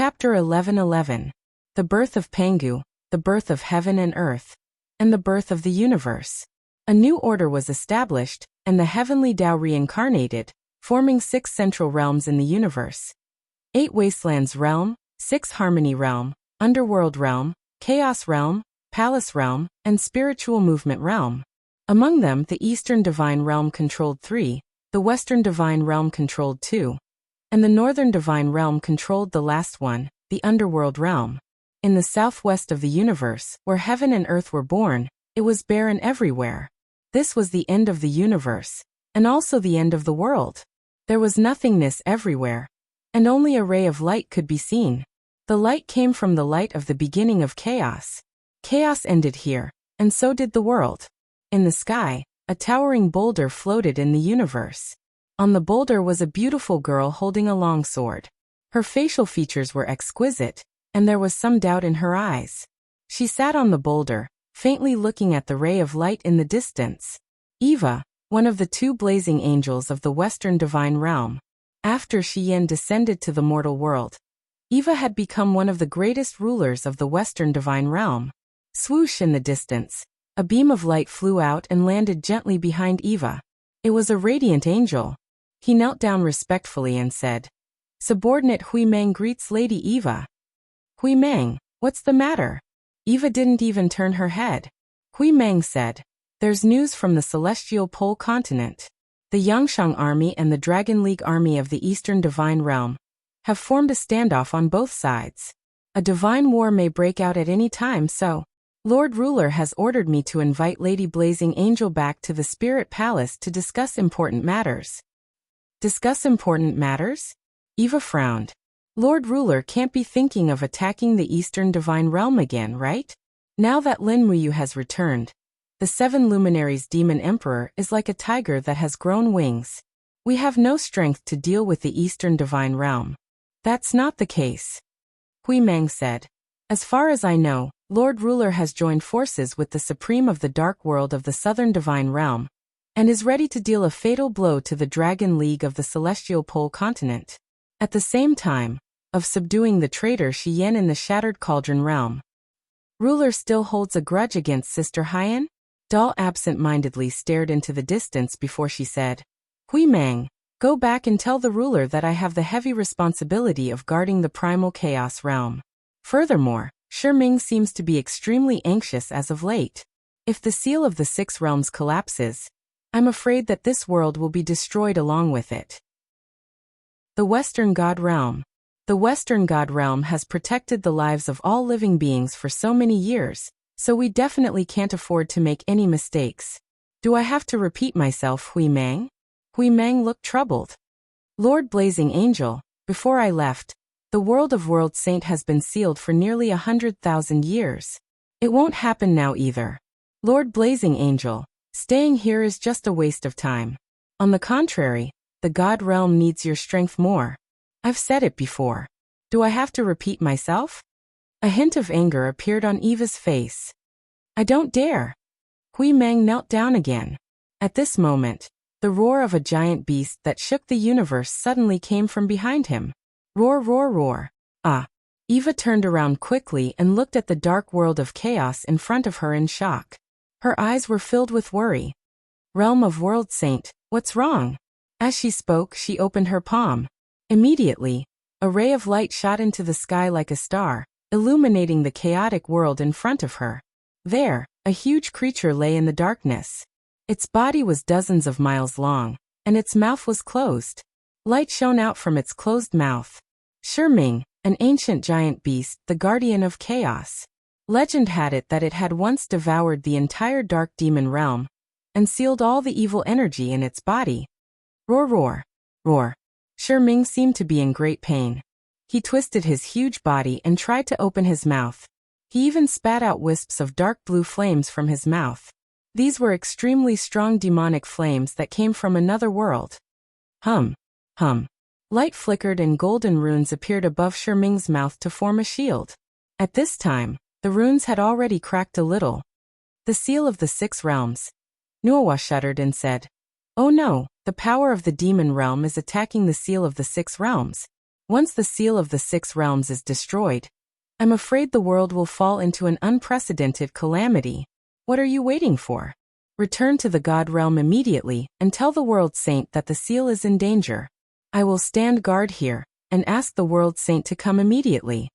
Chapter 11:11. The birth of Pangu, the birth of heaven and earth, and the birth of the universe. A new order was established, and the heavenly Tao reincarnated, forming 6 central realms in the universe. 8 Wastelands realm, 6 Harmony realm, Underworld realm, Chaos realm, Palace realm, and Spiritual movement realm. Among them, the Eastern Divine Realm controlled 3, the Western Divine Realm controlled 2, and the Northern Divine Realm controlled the last one, the Underworld realm. In the southwest of the universe, where heaven and earth were born, it was barren everywhere. This was the end of the universe, and also the end of the world. There was nothingness everywhere, and only a ray of light could be seen. The light came from the light of the beginning of chaos. Chaos ended here, and so did the world. In the sky, a towering boulder floated in the universe. On the boulder was a beautiful girl holding a long sword. Her facial features were exquisite, and there was some doubt in her eyes. She sat on the boulder, faintly looking at the ray of light in the distance. Eva, one of the 2 blazing angels of the Western Divine Realm. After Shi Yan descended to the mortal world, Eva had become one of the greatest rulers of the Western Divine Realm. Swoosh in the distance, a beam of light flew out and landed gently behind Eva. It was a radiant angel. He knelt down respectfully and said, "Subordinate Hui Meng greets Lady Eva." "Hui Meng, what's the matter?" Eva didn't even turn her head. Hui Meng said, "There's news from the Celestial Pole continent. The Yangshang Army and the Dragon League Army of the Eastern Divine Realm have formed a standoff on both sides. A divine war may break out at any time, so Lord Ruler has ordered me to invite Lady Blazing Angel back to the Spirit Palace to discuss important matters." "Discuss important matters?" Eva frowned. "Lord Ruler can't be thinking of attacking the Eastern Divine Realm again, right? Now that Lin Muyu has returned, the 7 Luminaries Demon Emperor is like a tiger that has grown wings. We have no strength to deal with the Eastern Divine Realm." "That's not the case," Hui Meng said. "As far as I know, Lord Ruler has joined forces with the Supreme of the Dark World of the Southern Divine Realm, and is ready to deal a fatal blow to the Dragon League of the Celestial Pole continent. At the same time, of subduing the traitor Shi Yan in the Shattered Cauldron realm. Ruler still holds a grudge against Sister Haiyan?" Doll absent-mindedly stared into the distance before she said, "Hui Meng, go back and tell the ruler that I have the heavy responsibility of guarding the Primal Chaos realm. Furthermore, Shi Ming seems to be extremely anxious as of late. If the seal of the 6 realms collapses, I'm afraid that this world will be destroyed along with it." The Western God Realm. The Western God Realm has protected the lives of all living beings for so many years, so we definitely can't afford to make any mistakes. "Do I have to repeat myself, Hui Meng?" Hui Meng looked troubled. "Lord Blazing Angel, before I left, the world of World Saint has been sealed for nearly 100,000 years. It won't happen now either. Lord Blazing Angel, staying here is just a waste of time. On the contrary, the God Realm needs your strength more. I've said it before. Do I have to repeat myself?" A hint of anger appeared on Eva's face. "I don't dare." Hui Meng knelt down again. At this moment, the roar of a giant beast that shook the universe suddenly came from behind him. Roar, roar, roar. Ah! Eva turned around quickly and looked at the dark world of chaos in front of her in shock. Her eyes were filled with worry. "Realm of World Saint, what's wrong?" As she spoke, she opened her palm. Immediately, a ray of light shot into the sky like a star, illuminating the chaotic world in front of her. There, a huge creature lay in the darkness. Its body was dozens of miles long, and its mouth was closed. Light shone out from its closed mouth. Shi Ming, an ancient giant beast, the guardian of chaos. Legend had it that it had once devoured the entire dark demon realm, and sealed all the evil energy in its body. Roar, roar, roar. Shi Ming seemed to be in great pain. He twisted his huge body and tried to open his mouth. He even spat out wisps of dark blue flames from his mouth. These were extremely strong demonic flames that came from another world. Hum. Hum. Light flickered and golden runes appeared above Shi Ming's mouth to form a shield. At this time, the runes had already cracked a little. "The seal of the 6 realms." Nuowa shuddered and said, "Oh no, the power of the demon realm is attacking the seal of the 6 realms. Once the seal of the 6 realms is destroyed, I'm afraid the world will fall into an unprecedented calamity. What are you waiting for? Return to the God realm immediately and tell the world saint that the seal is in danger. I will stand guard here and ask the world saint to come immediately.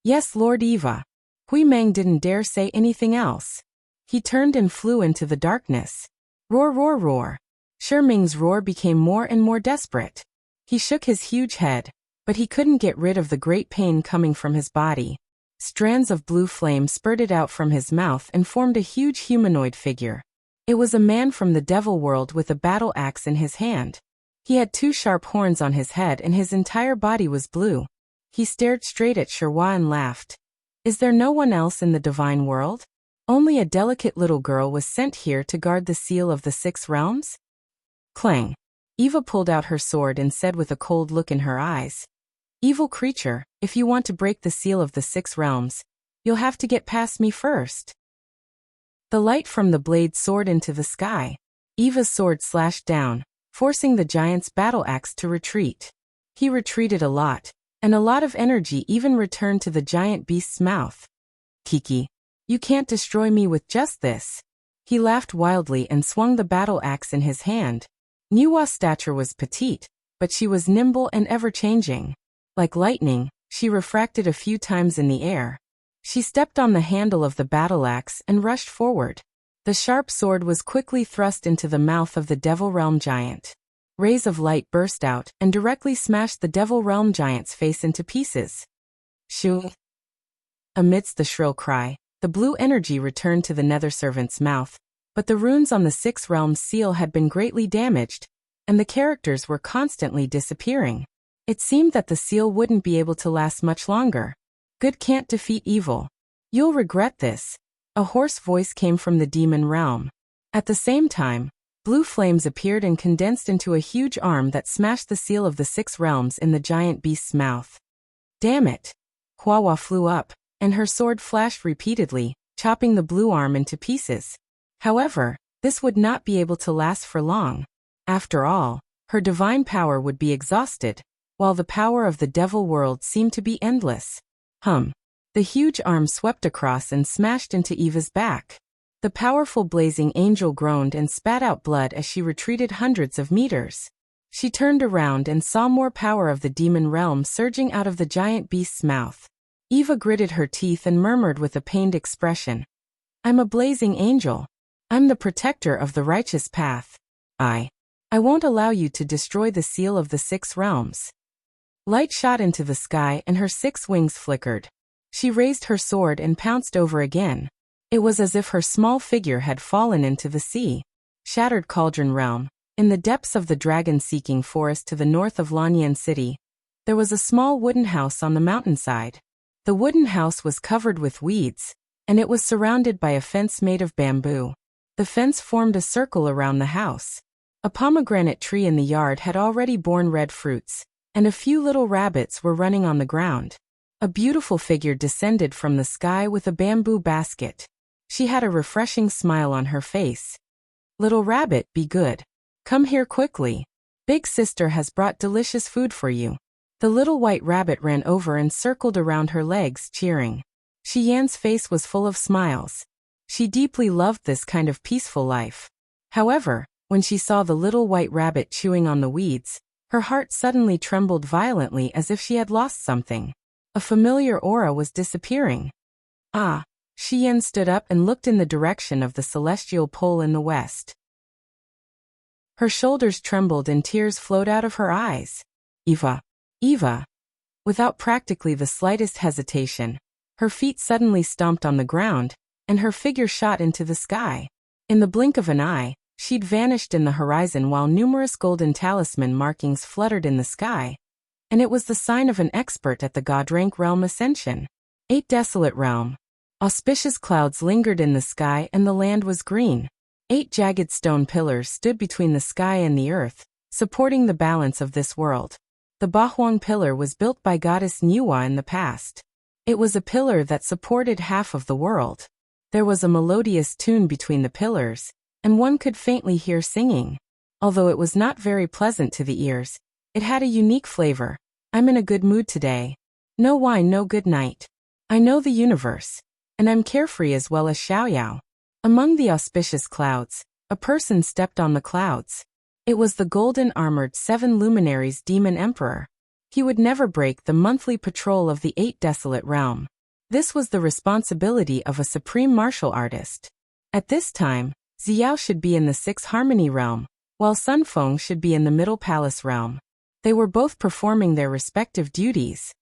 Yes, Lord Eva. Hui Meng didn't dare say anything else. He turned and flew into the darkness. Roar, roar, roar. Shi Ming's roar became more and more desperate. He shook his huge head, but he couldn't get rid of the great pain coming from his body. Strands of blue flame spurted out from his mouth and formed a huge humanoid figure. It was a man from the devil world with a battle axe in his hand. He had 2 sharp horns on his head and his entire body was blue. He stared straight at Shirwa and laughed. Is there no one else in the divine world? Only a delicate little girl was sent here to guard the seal of the 6 realms? Clang. Eva pulled out her sword and said with a cold look in her eyes, Evil creature, if you want to break the seal of the 6 realms, you'll have to get past me first. The light from the blade soared into the sky. Eva's sword slashed down, forcing the giant's battle axe to retreat. He retreated a lot, and a lot of energy even returned to the giant beast's mouth. Kiki, you can't destroy me with just this. He laughed wildly and swung the battle axe in his hand. Niwa's stature was petite, but she was nimble and ever-changing. Like lightning, she refracted a few times in the air. She stepped on the handle of the battle axe and rushed forward. The sharp sword was quickly thrust into the mouth of the Devil Realm giant. Rays of light burst out and directly smashed the Devil Realm giant's face into pieces. Shoo! Amidst the shrill cry, the blue energy returned to the nether servant's mouth, but the runes on the 6 realms seal had been greatly damaged, and the characters were constantly disappearing. It seemed that the seal wouldn't be able to last much longer. Good can't defeat evil. You'll regret this. A hoarse voice came from the demon realm. At the same time, blue flames appeared and condensed into a huge arm that smashed the seal of the 6 realms in the giant beast's mouth. Damn it! Huahua flew up, and her sword flashed repeatedly, chopping the blue arm into pieces. However, this would not be able to last for long. After all, her divine power would be exhausted, while the power of the devil world seemed to be endless. The huge arm swept across and smashed into Eva's back. The powerful blazing angel groaned and spat out blood as she retreated hundreds of meters. She turned around and saw more power of the demon realm surging out of the giant beast's mouth. Eva gritted her teeth and murmured with a pained expression, I'm a blazing angel. I'm the protector of the righteous path. I won't allow you to destroy the seal of the 6 realms. Light shot into the sky and her 6 wings flickered. She raised her sword and pounced over again. It was as if her small figure had fallen into the sea. Shattered Cauldron Realm. In the depths of the dragon-seeking forest to the north of Lanyan City, there was a small wooden house on the mountainside. The wooden house was covered with weeds, and it was surrounded by a fence made of bamboo. The fence formed a circle around the house. A pomegranate tree in the yard had already borne red fruits, and a few little rabbits were running on the ground. A beautiful figure descended from the sky with a bamboo basket. She had a refreshing smile on her face. Little rabbit, be good. Come here quickly. Big sister has brought delicious food for you. The little white rabbit ran over and circled around her legs, cheering. Shi Yan's face was full of smiles. She deeply loved this kind of peaceful life. However, when she saw the little white rabbit chewing on the weeds, her heart suddenly trembled violently as if she had lost something. A familiar aura was disappearing. Shi Yan stood up and looked in the direction of the celestial pole in the west. Her shoulders trembled and tears flowed out of her eyes. Eva. Without practically the slightest hesitation, her feet suddenly stomped on the ground, and her figure shot into the sky. In the blink of an eye, she'd vanished in the horizon while numerous golden talisman markings fluttered in the sky. And it was the sign of an expert at the God-rank realm ascension. 8 Desolate Realm. Auspicious clouds lingered in the sky and the land was green. 8 jagged stone pillars stood between the sky and the earth, supporting the balance of this world. The Bahuang pillar was built by goddess Niwa in the past. It was a pillar that supported half of the world. There was a melodious tune between the pillars, and one could faintly hear singing. Although it was not very pleasant to the ears, it had a unique flavor. I'm in a good mood today. No wine, no good night. I know the universe. And I'm carefree as well as Xiaoyao. Among the auspicious clouds, a person stepped on the clouds. It was the golden-armored 7 luminaries demon emperor. He would never break the monthly patrol of the 8 desolate realm. This was the responsibility of a supreme martial artist. At this time, Xiao should be in the 6 harmony realm, while Sun Feng should be in the middle palace realm. They were both performing their respective duties.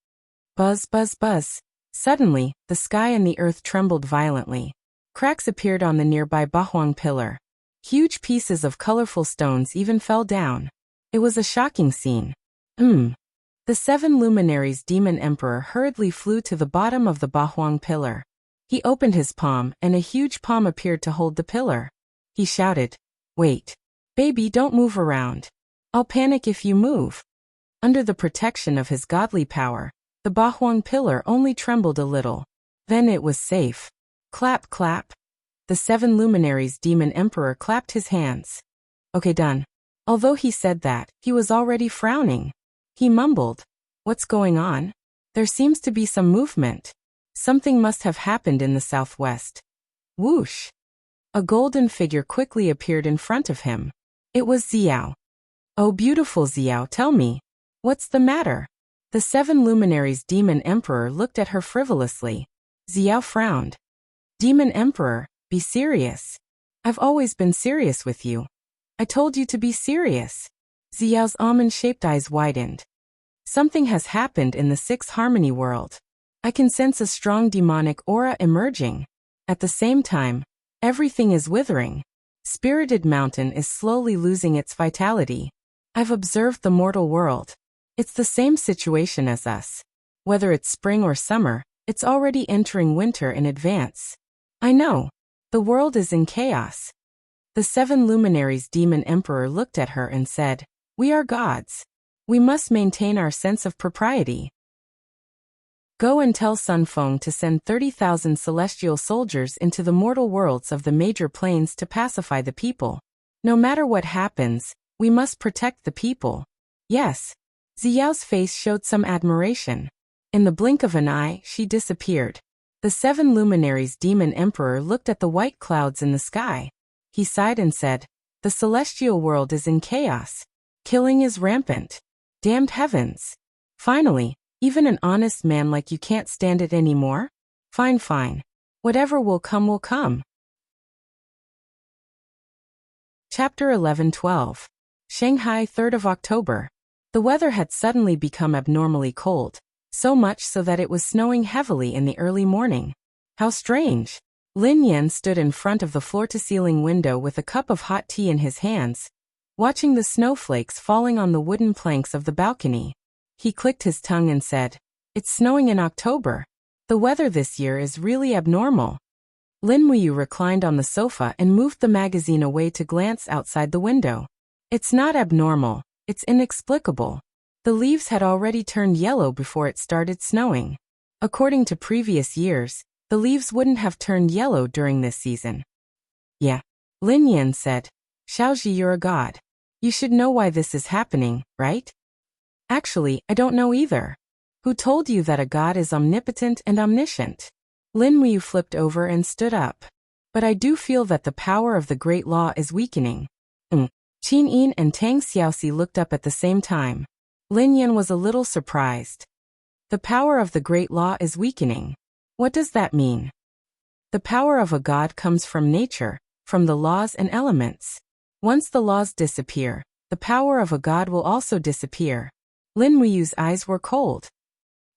Buzz, buzz, buzz. Suddenly, the sky and the earth trembled violently. Cracks appeared on the nearby Bahuang pillar. Huge pieces of colorful stones even fell down. It was a shocking scene. The 7 luminaries demon emperor hurriedly flew to the bottom of the Bahuang pillar. He opened his palm and a huge palm appeared to hold the pillar. He shouted, "Wait. Baby, don't move around. I'll panic if you move." Under the protection of his godly power, the Bahuang pillar only trembled a little. Then it was safe. Clap, clap. The 7 luminaries demon emperor clapped his hands. Okay, done. Although he said that, he was already frowning. He mumbled, "What's going on? There seems to be some movement. Something must have happened in the southwest." Whoosh! A golden figure quickly appeared in front of him. It was Xiao. "Oh, beautiful Xiao, tell me. What's the matter?" The 7 luminaries demon emperor looked at her frivolously. Xiao frowned. "Demon emperor, be serious. I've always been serious with you. I told you to be serious." Xiao's almond-shaped eyes widened. "Something has happened in the 6 harmony world. I can sense a strong demonic aura emerging. At the same time, everything is withering. Spirited Mountain is slowly losing its vitality. I've observed the mortal world. It's the same situation as us. Whether it's spring or summer, it's already entering winter in advance. I know. The world is in chaos." The 7 luminaries demon emperor looked at her and said, "We are gods. We must maintain our sense of propriety. Go and tell Sun Feng to send 30,000 celestial soldiers into the mortal worlds of the major planes to pacify the people. No matter what happens, we must protect the people." "Yes." Xiao's face showed some admiration. In the blink of an eye, she disappeared. The 7 luminaries demon emperor looked at the white clouds in the sky. He sighed and said, "The celestial world is in chaos. Killing is rampant. Damned heavens. Finally, even an honest man like you can't stand it anymore? Fine, fine. Whatever will come will come." Chapter 11-12. Shanghai, 3rd of October. The weather had suddenly become abnormally cold, so much so that it was snowing heavily in the early morning. How strange. Lin Yan stood in front of the floor-to-ceiling window with a cup of hot tea in his hands, watching the snowflakes falling on the wooden planks of the balcony. He clicked his tongue and said, "It's snowing in October. The weather this year is really abnormal." Lin Muyu reclined on the sofa and moved the magazine away to glance outside the window. "It's not abnormal, it's inexplicable. The leaves had already turned yellow before it started snowing. According to previous years, the leaves wouldn't have turned yellow during this season." "Yeah," Lin Yan said. "Xiaoji, you're a god. You should know why this is happening, right?" "Actually, I don't know either. Who told you that a god is omnipotent and omniscient?" Lin Muyu flipped over and stood up. "But I do feel that the power of the great law is weakening." Qin Yin and Tang Xiaoxi looked up at the same time. Lin Yan was a little surprised. "The power of the great law is weakening. What does that mean?" "The power of a god comes from nature, from the laws and elements. Once the laws disappear, the power of a god will also disappear." Lin Muyu's eyes were cold.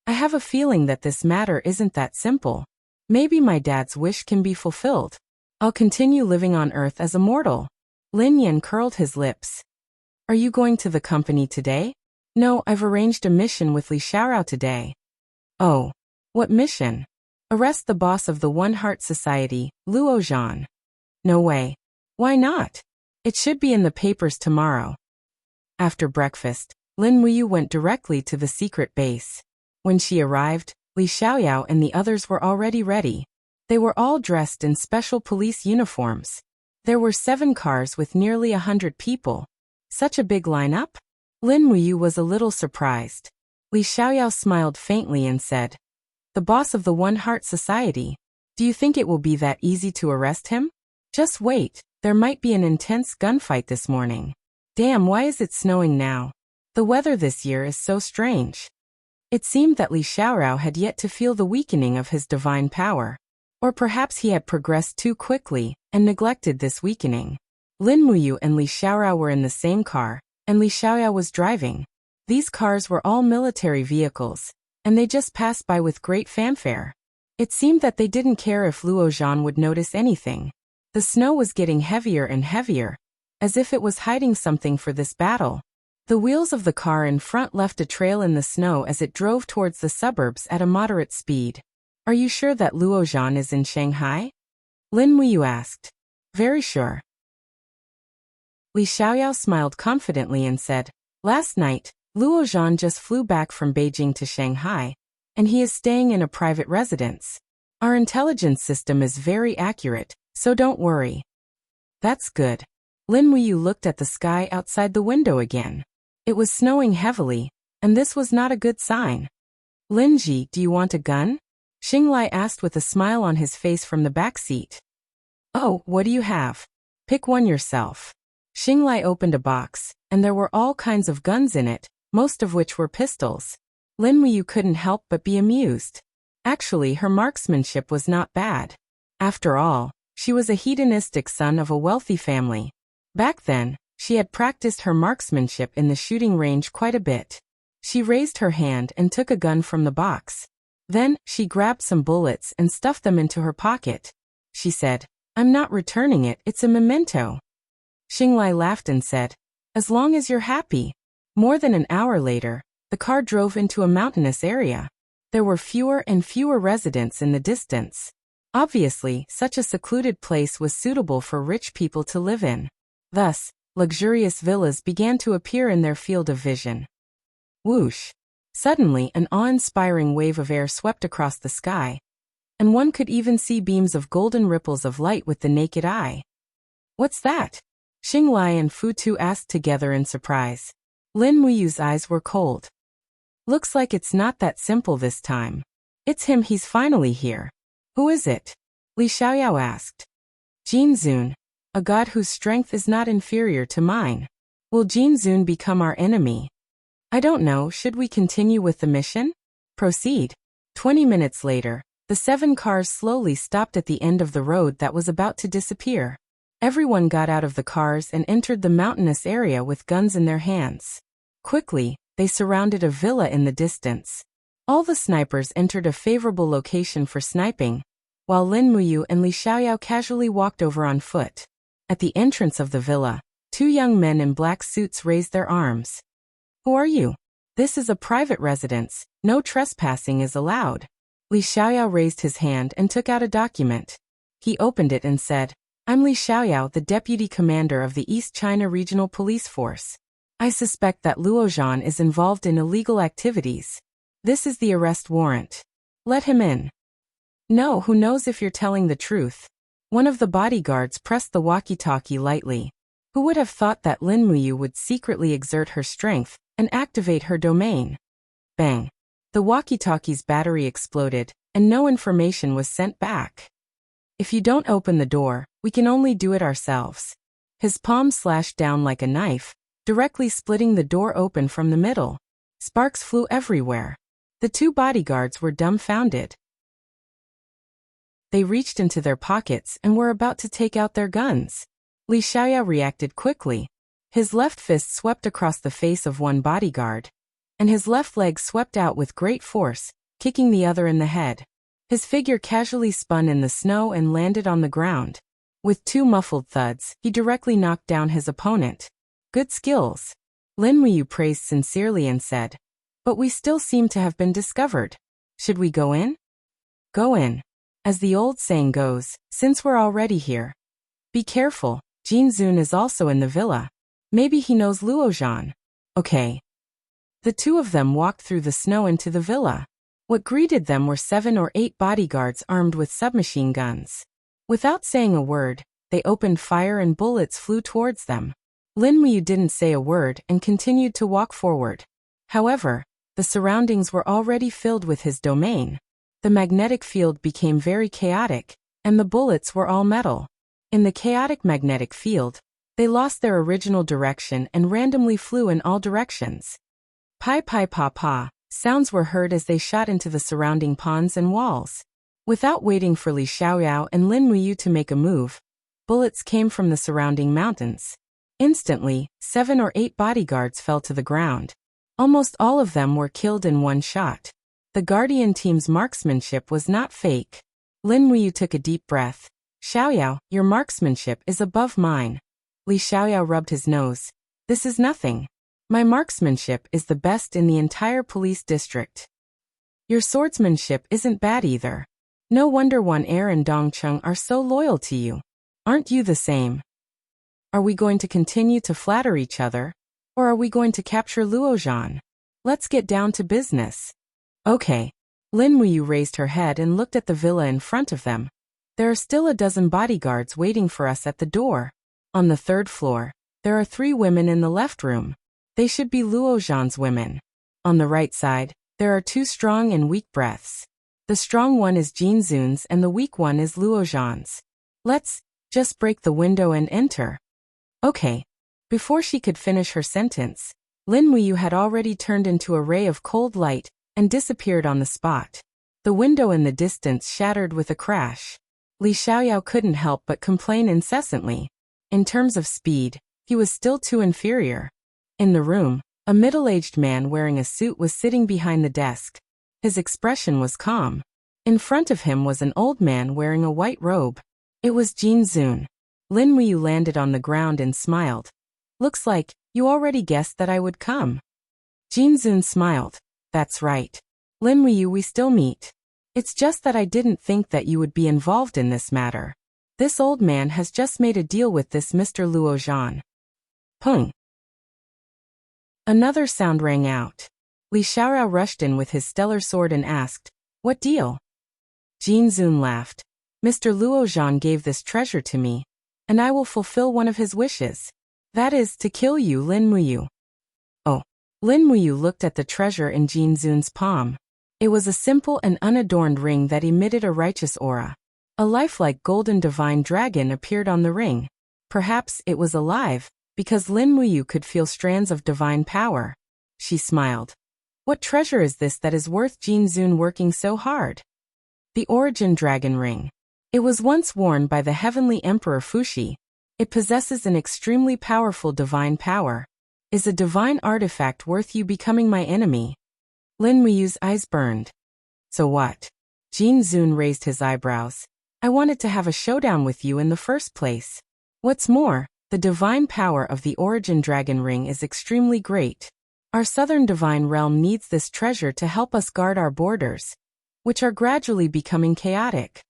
"I have a feeling that this matter isn't that simple. Maybe my dad's wish can be fulfilled. I'll continue living on Earth as a mortal." Lin Yan curled his lips. "Are you going to the company today?" "No, I've arranged a mission with Li Xiaorao today." "Oh. What mission?" "Arrest the boss of the One Heart Society, Luo Zhan." "No way. Why not? It should be in the papers tomorrow." After breakfast, Lin Muyu went directly to the secret base. When she arrived, Li Xiaoyao and the others were already ready. They were all dressed in special police uniforms. There were 7 cars with nearly 100 people. Such a big lineup? Lin Muyu was a little surprised. Li Xiaoyao smiled faintly and said, "The boss of the One Heart Society. Do you think it will be that easy to arrest him? Just wait, there might be an intense gunfight this morning. Damn, why is it snowing now? The weather this year is so strange." It seemed that Li Xiaorao had yet to feel the weakening of his divine power. Or perhaps he had progressed too quickly and neglected this weakening. Lin Muyu and Li Xiaorao were in the same car, and Li Xiaoyao was driving. These cars were all military vehicles, and they just passed by with great fanfare. It seemed that they didn't care if Luo Zhan would notice anything. The snow was getting heavier and heavier, as if it was hiding something for this battle. The wheels of the car in front left a trail in the snow as it drove towards the suburbs at a moderate speed. "Are you sure that Luo Zhan is in Shanghai?" Lin Muyu asked. "Very sure." Li Xiaoyao smiled confidently and said, "Last night, Luo Zhan just flew back from Beijing to Shanghai, and he is staying in a private residence. Our intelligence system is very accurate, so don't worry." "That's good." Lin Muyu looked at the sky outside the window again. It was snowing heavily, and this was not a good sign. "Linji, do you want a gun?" Xinglai asked with a smile on his face from the back seat. "Oh, what do you have? Pick one yourself." Xinglai opened a box, and there were all kinds of guns in it, most of which were pistols. Lin Muyu couldn't help but be amused. Actually, her marksmanship was not bad. After all, she was a hedonistic son of a wealthy family. Back then, she had practiced her marksmanship in the shooting range quite a bit. She raised her hand and took a gun from the box. Then, she grabbed some bullets and stuffed them into her pocket. She said, "I'm not returning it, it's a memento." Xinglai laughed and said, "As long as you're happy." More than an hour later, the car drove into a mountainous area. There were fewer and fewer residents in the distance. Obviously, such a secluded place was suitable for rich people to live in. Thus, luxurious villas began to appear in their field of vision. Whoosh! Suddenly, an awe-inspiring wave of air swept across the sky, and one could even see beams of golden ripples of light with the naked eye. "What's that?" Xinglai and Fu Tu asked together in surprise. Lin Muyu's eyes were cold. "Looks like it's not that simple this time. It's him, he's finally here." "Who is it?" Li Xiaoyao asked. "Jin Zun, a god whose strength is not inferior to mine." "Will Jin Zun become our enemy?" "I don't know, should we continue with the mission?" "Proceed." 20 minutes later, the 7 cars slowly stopped at the end of the road that was about to disappear. Everyone got out of the cars and entered the mountainous area with guns in their hands. Quickly, they surrounded a villa in the distance. All the snipers entered a favorable location for sniping, while Lin Muyu and Li Xiaoyao casually walked over on foot. At the entrance of the villa, 2 young men in black suits raised their arms. "Who are you?" "This is a private residence, no trespassing is allowed." Li Xiaoyao raised his hand and took out a document. He opened it and said, "I'm Li Xiaoyao, the Deputy Commander of the East China Regional Police Force. I suspect that Luo Zhan is involved in illegal activities. This is the arrest warrant. Let him in." "No, who knows if you're telling the truth." One of the bodyguards pressed the walkie-talkie lightly. Who would have thought that Lin Muyu would secretly exert her strength and activate her domain? Bang! The walkie-talkie's battery exploded, and no information was sent back. "If you don't open the door, we can only do it ourselves." His palm slashed down like a knife, directly splitting the door open from the middle. Sparks flew everywhere. The 2 bodyguards were dumbfounded. They reached into their pockets and were about to take out their guns. Li Xiaoyao reacted quickly. His left fist swept across the face of one bodyguard, and his left leg swept out with great force, kicking the other in the head. His figure casually spun in the snow and landed on the ground. With 2 muffled thuds, he directly knocked down his opponent. "Good skills." Lin Muyu praised sincerely and said, "But we still seem to have been discovered. Should we go in?" "Go in. As the old saying goes, since we're already here." "Be careful, Jin Zun is also in the villa. Maybe he knows Luo Zhan." "Okay." The 2 of them walked through the snow into the villa. What greeted them were 7 or 8 bodyguards armed with submachine guns. Without saying a word, they opened fire and bullets flew towards them. Lin Muyu didn't say a word and continued to walk forward. However, The surroundings were already filled with his domain. The magnetic field became very chaotic, and the bullets were all metal. In the chaotic magnetic field, they lost their original direction and randomly flew in all directions. Pi pi pa pa, sounds were heard as they shot into the surrounding ponds and walls. Without waiting for Li Xiaoyao and Lin Muyu to make a move, bullets came from the surrounding mountains. Instantly, 7 or 8 bodyguards fell to the ground. Almost all of them were killed in one shot. The Guardian team's marksmanship was not fake. Lin Muyu took a deep breath. Xiaoyao, your marksmanship is above mine. Li Xiaoyao rubbed his nose. This is nothing. My marksmanship is the best in the entire police district. Your swordsmanship isn't bad either. No wonder Wan Er and Dong Cheng are so loyal to you. Aren't you the same? Are we going to continue to flatter each other? Or are we going to capture Luozhan? Let's get down to business. Okay. Lin Muyu raised her head and looked at the villa in front of them. There are still a dozen bodyguards waiting for us at the door. On the 3rd floor, there are 3 women in the left room. They should be Luozhan's women. On the right side, there are 2 strong and weak breaths. The strong one is Jin Zun's and the weak one is Luozhan's. Let's just break the window and enter. Okay. Before she could finish her sentence, Lin Muyu had already turned into a ray of cold light and disappeared on the spot. The window in the distance shattered with a crash. Li Xiaoyao couldn't help but complain incessantly. In terms of speed, he was still too inferior. In the room, a middle-aged man wearing a suit was sitting behind the desk. His expression was calm. In front of him was an old man wearing a white robe. It was Jin Zun. Lin Muyu landed on the ground and smiled. Looks like you already guessed that I would come. Jin Zun smiled. That's right. Lin Muyu, we still meet. It's just that I didn't think that you would be involved in this matter. This old man has just made a deal with this Mr. Luozhan. Pung. Another sound rang out. Li Xiaoyao rushed in with his stellar sword and asked, what deal? Jin Zun laughed. Mr. Luozhan gave this treasure to me, and I will fulfill one of his wishes. That is, to kill you, Lin Muyu. Oh. Lin Muyu looked at the treasure in Jin Zun's palm. It was a simple and unadorned ring that emitted a righteous aura. A lifelike golden divine dragon appeared on the ring. Perhaps it was alive, because Lin Muyu could feel strands of divine power. She smiled. What treasure is this that is worth Jin Zun working so hard? The Origin Dragon Ring. It was once worn by the heavenly Emperor Fuxi. It possesses an extremely powerful divine power. Is a divine artifact worth you becoming my enemy? Lin Muyu's eyes burned. So what? Jin Zun raised his eyebrows. I wanted to have a showdown with you in the first place. What's more, the divine power of the Origin Dragon Ring is extremely great. Our southern divine realm needs this treasure to help us guard our borders, which are gradually becoming chaotic.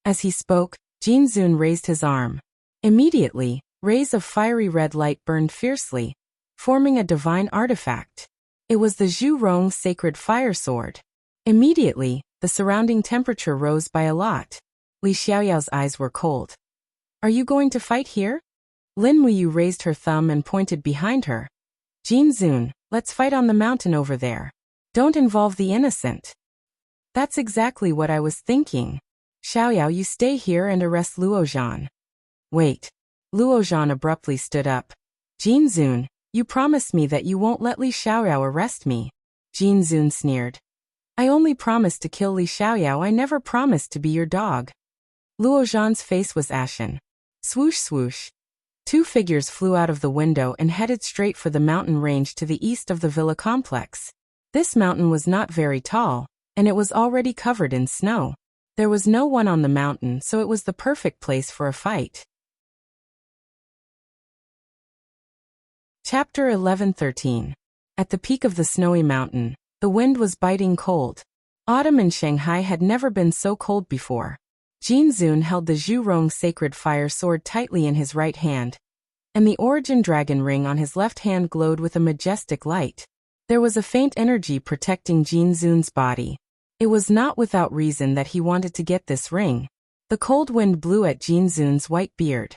As he spoke, Jin Zun raised his arm. Immediately, rays of fiery red light burned fiercely, forming a divine artifact. It was the Zhu Rong sacred fire sword. Immediately, the surrounding temperature rose by a lot. Li Xiaoyao's eyes were cold. Are you going to fight here? Lin Muyu raised her thumb and pointed behind her. Jin Zun, let's fight on the mountain over there. Don't involve the innocent. That's exactly what I was thinking. Xiaoyao, you stay here and arrest Luozhan. Wait. Luozhan abruptly stood up. Jin Zun, you promised me that you won't let Li Xiaoyao arrest me. Jin Zun sneered. I only promised to kill Li Xiaoyao, I never promised to be your dog. Luozhan's face was ashen. Swoosh swoosh. 2 figures flew out of the window and headed straight for the mountain range to the east of the villa complex. This mountain was not very tall, and it was already covered in snow. There was no one on the mountain, so it was the perfect place for a fight. Chapter 11-13. At the peak of the snowy mountain, the wind was biting cold. Autumn in Shanghai had never been so cold before. Jin Zun held the Zhu Rong sacred fire sword tightly in his right hand, and the Origin Dragon Ring on his left hand glowed with a majestic light. There was a faint energy protecting Jin Zun's body. It was not without reason that he wanted to get this ring. The cold wind blew at Jin Zun's white beard.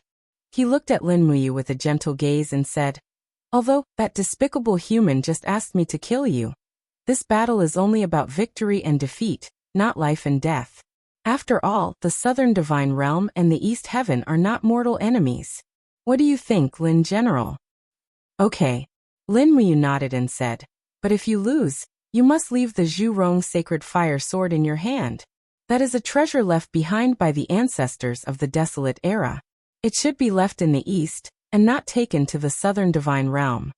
He looked at Lin Muyu with a gentle gaze and said, although that despicable human just asked me to kill you, This battle is only about victory and defeat, not life and death. After all, the Southern Divine Realm and the East Heaven are not mortal enemies. What do you think, Lin General? Okay. Lin Muyu nodded and said, but if you lose, you must leave the Zhu Rong sacred fire sword in your hand. That is a treasure left behind by the ancestors of the desolate era. It should be left in the East, and not taken to the Southern Divine Realm.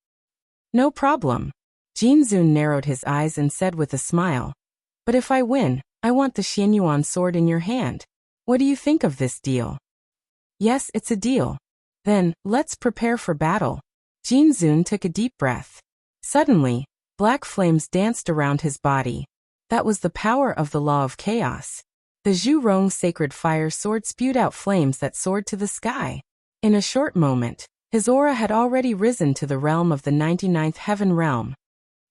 No problem. Jin Zun narrowed his eyes and said with a smile, but if I win, I want the Xianyuan sword in your hand. What do you think of this deal? Yes, it's a deal. Then, let's prepare for battle. Jin Zun took a deep breath. Suddenly, black flames danced around his body. That was the power of the law of chaos. The Zhu Rong sacred fire sword spewed out flames that soared to the sky. In a short moment, his aura had already risen to the realm of the 99th heaven realm.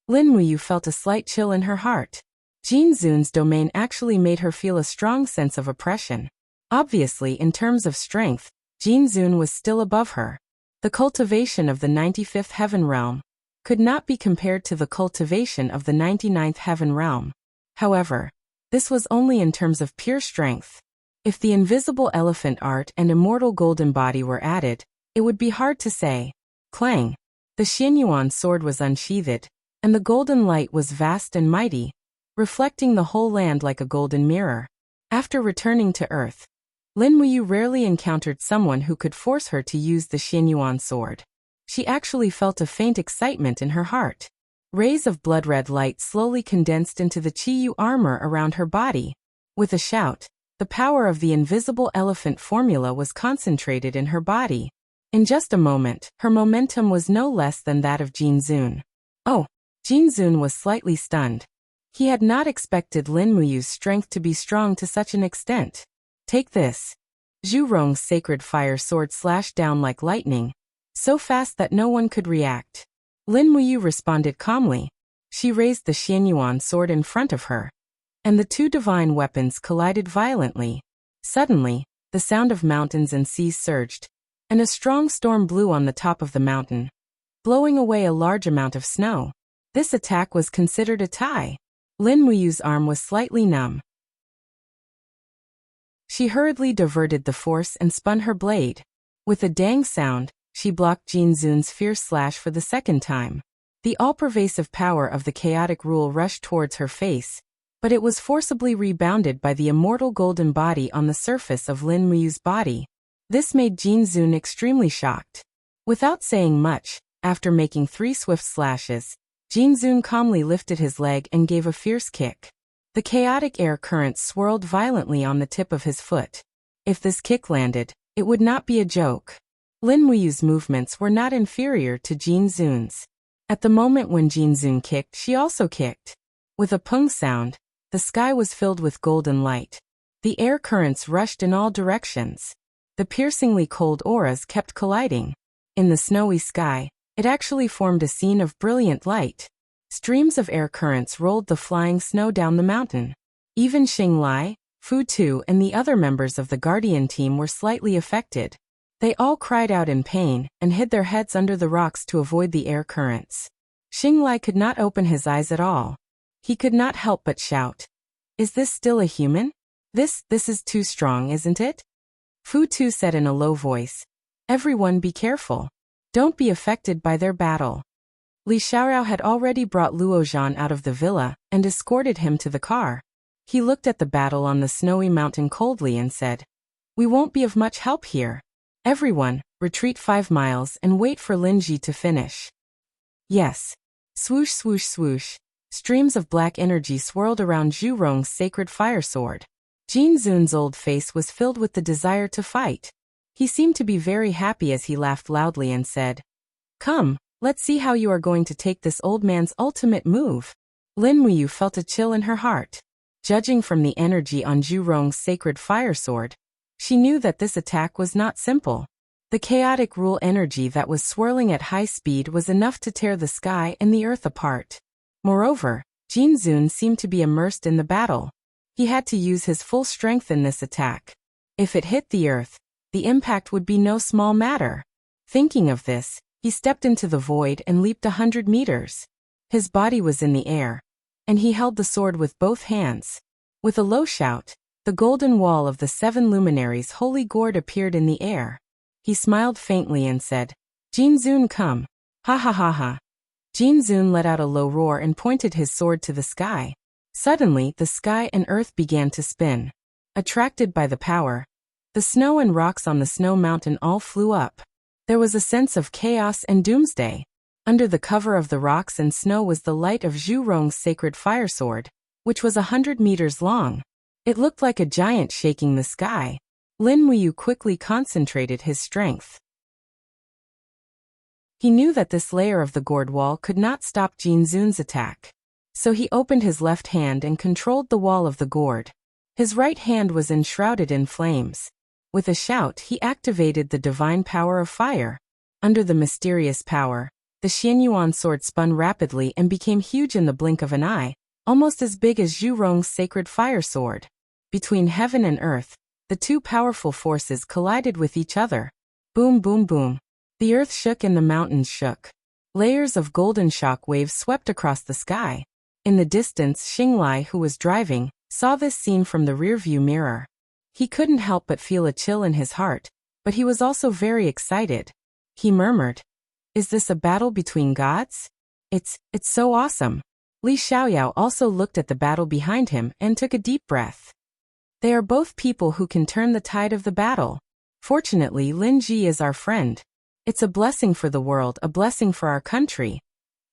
Lin Muyu felt a slight chill in her heart. Jin Zun's domain actually made her feel a strong sense of oppression. Obviously, in terms of strength, Jin Zun was still above her. The cultivation of the 95th heaven realm could not be compared to the cultivation of the 99th heaven realm. However, this was only in terms of pure strength. If the invisible elephant art and immortal golden body were added, it would be hard to say. Clang! The Xianyuan sword was unsheathed, and the golden light was vast and mighty, reflecting the whole land like a golden mirror. After returning to Earth, Lin Muyu rarely encountered someone who could force her to use the Xianyuan sword. She actually felt a faint excitement in her heart. Rays of blood-red light slowly condensed into the Chi-Yu armor around her body. With a shout, the power of the invisible elephant formula was concentrated in her body. In just a moment, her momentum was no less than that of Jin Zun. Oh! Jin Zun was slightly stunned. He had not expected Lin Muyu's strength to be strong to such an extent. Take this. Zhu Rong's sacred fire sword slashed down like lightning, so fast that no one could react. Lin Muyu responded calmly. She raised the Xianyuan sword in front of her, and the two divine weapons collided violently. Suddenly, the sound of mountains and seas surged, and a strong storm blew on the top of the mountain, blowing away a large amount of snow. This attack was considered a tie. Lin Muyu's arm was slightly numb. She hurriedly diverted the force and spun her blade. With a dang sound, she blocked Jin Zun's fierce slash for the second time. The all-pervasive power of the chaotic rule rushed towards her face, but it was forcibly rebounded by the immortal golden body on the surface of Lin Muyu's body. This made Jin Zun extremely shocked. Without saying much, after making 3 swift slashes, Jin Zun calmly lifted his leg and gave a fierce kick. The chaotic air currents swirled violently on the tip of his foot. If this kick landed, it would not be a joke. Lin Muyu's movements were not inferior to Jin Zun's. At the moment when Jin Zun kicked, she also kicked. With a pung sound, the sky was filled with golden light. The air currents rushed in all directions. The piercingly cold auras kept colliding. In the snowy sky, it actually formed a scene of brilliant light. Streams of air currents rolled the flying snow down the mountain. Even Xing Lai, Fu Tu and the other members of the Guardian team were slightly affected. They all cried out in pain and hid their heads under the rocks to avoid the air currents. Xing Lai could not open his eyes at all. He could not help but shout, "Is this still a human? This is too strong, isn't it?" Fu Tu said in a low voice, "Everyone be careful. Don't be affected by their battle." Li Xiaorao had already brought Luo Zhan out of the villa and escorted him to the car. He looked at the battle on the snowy mountain coldly and said, "We won't be of much help here. Everyone, retreat 5 miles and wait for Lin Ji to finish." Yes. Swoosh swoosh swoosh. Streams of black energy swirled around Zhu Rong's sacred fire sword. Jin Zun's old face was filled with the desire to fight. He seemed to be very happy as he laughed loudly and said, "Come, let's see how you are going to take this old man's ultimate move." Lin Muyu felt a chill in her heart. Judging from the energy on Zhu Rong's sacred fire sword, she knew that this attack was not simple. The chaotic rule energy that was swirling at high speed was enough to tear the sky and the earth apart. Moreover, Jin Zun seemed to be immersed in the battle. He had to use his full strength in this attack. If it hit the earth, the impact would be no small matter. Thinking of this, he stepped into the void and leaped 100 meters. His body was in the air, and he held the sword with both hands. With a low shout, the golden wall of the 7 luminaries' holy gourd appeared in the air. He smiled faintly and said, "Jinzun, come." Ha ha ha ha. Jinzun let out a low roar and pointed his sword to the sky. Suddenly, the sky and earth began to spin. Attracted by the power, the snow and rocks on the snow mountain all flew up. There was a sense of chaos and doomsday. Under the cover of the rocks and snow was the light of Zhu Rong's sacred fire sword, which was 100 meters long. It looked like a giant shaking the sky. Lin Muyu quickly concentrated his strength. He knew that this layer of the gourd wall could not stop Jinzun's attack. So he opened his left hand and controlled the wall of the gourd. His right hand was enshrouded in flames. With a shout, he activated the divine power of fire. Under the mysterious power, the Xianyuan sword spun rapidly and became huge in the blink of an eye, almost as big as Zhu Rong's sacred fire sword. Between heaven and earth, the two powerful forces collided with each other. Boom, boom, boom. The earth shook and the mountains shook. Layers of golden shock waves swept across the sky. In the distance, Xinglai, who was driving, saw this scene from the rearview mirror. He couldn't help but feel a chill in his heart, but he was also very excited. He murmured, "Is this a battle between gods? It's so awesome." Li Xiaoyao also looked at the battle behind him and took a deep breath. They are both people who can turn the tide of the battle. Fortunately, Lin Ji is our friend. It's a blessing for the world, a blessing for our country.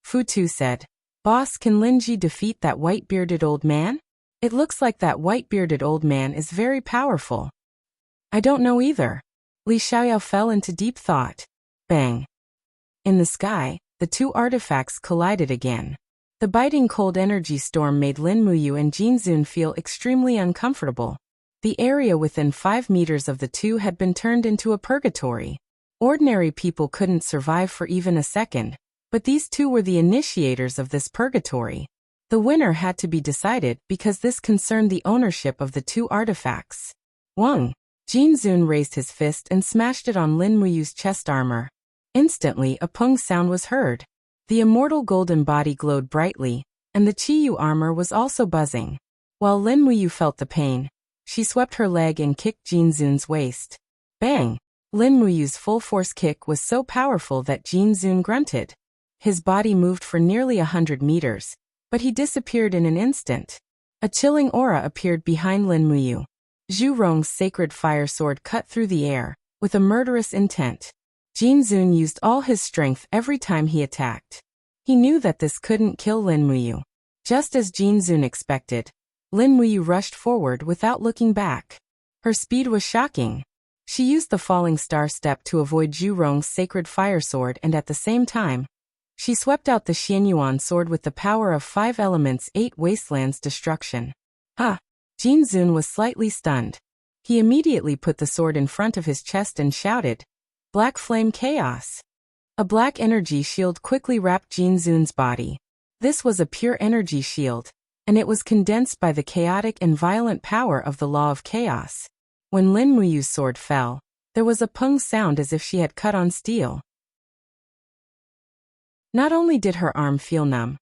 Fu Tu said, "Boss, can Lin Ji defeat that white-bearded old man? It looks like that white-bearded old man is very powerful." "I don't know either." Li Xiaoyao fell into deep thought. Bang. In the sky, the two artifacts collided again. The biting cold energy storm made Lin Muyu and Jinzun feel extremely uncomfortable. The area within 5 meters of the two had been turned into a purgatory. Ordinary people couldn't survive for even a second, but these two were the initiators of this purgatory. The winner had to be decided because this concerned the ownership of the two artifacts. Wang. Jinzun raised his fist and smashed it on Lin Muyu's chest armor. Instantly, a pung sound was heard. The immortal golden body glowed brightly, and the Qiyu armor was also buzzing. While Lin Muyu felt the pain, she swept her leg and kicked Jinzun's waist. Bang! Lin Muyu's full-force kick was so powerful that Jinzun grunted. His body moved for nearly 100 meters, but he disappeared in an instant. A chilling aura appeared behind Lin Muyu. Zhu Rong's sacred fire sword cut through the air, with a murderous intent. Jinzun used all his strength every time he attacked. He knew that this couldn't kill Lin Muyu. Just as Jinzun expected, Lin Muyu rushed forward without looking back. Her speed was shocking. She used the falling star step to avoid Zhu Rong's sacred fire sword, and at the same time, she swept out the Xianyuan sword with the power of 5 elements, 8 wastelands destruction. Ha! Jinzun was slightly stunned. He immediately put the sword in front of his chest and shouted, "Black Flame Chaos!" A black energy shield quickly wrapped Jinzun's body. This was a pure energy shield, and it was condensed by the chaotic and violent power of the law of chaos. When Lin Muyu's sword fell, there was a pung sound as if she had cut on steel. Not only did her arm feel numb,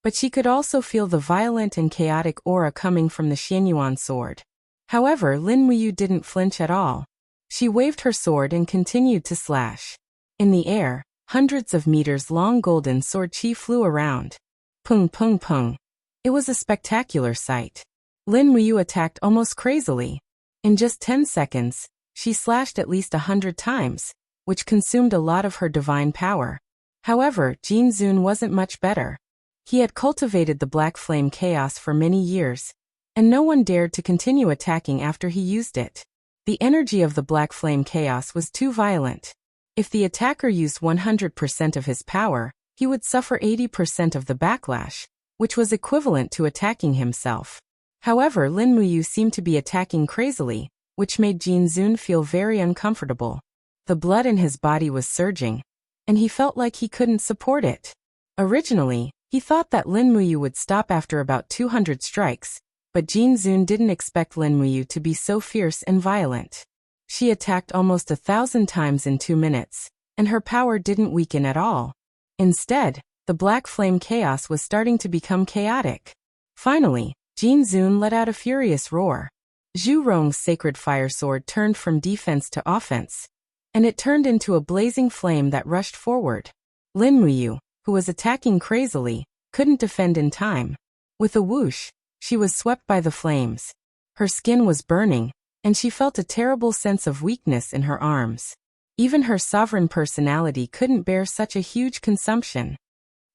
but she could also feel the violent and chaotic aura coming from the Xianyuan sword. However, Lin Muyu didn't flinch at all. She waved her sword and continued to slash. In the air, hundreds of meters long golden sword chi flew around. Pung pung pung. It was a spectacular sight. Lin Muyu attacked almost crazily. In just 10 seconds, she slashed at least 100 times, which consumed a lot of her divine power. However, Jinzun wasn't much better. He had cultivated the Black Flame Chaos for many years, and no one dared to continue attacking after he used it. The energy of the Black Flame Chaos was too violent. If the attacker used 100% of his power, he would suffer 80% of the backlash, which was equivalent to attacking himself. However, Lin Muyu seemed to be attacking crazily, which made Jinzun feel very uncomfortable. The blood in his body was surging, and he felt like he couldn't support it. Originally, he thought that Lin Muyu would stop after about 200 strikes, but Jinzun didn't expect Lin Muyu to be so fierce and violent. She attacked almost 1,000 times in 2 minutes, and her power didn't weaken at all. Instead, the Black Flame Chaos was starting to become chaotic. Finally, Jin Zun let out a furious roar. Zhu Rong's sacred fire sword turned from defense to offense, and it turned into a blazing flame that rushed forward. Lin Muyu, who was attacking crazily, couldn't defend in time. With a whoosh, she was swept by the flames. Her skin was burning, and she felt a terrible sense of weakness in her arms. Even her sovereign personality couldn't bear such a huge consumption.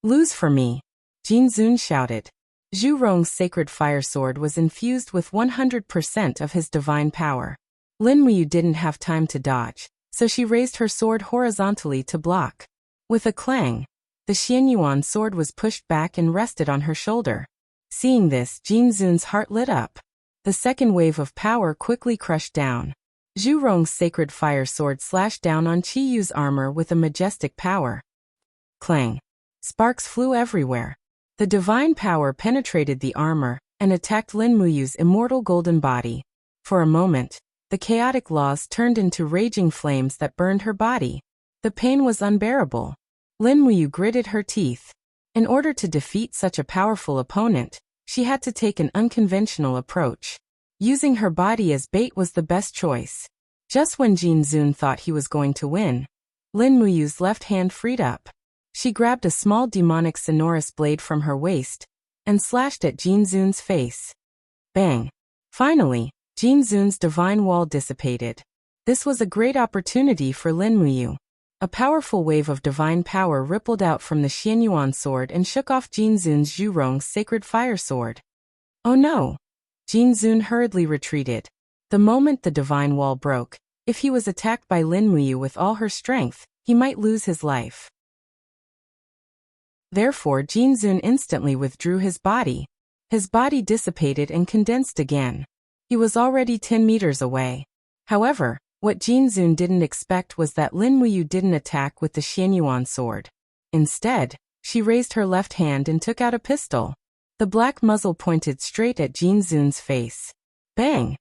"Lose for me," Jin Zun shouted. Zhu Rong's sacred fire sword was infused with 100% of his divine power. Lin Muyu didn't have time to dodge, so she raised her sword horizontally to block. With a clang, the Xianyuan sword was pushed back and rested on her shoulder. Seeing this, Jin Zun's heart lit up. The second wave of power quickly crushed down. Zhu Rong's sacred fire sword slashed down on Qi Yu's armor with a majestic power. Clang! Sparks flew everywhere. The divine power penetrated the armor and attacked Lin Muyu's immortal golden body. For a moment, the chaotic laws turned into raging flames that burned her body. The pain was unbearable. Lin Muyu gritted her teeth. In order to defeat such a powerful opponent, she had to take an unconventional approach. Using her body as bait was the best choice. Just when Jin Zun thought he was going to win, Lin Muyu's left hand freed up. She grabbed a small demonic sonorous blade from her waist and slashed at Jin Zun's face. Bang! Finally, Jin Zun's divine wall dissipated. This was a great opportunity for Lin Muyu. A powerful wave of divine power rippled out from the Xianyuan sword and shook off Jin Zun's Zhu Rong's sacred fire sword. Oh no! Jin Zun hurriedly retreated. The moment the divine wall broke, if he was attacked by Lin Muyu with all her strength, he might lose his life. Therefore, Jin Zun instantly withdrew his body. His body dissipated and condensed again. He was already 10 meters away. However, what Jin Zun didn't expect was that Lin Muyu didn't attack with the Xianyuan sword. Instead, she raised her left hand and took out a pistol. The black muzzle pointed straight at Jin Zun's face. Bang!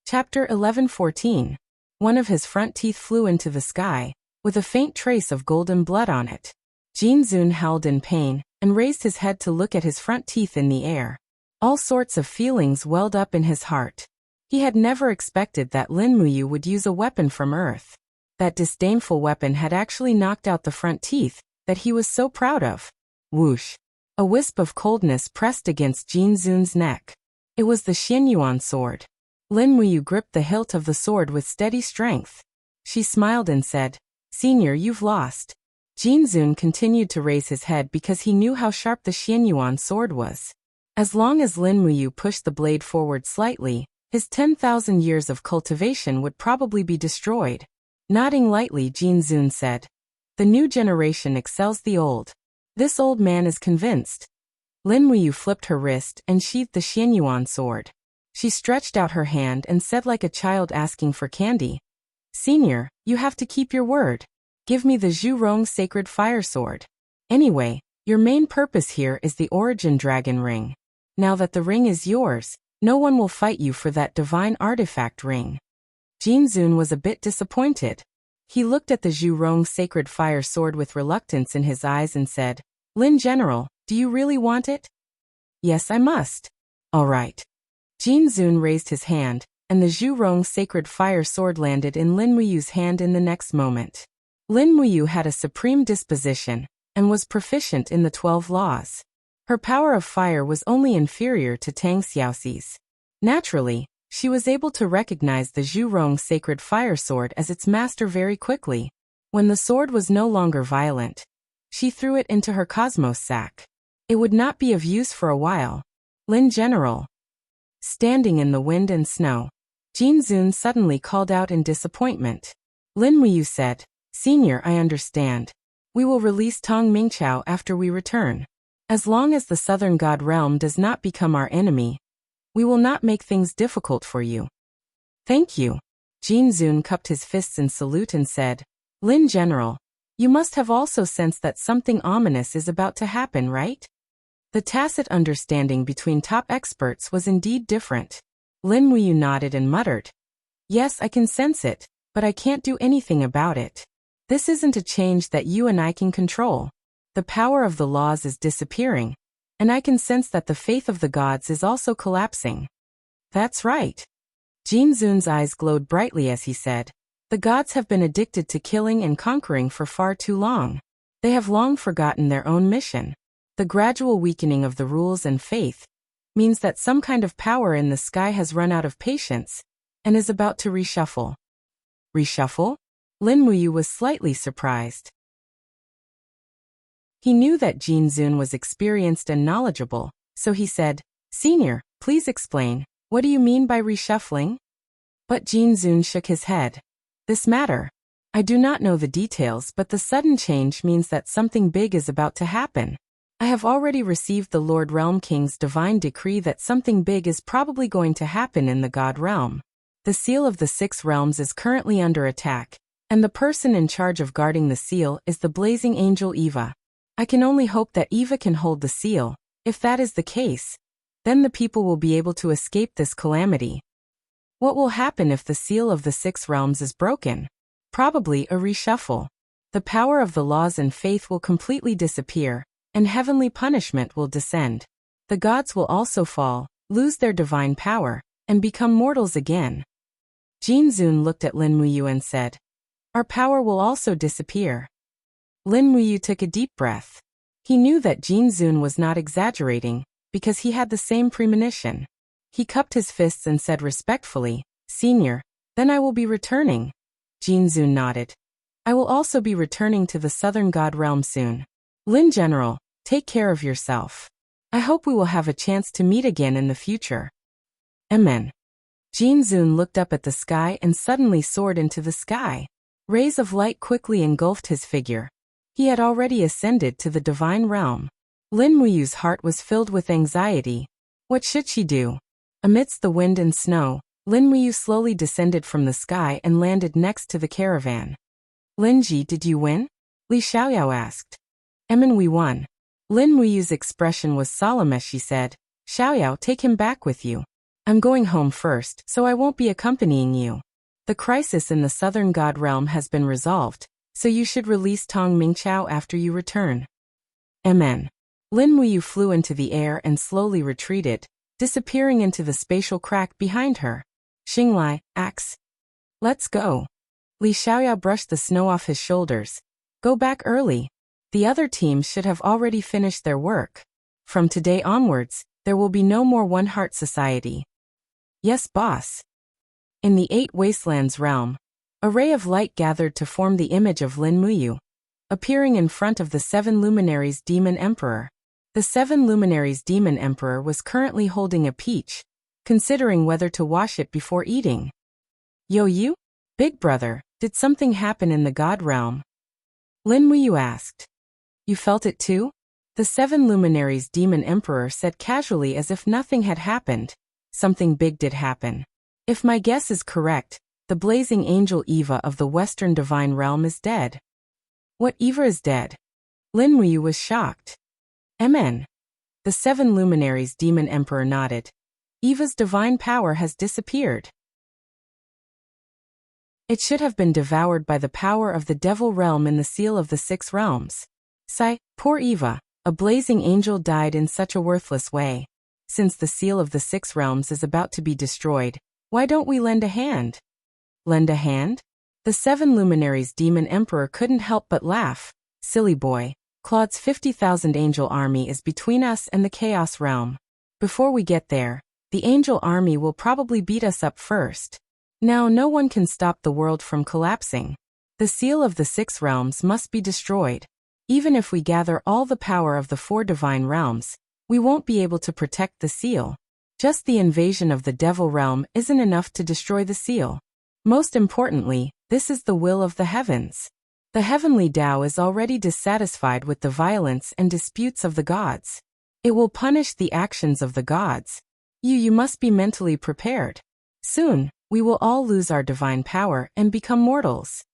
Chapter 11:14. One of his front teeth flew into the sky, with a faint trace of golden blood on it. Jin Zun howled in pain and raised his head to look at his front teeth in the air. All sorts of feelings welled up in his heart. He had never expected that Lin Muyu would use a weapon from Earth. That disdainful weapon had actually knocked out the front teeth that he was so proud of. Whoosh! A wisp of coldness pressed against Jin Zun's neck. It was the Xianyuan sword. Lin Muyu gripped the hilt of the sword with steady strength. She smiled and said, "Senior, you've lost." Jin Zun continued to raise his head because he knew how sharp the Xianyuan sword was. As long as Lin Muyu pushed the blade forward slightly, his 10,000 years of cultivation would probably be destroyed. Nodding lightly, Jin Zun said, "The new generation excels the old. This old man is convinced." Lin Muyu flipped her wrist and sheathed the Xianyuan sword. She stretched out her hand and said like a child asking for candy, "Senior, you have to keep your word. Give me the Zhu Rong sacred fire sword. Anyway, your main purpose here is the origin dragon ring. Now that the ring is yours, no one will fight you for that divine artifact ring." Jin Zun was a bit disappointed. He looked at the Zhu Rong sacred fire sword with reluctance in his eyes and said, "Lin General, do you really want it?" "Yes, I must." "All right." Jin Zun raised his hand, and the Zhu Rong sacred fire sword landed in Lin Muyu's hand in the next moment. Lin Muyu had a supreme disposition, and was proficient in the 12 laws. Her power of fire was only inferior to Tang Xiaoxi's. Naturally, she was able to recognize the Zhu Rong sacred fire sword as its master very quickly. When the sword was no longer violent, she threw it into her cosmos sack. It would not be of use for a while. "Lin General." Standing in the wind and snow, Jin Zun suddenly called out in disappointment. Lin Muyu said, "Senior, I understand. We will release Tong Mingqiao after we return. As long as the Southern God Realm does not become our enemy, we will not make things difficult for you." "Thank you." Jin Zun cupped his fists in salute and said, "Lin General, you must have also sensed that something ominous is about to happen, right?" The tacit understanding between top experts was indeed different. Lin Muyu nodded and muttered, "Yes, I can sense it, but I can't do anything about it. This isn't a change that you and I can control." The power of the laws is disappearing, and I can sense that the faith of the gods is also collapsing. That's right. Jin Zun's eyes glowed brightly as he said, the gods have been addicted to killing and conquering for far too long. They have long forgotten their own mission. The gradual weakening of the rules and faith means that some kind of power in the sky has run out of patience and is about to reshuffle. Reshuffle? Lin Muyu was slightly surprised. He knew that Jin Zun was experienced and knowledgeable, so he said, Senior, please explain, what do you mean by reshuffling? But Jin Zun shook his head. This matter. I do not know the details, but the sudden change means that something big is about to happen. I have already received the Lord Realm King's divine decree that something big is probably going to happen in the God realm. The seal of the 6 realms is currently under attack, and the person in charge of guarding the seal is the blazing angel Eva. I can only hope that Eva can hold the seal. If that is the case, then the people will be able to escape this calamity. What will happen if the seal of the 6 realms is broken? Probably a reshuffle. The power of the laws and faith will completely disappear, and heavenly punishment will descend. The gods will also fall, lose their divine power, and become mortals again. Jin Zun looked at Lin Muyu and said, Our power will also disappear. Lin Muyu took a deep breath. He knew that Jin Zun was not exaggerating, because he had the same premonition. He cupped his fists and said respectfully, Senior, then I will be returning. Jin Zun nodded. I will also be returning to the Southern God Realm soon. Lin General, take care of yourself. I hope we will have a chance to meet again in the future. Amen. Jin Zun looked up at the sky and suddenly soared into the sky. Rays of light quickly engulfed his figure. He had already ascended to the divine realm. Lin Muyu's heart was filled with anxiety. What should she do? Amidst the wind and snow, Lin Muyu slowly descended from the sky and landed next to the caravan. Linji, did you win? Li Xiaoyao asked. We won. Lin Muyu's expression was solemn as she said, Xiaoyao, take him back with you. I'm going home first, so I won't be accompanying you. The crisis in the Southern God Realm has been resolved, so you should release Tong Mingqiao after you return. Amen. Lin Muyu flew into the air and slowly retreated, disappearing into the spatial crack behind her. Xinglai, axe. Let's go. Li Xiaoyao brushed the snow off his shoulders. Go back early. The other teams should have already finished their work. From today onwards, there will be no more One Heart Society. Yes, boss. In the 8 Wastelands realm, a ray of light gathered to form the image of Lin Muyu, appearing in front of the 7 Luminaries Demon Emperor. The 7 Luminaries Demon Emperor was currently holding a peach, considering whether to wash it before eating. Yo you? Big brother, did something happen in the God realm? Lin Muyu asked. You felt it too? The 7 Luminaries Demon Emperor said casually as if nothing had happened. Something big did happen. If my guess is correct, the blazing angel Eva of the Western Divine Realm is dead. What, Eva is dead? Lin Muyu was shocked. Amen. The 7 Luminaries Demon Emperor nodded. Eva's divine power has disappeared. It should have been devoured by the power of the Devil Realm in the seal of the 6 realms. Sigh, poor Eva, a blazing angel died in such a worthless way. Since the seal of the 6 realms is about to be destroyed, why don't we lend a hand? Lend a hand? The 7 Luminaries Demon Emperor couldn't help but laugh. Silly boy, Claude's 50,000 angel army is between us and the Chaos Realm. Before we get there, the angel army will probably beat us up first. Now no one can stop the world from collapsing. The seal of the 6 realms must be destroyed. Even if we gather all the power of the 4 divine realms, we won't be able to protect the seal. Just the invasion of the Devil Realm isn't enough to destroy the seal. Most importantly, this is the will of the heavens. The heavenly Tao is already dissatisfied with the violence and disputes of the gods. It will punish the actions of the gods. You must be mentally prepared. Soon, we will all lose our divine power and become mortals.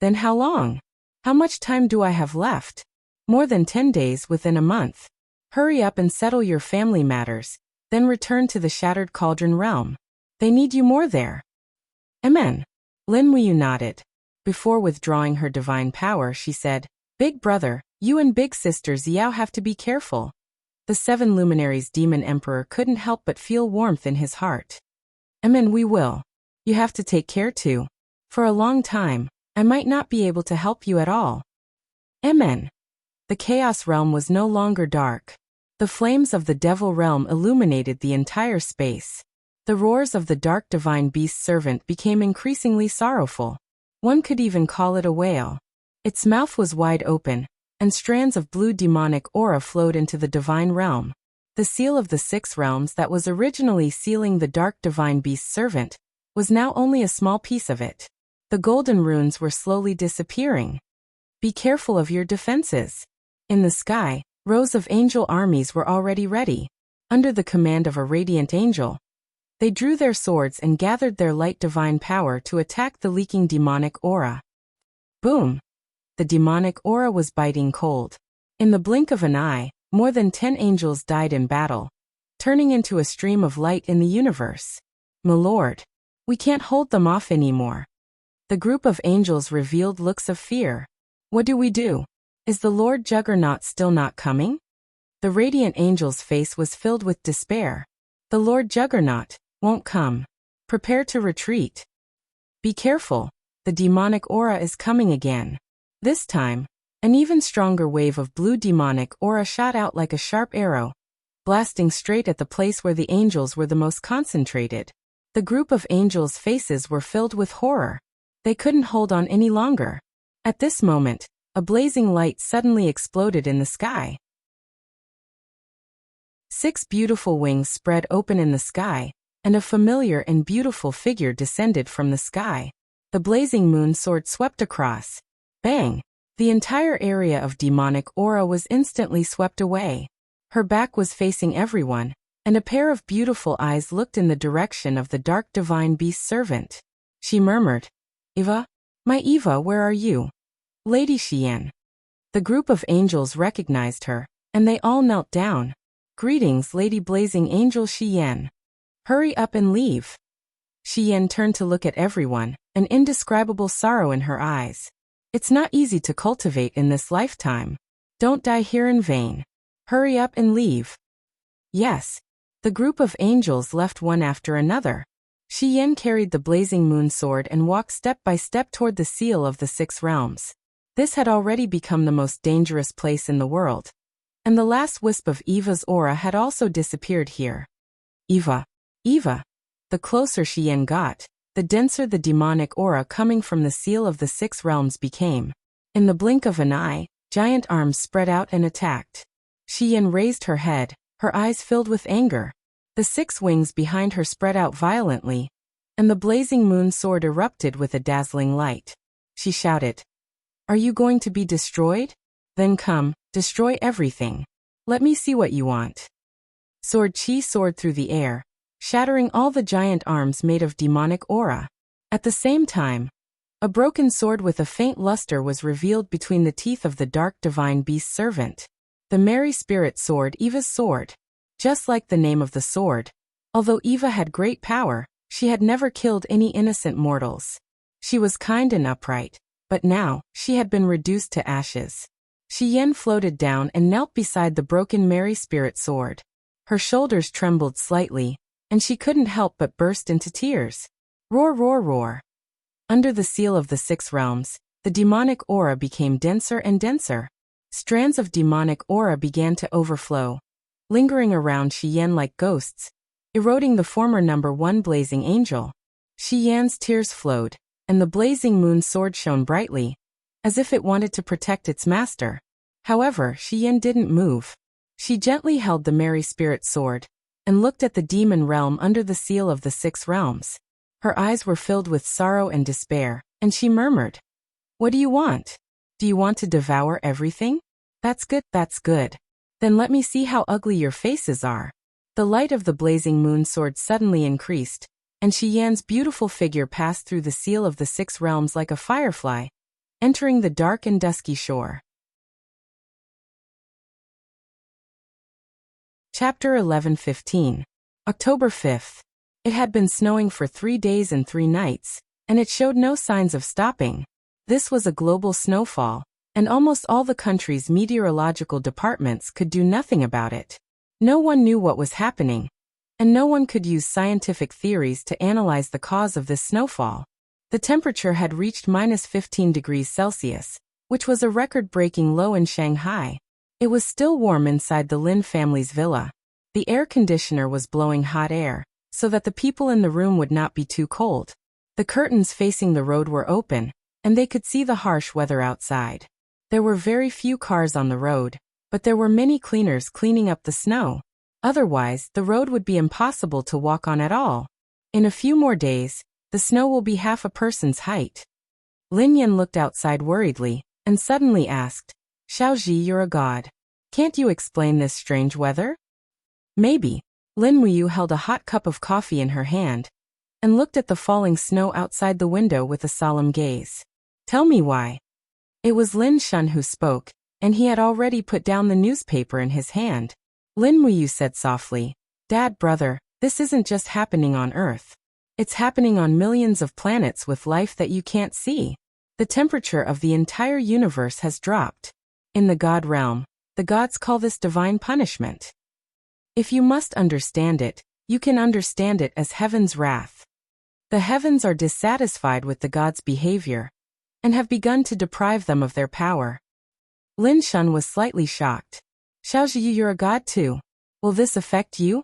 Then how long? How much time do I have left? More than 10 days within a month. Hurry up and settle your family matters, then return to the Shattered Cauldron Realm. They need you more there. Amen. Lin Muyu nodded. Before withdrawing her divine power, she said, Big brother, you and big sister Xiao have to be careful. The 7 luminaries' demon emperor couldn't help but feel warmth in his heart. Amen, we will. You have to take care too. For a long time, I might not be able to help you at all. Amen. The chaos realm was no longer dark. The flames of the devil realm illuminated the entire space. The roars of the dark divine beast servant became increasingly sorrowful. One could even call it a wail. Its mouth was wide open, and strands of blue demonic aura flowed into the divine realm. The seal of the 6 realms that was originally sealing the dark divine beast servant was now only a small piece of it. The golden runes were slowly disappearing. Be careful of your defenses. In the sky, rows of angel armies were already ready. Under the command of a radiant angel, they drew their swords and gathered their light divine power to attack the leaking demonic aura. Boom! The demonic aura was biting cold. In the blink of an eye, more than 10 angels died in battle, turning into a stream of light in the universe. My lord, we can't hold them off anymore. The group of angels revealed looks of fear. What do we do? Is the Lord Juggernaut still not coming? The radiant angel's face was filled with despair. The Lord Juggernaut won't come. Prepare to retreat. Be careful, the demonic aura is coming again. This time, an even stronger wave of blue demonic aura shot out like a sharp arrow, blasting straight at the place where the angels were the most concentrated. The group of angels' faces were filled with horror. They couldn't hold on any longer. At this moment, a blazing light suddenly exploded in the sky. 6 beautiful wings spread open in the sky, and a familiar and beautiful figure descended from the sky. The blazing moon sword swept across. Bang! The entire area of demonic aura was instantly swept away. Her back was facing everyone, and a pair of beautiful eyes looked in the direction of the dark divine beast servant. She murmured, "Eva? My Eva, where are you? Lady Xian." The group of angels recognized her, and they all knelt down. "Greetings, Lady Blazing Angel Xian. Hurry up and leave." Xian turned to look at everyone, an indescribable sorrow in her eyes. It's not easy to cultivate in this lifetime. Don't die here in vain. Hurry up and leave. Yes. The group of angels left one after another. Xian carried the blazing moon sword and walked step by step toward the seal of the 6 realms. This had already become the most dangerous place in the world, and the last wisp of Eva's aura had also disappeared here. Eva. Eva. The closer Xian got, the denser the demonic aura coming from the seal of the 6 realms became. In the blink of an eye, giant arms spread out and attacked. Xian raised her head, her eyes filled with anger. The 6 wings behind her spread out violently, and the blazing moon sword erupted with a dazzling light. She shouted, "Are you going to be destroyed? Then come, destroy everything. Let me see what you want." Sword Chi soared through the air, shattering all the giant arms made of demonic aura. At the same time, a broken sword with a faint luster was revealed between the teeth of the dark divine beast servant. The Mary Spirit Sword, Eva's sword. Just like the name of the sword, although Eva had great power, she had never killed any innocent mortals. She was kind and upright, but now, she had been reduced to ashes. Xian floated down and knelt beside the broken Mary Spirit Sword. Her shoulders trembled slightly, and she couldn't help but burst into tears. Roar, roar, roar. Under the seal of the 6 realms, the demonic aura became denser and denser. Strands of demonic aura began to overflow, lingering around Xian like ghosts, eroding the former number 1 blazing angel. Xian's tears flowed, and the blazing moon sword shone brightly, as if it wanted to protect its master. However, Xian didn't move. She gently held the Mary Spirit Sword, and looked at the demon realm under the seal of the 6 realms. Her eyes were filled with sorrow and despair, and she murmured, "What do you want? Do you want to devour everything? That's good, that's good. Then let me see how ugly your faces are." The light of the blazing moon sword suddenly increased, and Xian's beautiful figure passed through the seal of the 6 realms like a firefly, entering the dark and dusky shore. Chapter 11:15. October 5th. It had been snowing for 3 days and 3 nights, and it showed no signs of stopping. This was a global snowfall, and almost all the country's meteorological departments could do nothing about it. No one knew what was happening, and no one could use scientific theories to analyze the cause of this snowfall. The temperature had reached -15 degrees Celsius, which was a record-breaking low in Shanghai. It was still warm inside the Lin family's villa. The air conditioner was blowing hot air, so that the people in the room would not be too cold. The curtains facing the road were open, and they could see the harsh weather outside. There were very few cars on the road, but there were many cleaners cleaning up the snow. Otherwise, the road would be impossible to walk on at all. In a few more days, the snow will be half a person's height. Lin Yan looked outside worriedly, and suddenly asked, Xiaoji, you're a god. Can't you explain this strange weather? Maybe. Lin Muyu held a hot cup of coffee in her hand, and looked at the falling snow outside the window with a solemn gaze. Tell me why. It was Lin Shun who spoke, and he had already put down the newspaper in his hand. Lin Muyu said softly, Dad, brother, this isn't just happening on Earth. It's happening on millions of planets with life that you can't see. The temperature of the entire universe has dropped. In the God realm, the gods call this divine punishment. If you must understand it, you can understand it as heaven's wrath. The heavens are dissatisfied with the gods' behavior, and have begun to deprive them of their power. Lin Shun was slightly shocked. Xiaoji, you're a god too. Will this affect you?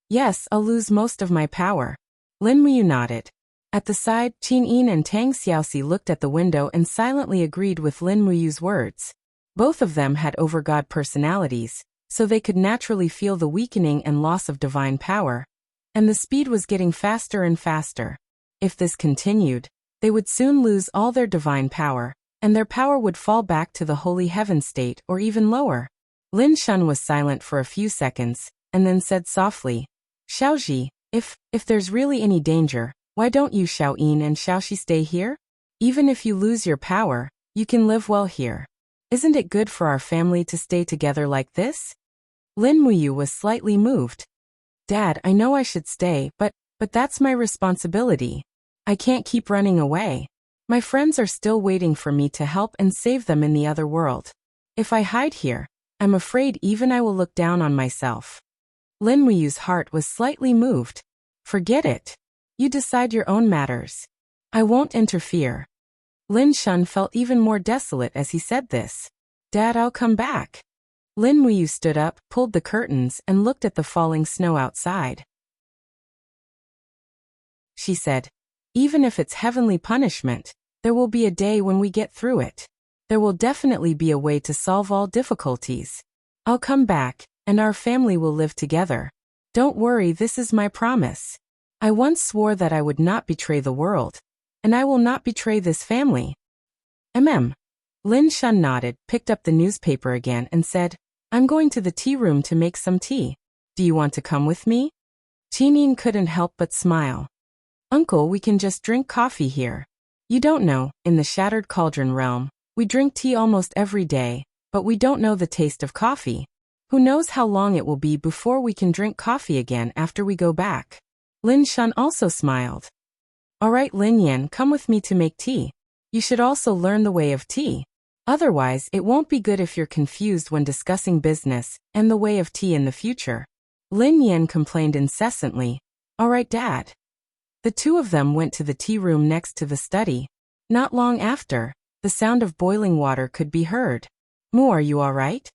Yes, I'll lose most of my power. Lin Muyu nodded. At the side, Qin Yin and Tang Xiaoxi looked at the window and silently agreed with Lin Muyu's words. Both of them had overgod personalities, so they could naturally feel the weakening and loss of divine power, and the speed was getting faster and faster. If this continued, they would soon lose all their divine power, and their power would fall back to the holy heaven state or even lower. Lin Shun was silent for a few seconds, and then said softly, Xiaoji, if there's really any danger, why don't you Xiao Yin and Xiaoxi stay here? Even if you lose your power, you can live well here. Isn't it good for our family to stay together like this? Lin Muyu was slightly moved. Dad, I know I should stay, but that's my responsibility. I can't keep running away. My friends are still waiting for me to help and save them in the other world. If I hide here, I'm afraid even I will look down on myself. Lin Muyu's heart was slightly moved. Forget it. You decide your own matters. I won't interfere. Lin Shun felt even more desolate as he said this. Dad, I'll come back. Lin Muyu stood up, pulled the curtains, and looked at the falling snow outside. She said, Even if it's heavenly punishment, there will be a day when we get through it. There will definitely be a way to solve all difficulties. I'll come back, and our family will live together. Don't worry, this is my promise. I once swore that I would not betray the world, and I will not betray this family. Lin Shun nodded, picked up the newspaper again, and said, I'm going to the tea room to make some tea. Do you want to come with me? Qin Yin couldn't help but smile. Uncle, we can just drink coffee here. You don't know, in the Shattered Cauldron realm, we drink tea almost every day, but we don't know the taste of coffee. Who knows how long it will be before we can drink coffee again after we go back. Lin Shun also smiled. All right, Lin Yan, come with me to make tea. You should also learn the way of tea. Otherwise, it won't be good if you're confused when discussing business and the way of tea in the future. Lin Yan complained incessantly. All right, Dad. The two of them went to the tea room next to the study. Not long after, the sound of boiling water could be heard. Mu, are you all right?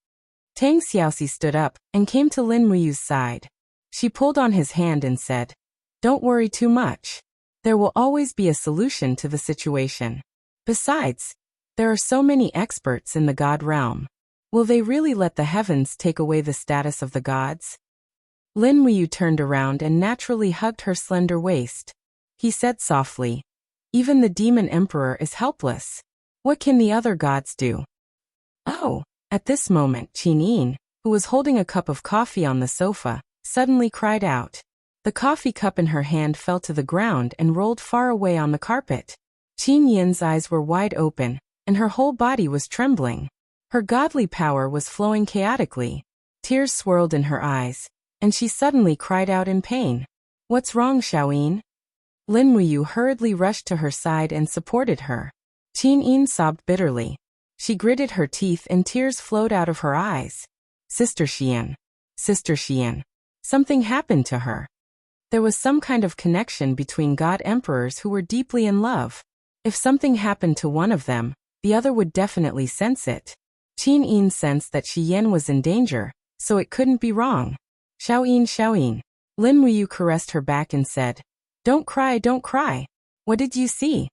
Tang Xiaoxi stood up and came to Lin Muyu's side. She pulled on his hand and said, Don't worry too much. There will always be a solution to the situation. Besides, there are so many experts in the God realm. Will they really let the heavens take away the status of the gods? Lin Muyu turned around and naturally hugged her slender waist. He said softly, Even the demon emperor is helpless. What can the other gods do? Oh, at this moment Qin Yin, who was holding a cup of coffee on the sofa, suddenly cried out. The coffee cup in her hand fell to the ground and rolled far away on the carpet. Qin Yin's eyes were wide open, and her whole body was trembling. Her godly power was flowing chaotically. Tears swirled in her eyes, and she suddenly cried out in pain. What's wrong, Xiaoyin? Lin Muyu hurriedly rushed to her side and supported her. Qin Yin sobbed bitterly. She gritted her teeth and tears flowed out of her eyes. Sister Xian. Sister Xian. Something happened to her. There was some kind of connection between god emperors who were deeply in love. If something happened to one of them, the other would definitely sense it. Qin Yin sensed that Xian was in danger, so it couldn't be wrong. Xiaoyin. Lin Muyu caressed her back and said, Don't cry, don't cry. What did you see?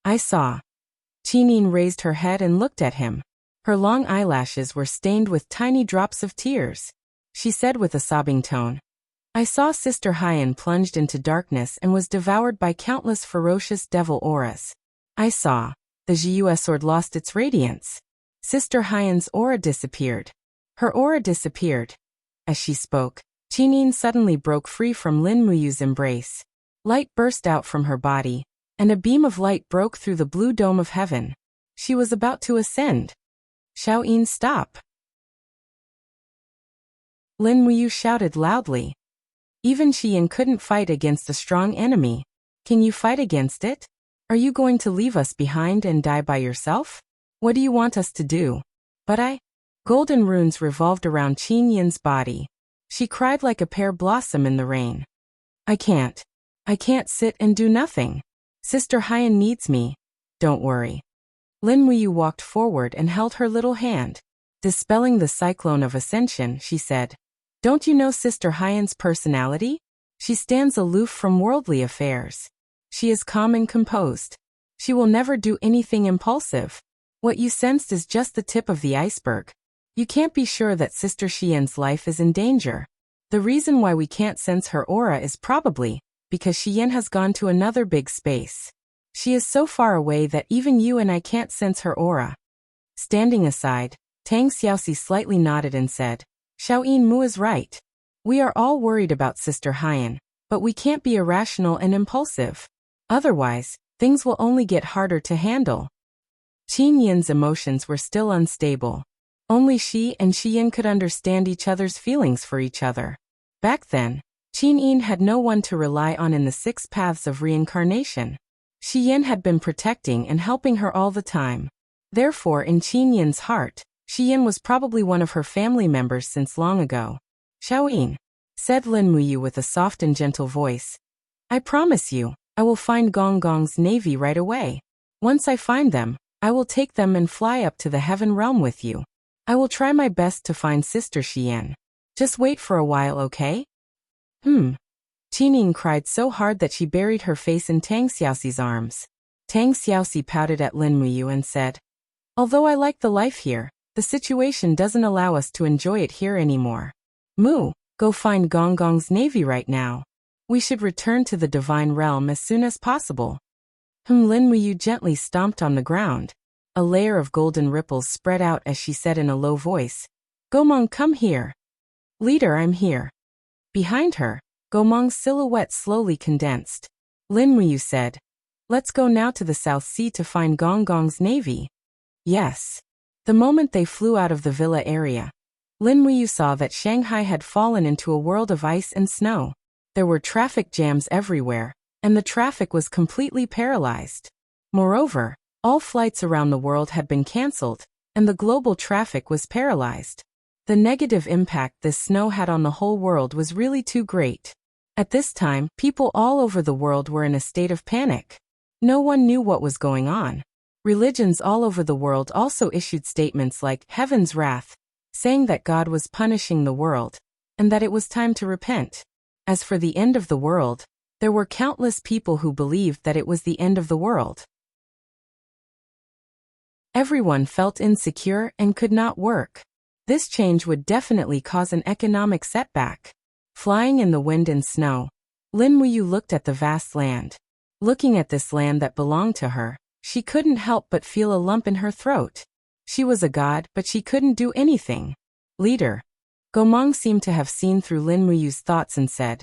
I saw. Qin Yin raised her head and looked at him. Her long eyelashes were stained with tiny drops of tears. She said with a sobbing tone, I saw Sister Haiyan plunged into darkness and was devoured by countless ferocious devil auras. I saw. The Zhiyue sword lost its radiance. Sister Haiyan's aura disappeared. Her aura disappeared. As she spoke, Qin Yin suddenly broke free from Lin Muyu's embrace. Light burst out from her body, and a beam of light broke through the blue dome of heaven. She was about to ascend. Xiaoyin, stop! Lin Muyu shouted loudly. Even Xian couldn't fight against a strong enemy. Can you fight against it? Are you going to leave us behind and die by yourself? What do you want us to do? But Golden runes revolved around Qin Yin's body. She cried like a pear blossom in the rain. I can't sit and do nothing. Sister Haiyan needs me. Don't worry. Lin Muyu walked forward and held her little hand. Dispelling the cyclone of ascension, she said, Don't you know Sister Haiyan's personality? She stands aloof from worldly affairs. She is calm and composed. She will never do anything impulsive. What you sensed is just the tip of the iceberg. You can't be sure that Sister Xian's life is in danger. The reason why we can't sense her aura is probably because Xian has gone to another big space. She is so far away that even you and I can't sense her aura. Standing aside, Tang Xiaoxi slightly nodded and said, Xiaoyin Mu is right. We are all worried about Sister Haiyan, but we can't be irrational and impulsive. Otherwise, things will only get harder to handle. Qin Yin's emotions were still unstable. Only she and Xian could understand each other's feelings for each other. Back then, Qin Yin had no one to rely on in the 6 paths of reincarnation. Xian had been protecting and helping her all the time. Therefore, in Qin Yin's heart, Xian was probably one of her family members since long ago. Xiaoyin, said Lin Muyu with a soft and gentle voice. I promise you, I will find Gong Gong's navy right away. Once I find them, I will take them and fly up to the heaven realm with you. I will try my best to find Sister Xian. Just wait for a while, okay? Qin Yin cried so hard that she buried her face in Tang Xiaoxi's arms. Tang Xiaoxi pouted at Lin Muyu and said, Although I like the life here, the situation doesn't allow us to enjoy it here anymore. Mu, go find Gong Gong's navy right now. We should return to the divine realm as soon as possible. Lin Muyu gently stomped on the ground. A layer of golden ripples spread out as she said in a low voice, Gomong, come here. Leader, I'm here. Behind her, Gomong's silhouette slowly condensed. Lin Muyu said, Let's go now to the South Sea to find Gong Gong's navy. Yes. The moment they flew out of the villa area, Lin Muyu saw that Shanghai had fallen into a world of ice and snow. There were traffic jams everywhere, and the traffic was completely paralyzed. Moreover, all flights around the world had been cancelled, and the global traffic was paralyzed. The negative impact this snow had on the whole world was really too great. At this time, people all over the world were in a state of panic. No one knew what was going on. Religions all over the world also issued statements like Heaven's Wrath, saying that God was punishing the world, and that it was time to repent. As for the end of the world, there were countless people who believed that it was the end of the world. Everyone felt insecure and could not work. This change would definitely cause an economic setback. Flying in the wind and snow, Lin Muyu looked at the vast land. Looking at this land that belonged to her, she couldn't help but feel a lump in her throat. She was a god, but she couldn't do anything. Leader. Gomong seemed to have seen through Lin Muyu's thoughts and said,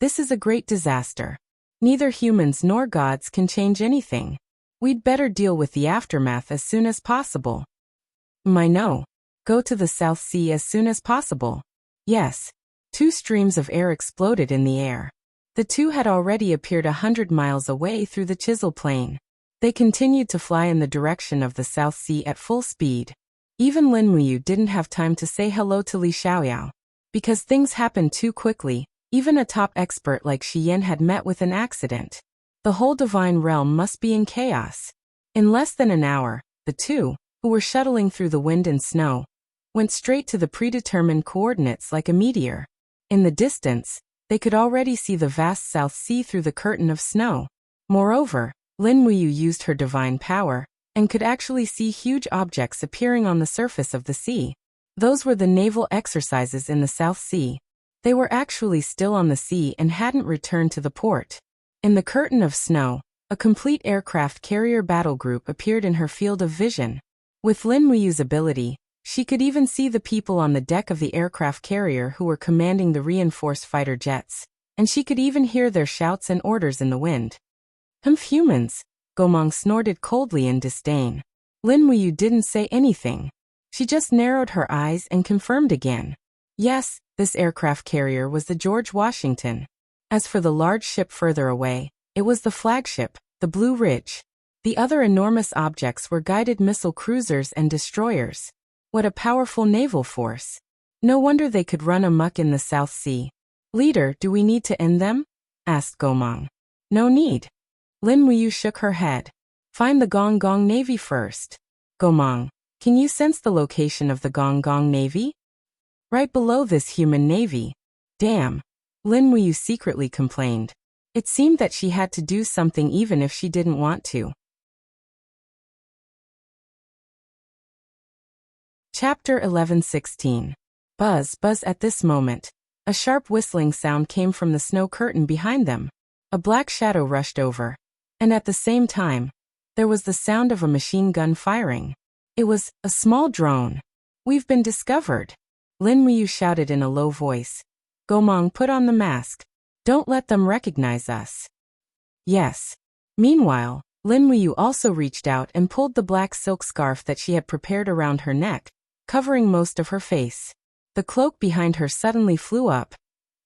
This is a great disaster. Neither humans nor gods can change anything. We'd better deal with the aftermath as soon as possible. I know. Go to the South Sea as soon as possible. Yes. 2 streams of air exploded in the air. The 2 had already appeared 100 miles away through the chisel plain. They continued to fly in the direction of the South Sea at full speed. Even Lin Muyu didn't have time to say hello to Li Xiaoyao. Because things happened too quickly, even a top expert like Shi Yan had met with an accident. The whole divine realm must be in chaos. In less than an hour, the two, who were shuttling through the wind and snow, went straight to the predetermined coordinates like a meteor. In the distance, they could already see the vast South Sea through the curtain of snow. Moreover, Lin Muyu used her divine power, and could actually see huge objects appearing on the surface of the sea. Those were the naval exercises in the South Sea. They were actually still on the sea and hadn't returned to the port. In the curtain of snow, a complete aircraft carrier battle group appeared in her field of vision. With Lin Muyu's ability, she could even see the people on the deck of the aircraft carrier who were commanding the reinforced fighter jets, and she could even hear their shouts and orders in the wind. Humans, Gomang snorted coldly in disdain. Lin Muyu didn't say anything. She just narrowed her eyes and confirmed again. Yes, this aircraft carrier was the George Washington. As for the large ship further away, it was the flagship, the Blue Ridge. The other enormous objects were guided missile cruisers and destroyers. What a powerful naval force. No wonder they could run amok in the South Sea. Leader, do we need to end them? Asked Gomang. No need. Lin Muyu shook her head. Find the Gong Gong Navy first. Gomang, can you sense the location of the Gong Gong Navy? Right below this human navy. Damn. Lin Muyu secretly complained. It seemed that she had to do something even if she didn't want to. Chapter 11:16. Buzz, buzz. At this moment, a sharp whistling sound came from the snow curtain behind them. A black shadow rushed over. And at the same time, there was the sound of a machine gun firing. It was a small drone. We've been discovered. Lin Muyu shouted in a low voice. Gomang, put on the mask. Don't let them recognize us. Yes. Meanwhile, Lin Muyu also reached out and pulled the black silk scarf that she had prepared around her neck, covering most of her face. The cloak behind her suddenly flew up,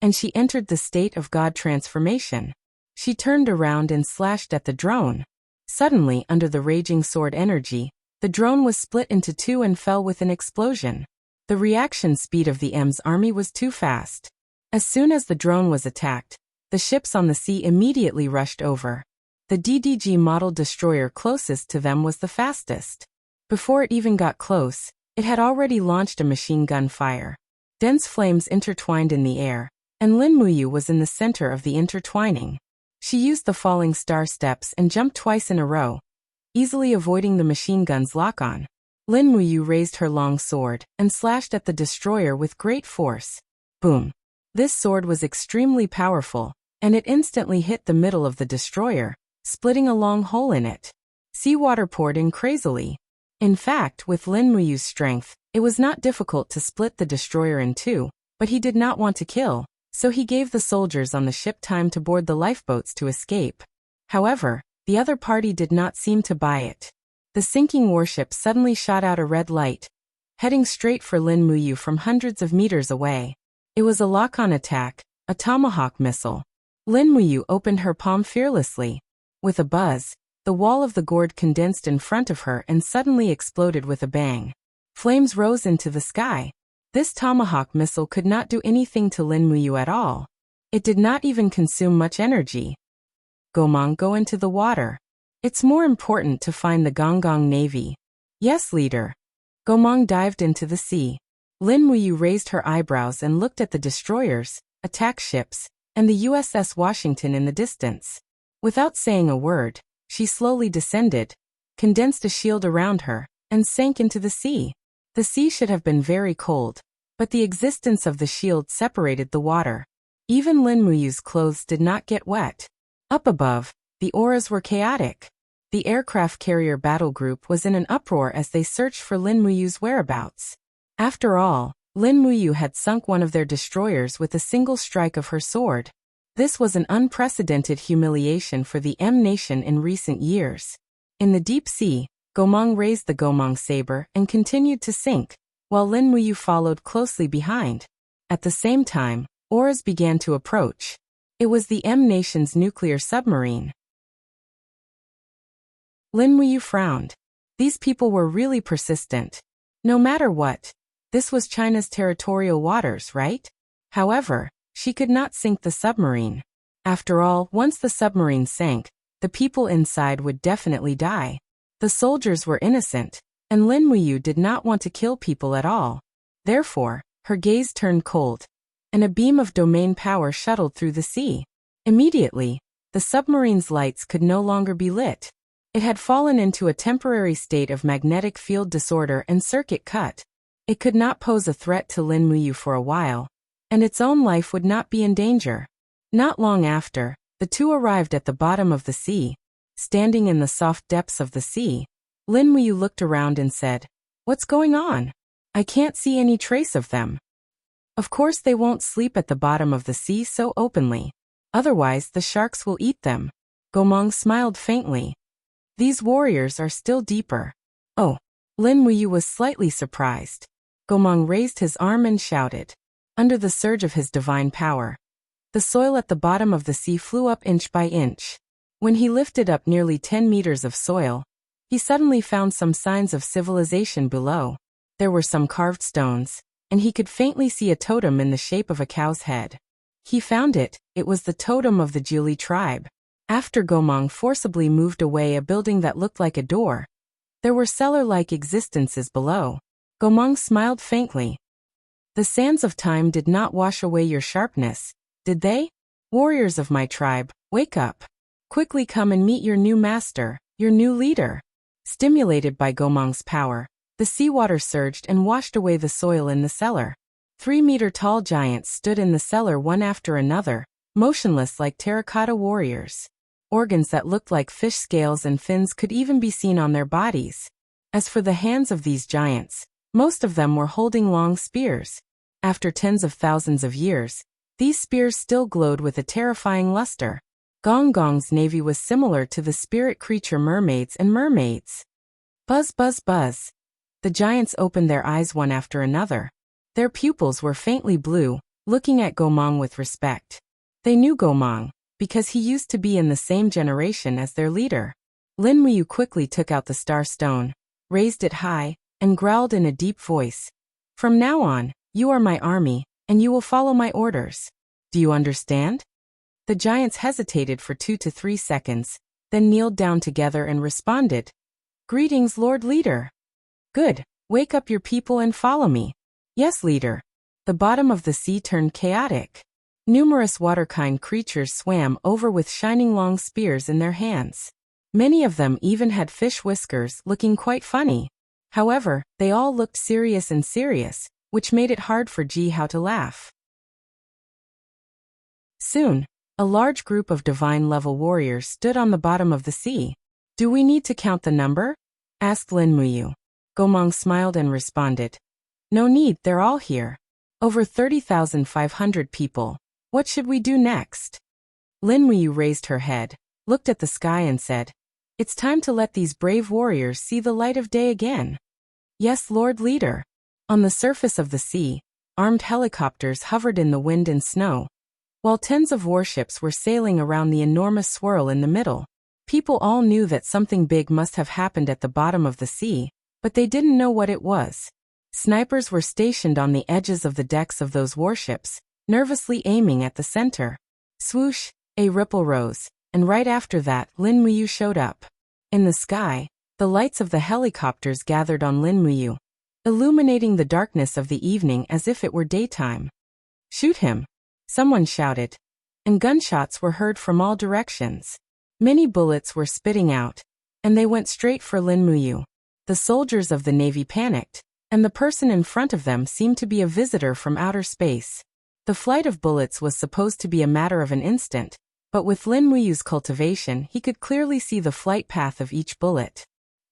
and she entered the state of God transformation. She turned around and slashed at the drone. Suddenly, under the raging sword energy, the drone was split into two and fell with an explosion. The reaction speed of the M's army was too fast. As soon as the drone was attacked, the ships on the sea immediately rushed over. The DDG model destroyer closest to them was the fastest. Before it even got close, it had already launched a machine gun fire. Dense flames intertwined in the air, and Lin Muyu was in the center of the intertwining. She used the falling star steps and jumped twice in a row, easily avoiding the machine gun's lock-on. Lin Muyu raised her long sword and slashed at the destroyer with great force. Boom! This sword was extremely powerful, and it instantly hit the middle of the destroyer, splitting a long hole in it. Seawater poured in crazily. In fact, with Lin Muyu's strength, it was not difficult to split the destroyer in two, but he did not want to kill, so he gave the soldiers on the ship time to board the lifeboats to escape. However, the other party did not seem to buy it. The sinking warship suddenly shot out a red light, heading straight for Lin Muyu from hundreds of meters away. It was a lock-on attack, a tomahawk missile. Lin Muyu opened her palm fearlessly. With a buzz, the wall of the gourd condensed in front of her and suddenly exploded with a bang. Flames rose into the sky. This tomahawk missile could not do anything to Lin Muyu at all. It did not even consume much energy. Gomang, go into the water. It's more important to find the Gong Gong Navy. Yes, leader. Gomang dived into the sea. Lin Muyu raised her eyebrows and looked at the destroyers, attack ships, and the USS Washington in the distance. Without saying a word, she slowly descended, condensed a shield around her, and sank into the sea. The sea should have been very cold, but the existence of the shield separated the water. Even Lin Muyu's clothes did not get wet. Up above, the auras were chaotic. The aircraft carrier battle group was in an uproar as they searched for Lin Muyu's whereabouts. After all, Lin Muyu had sunk one of their destroyers with a single strike of her sword. This was an unprecedented humiliation for the M nation in recent years. In the deep sea, Gomang raised the Gomang saber and continued to sink, while Lin Muyu followed closely behind. At the same time, auras began to approach. It was the M nation's nuclear submarine. Lin Muyu frowned. These people were really persistent. No matter what, this was China's territorial waters, right? However, she could not sink the submarine. After all, once the submarine sank, the people inside would definitely die. The soldiers were innocent, and Lin Muyu did not want to kill people at all. Therefore, her gaze turned cold, and a beam of domain power shuttled through the sea. Immediately, the submarine's lights could no longer be lit. It had fallen into a temporary state of magnetic field disorder and circuit cut. It could not pose a threat to Lin Muyu for a while, and its own life would not be in danger. Not long after, the two arrived at the bottom of the sea. Standing in the soft depths of the sea, Lin Muyu looked around and said, "What's going on? I can't see any trace of them." Of course they won't sleep at the bottom of the sea so openly. Otherwise the sharks will eat them. Gomang smiled faintly. These warriors are still deeper. Oh. Lin Muyu was slightly surprised. Gomang raised his arm and shouted. Under the surge of his divine power, the soil at the bottom of the sea flew up inch by inch. When he lifted up nearly 10 meters of soil, he suddenly found some signs of civilization below. There were some carved stones, and he could faintly see a totem in the shape of a cow's head. He found it. It was the totem of the Jiuli tribe. After Gomang forcibly moved away a building that looked like a door, there were cellar-like existences below. Gomang smiled faintly. The sands of time did not wash away your sharpness, did they? Warriors of my tribe, wake up. Quickly come and meet your new master, your new leader. Stimulated by Gomang's power, the seawater surged and washed away the soil in the cellar. 3-meter-tall giants stood in the cellar one after another, motionless like terracotta warriors. Organs that looked like fish scales and fins could even be seen on their bodies. As for the hands of these giants, most of them were holding long spears. After tens of thousands of years, these spears still glowed with a terrifying luster. Gong Gong's navy was similar to the spirit creature mermaids and mermaids. Buzz, buzz, buzz. The giants opened their eyes one after another. Their pupils were faintly blue, looking at Gomang with respect. They knew Gomang, because he used to be in the same generation as their leader. Lin Muyu quickly took out the star stone, raised it high, and growled in a deep voice. "From now on, you are my army, and you will follow my orders. Do you understand?" The giants hesitated for 2 to 3 seconds, then kneeled down together and responded. "Greetings, Lord Leader." "Good. Wake up your people and follow me." "Yes, Leader." The bottom of the sea turned chaotic. Numerous water-kind creatures swam over with shining long spears in their hands. Many of them even had fish whiskers, looking quite funny. However, they all looked serious, which made it hard for Ji Hao to laugh. Soon, a large group of divine-level warriors stood on the bottom of the sea. "Do we need to count the number?" asked Lin Muyu. Gomang smiled and responded. "No need, they're all here. Over 30,500 people. What should we do next?" Lin Muyu raised her head, looked at the sky and said, "It's time to let these brave warriors see the light of day again." "Yes, Lord Leader." On the surface of the sea, armed helicopters hovered in the wind and snow, while tens of warships were sailing around the enormous swirl in the middle. People all knew that something big must have happened at the bottom of the sea, but they didn't know what it was. Snipers were stationed on the edges of the decks of those warships, nervously aiming at the center. Swoosh, a ripple rose, and right after that Lin Muyu showed up. In the sky, the lights of the helicopters gathered on Lin Muyu, illuminating the darkness of the evening as if it were daytime. "Shoot him!" someone shouted, and gunshots were heard from all directions. Many bullets were spitting out, and they went straight for Lin Muyu. The soldiers of the Navy panicked, and the person in front of them seemed to be a visitor from outer space. The flight of bullets was supposed to be a matter of an instant, but with Lin Muyu's cultivation he could clearly see the flight path of each bullet.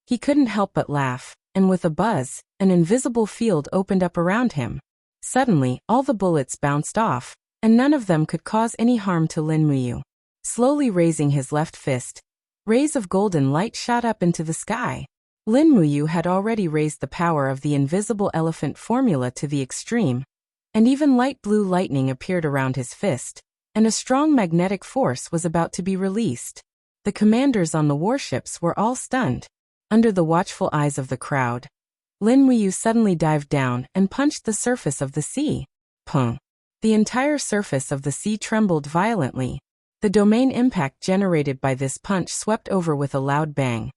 He couldn't help but laugh, and with a buzz, an invisible field opened up around him. Suddenly, all the bullets bounced off, and none of them could cause any harm to Lin Muyu. Slowly raising his left fist, rays of golden light shot up into the sky. Lin Muyu had already raised the power of the invisible elephant formula to the extreme, and even light blue lightning appeared around his fist, and a strong magnetic force was about to be released. The commanders on the warships were all stunned. Under the watchful eyes of the crowd, Lin Muyu suddenly dived down and punched the surface of the sea. Pung! The entire surface of the sea trembled violently. The domain impact generated by this punch swept over with a loud bang,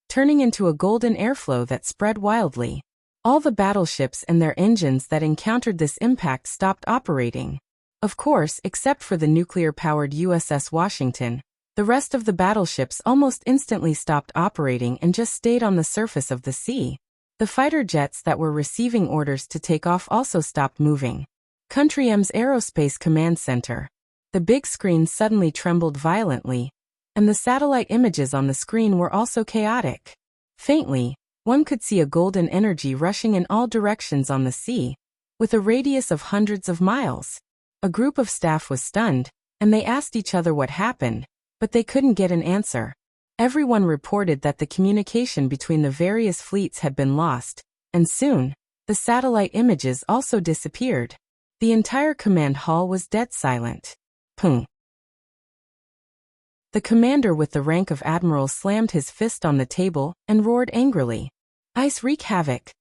turning into a golden airflow that spread wildly. All the battleships and their engines that encountered this impact stopped operating. Of course, except for the nuclear-powered USS Washington, the rest of the battleships almost instantly stopped operating and just stayed on the surface of the sea. The fighter jets that were receiving orders to take off also stopped moving. Country M's Aerospace Command Center. The big screen suddenly trembled violently, and the satellite images on the screen were also chaotic. Faintly, one could see a golden energy rushing in all directions on the sea, with a radius of hundreds of miles. A group of staff was stunned, and they asked each other what happened, but they couldn't get an answer. Everyone reported that the communication between the various fleets had been lost, and soon, the satellite images also disappeared. The entire command hall was dead silent. Pung! The commander with the rank of admiral slammed his fist on the table and roared angrily. "Ice wreak havoc!"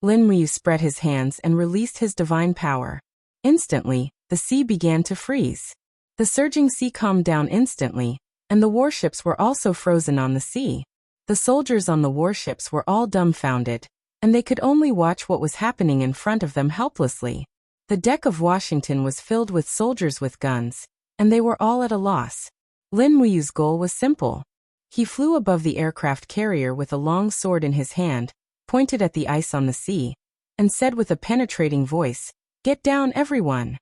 Lin Muyu spread his hands and released his divine power. Instantly, the sea began to freeze. The surging sea calmed down instantly, and the warships were also frozen on the sea. The soldiers on the warships were all dumbfounded, and they could only watch what was happening in front of them helplessly. The deck of Washington was filled with soldiers with guns, and they were all at a loss. Lin Muyu's goal was simple. He flew above the aircraft carrier with a long sword in his hand, pointed at the ice on the sea, and said with a penetrating voice, "Get down, everyone!"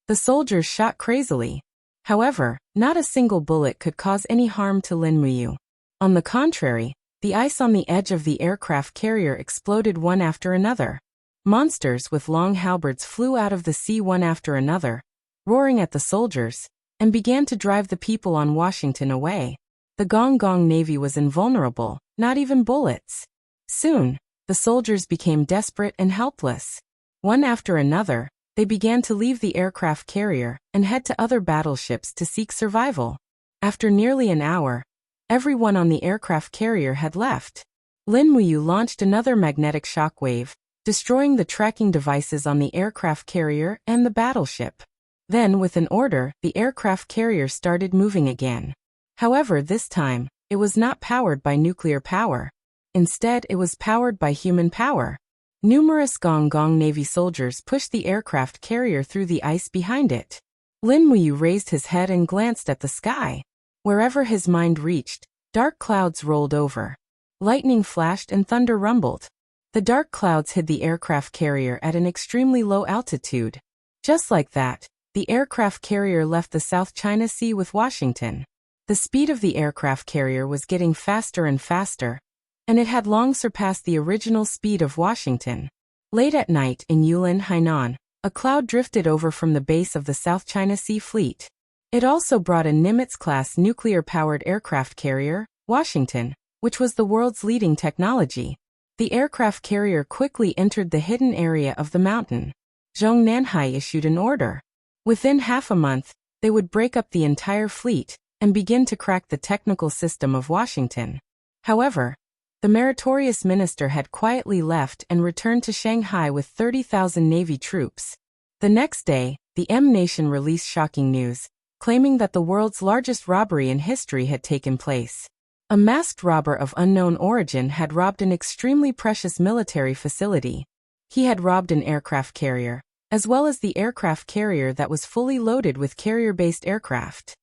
The soldiers shot crazily. However, not a single bullet could cause any harm to Lin Muyu. On the contrary, the ice on the edge of the aircraft carrier exploded one after another. Monsters with long halberds flew out of the sea one after another, roaring at the soldiers, and began to drive the people on Washington away. The Gong Gong Navy was invulnerable, not even bullets. Soon, the soldiers became desperate and helpless. One after another, they began to leave the aircraft carrier and head to other battleships to seek survival. After nearly an hour, everyone on the aircraft carrier had left. Lin Muyu launched another magnetic shock wave, destroying the tracking devices on the aircraft carrier and the battleship. Then, with an order, the aircraft carrier started moving again. However, this time, it was not powered by nuclear power. Instead, it was powered by human power. Numerous Gong Gong Navy soldiers pushed the aircraft carrier through the ice behind it. Lin Muyu raised his head and glanced at the sky. Wherever his mind reached, dark clouds rolled over. Lightning flashed and thunder rumbled. The dark clouds hid the aircraft carrier at an extremely low altitude. Just like that, the aircraft carrier left the South China Sea with Washington. The speed of the aircraft carrier was getting faster and faster, and it had long surpassed the original speed of Washington. Late at night in Yulin, Hainan, a cloud drifted over from the base of the South China Sea Fleet. It also brought a Nimitz-class nuclear-powered aircraft carrier, Washington, which was the world's leading technology. The aircraft carrier quickly entered the hidden area of the mountain. Zhong Nanhai issued an order. Within half a month, they would break up the entire fleet and begin to crack the technical system of Washington. However, the meritorious minister had quietly left and returned to Shanghai with 30,000 Navy troops. The next day, the M Nation released shocking news, claiming that the world's largest robbery in history had taken place. A masked robber of unknown origin had robbed an extremely precious military facility. He had robbed an aircraft carrier, as well as the aircraft carrier that was fully loaded with carrier-based aircraft.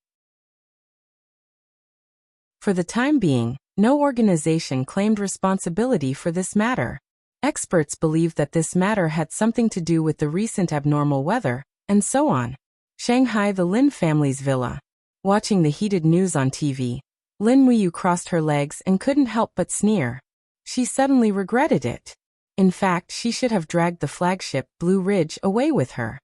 For the time being, no organization claimed responsibility for this matter. Experts believed that this matter had something to do with the recent abnormal weather, and so on. Shanghai, the Lin family's villa. Watching the heated news on TV, Lin Muyu crossed her legs and couldn't help but sneer. She suddenly regretted it. In fact, she should have dragged the flagship Blue Ridge away with her.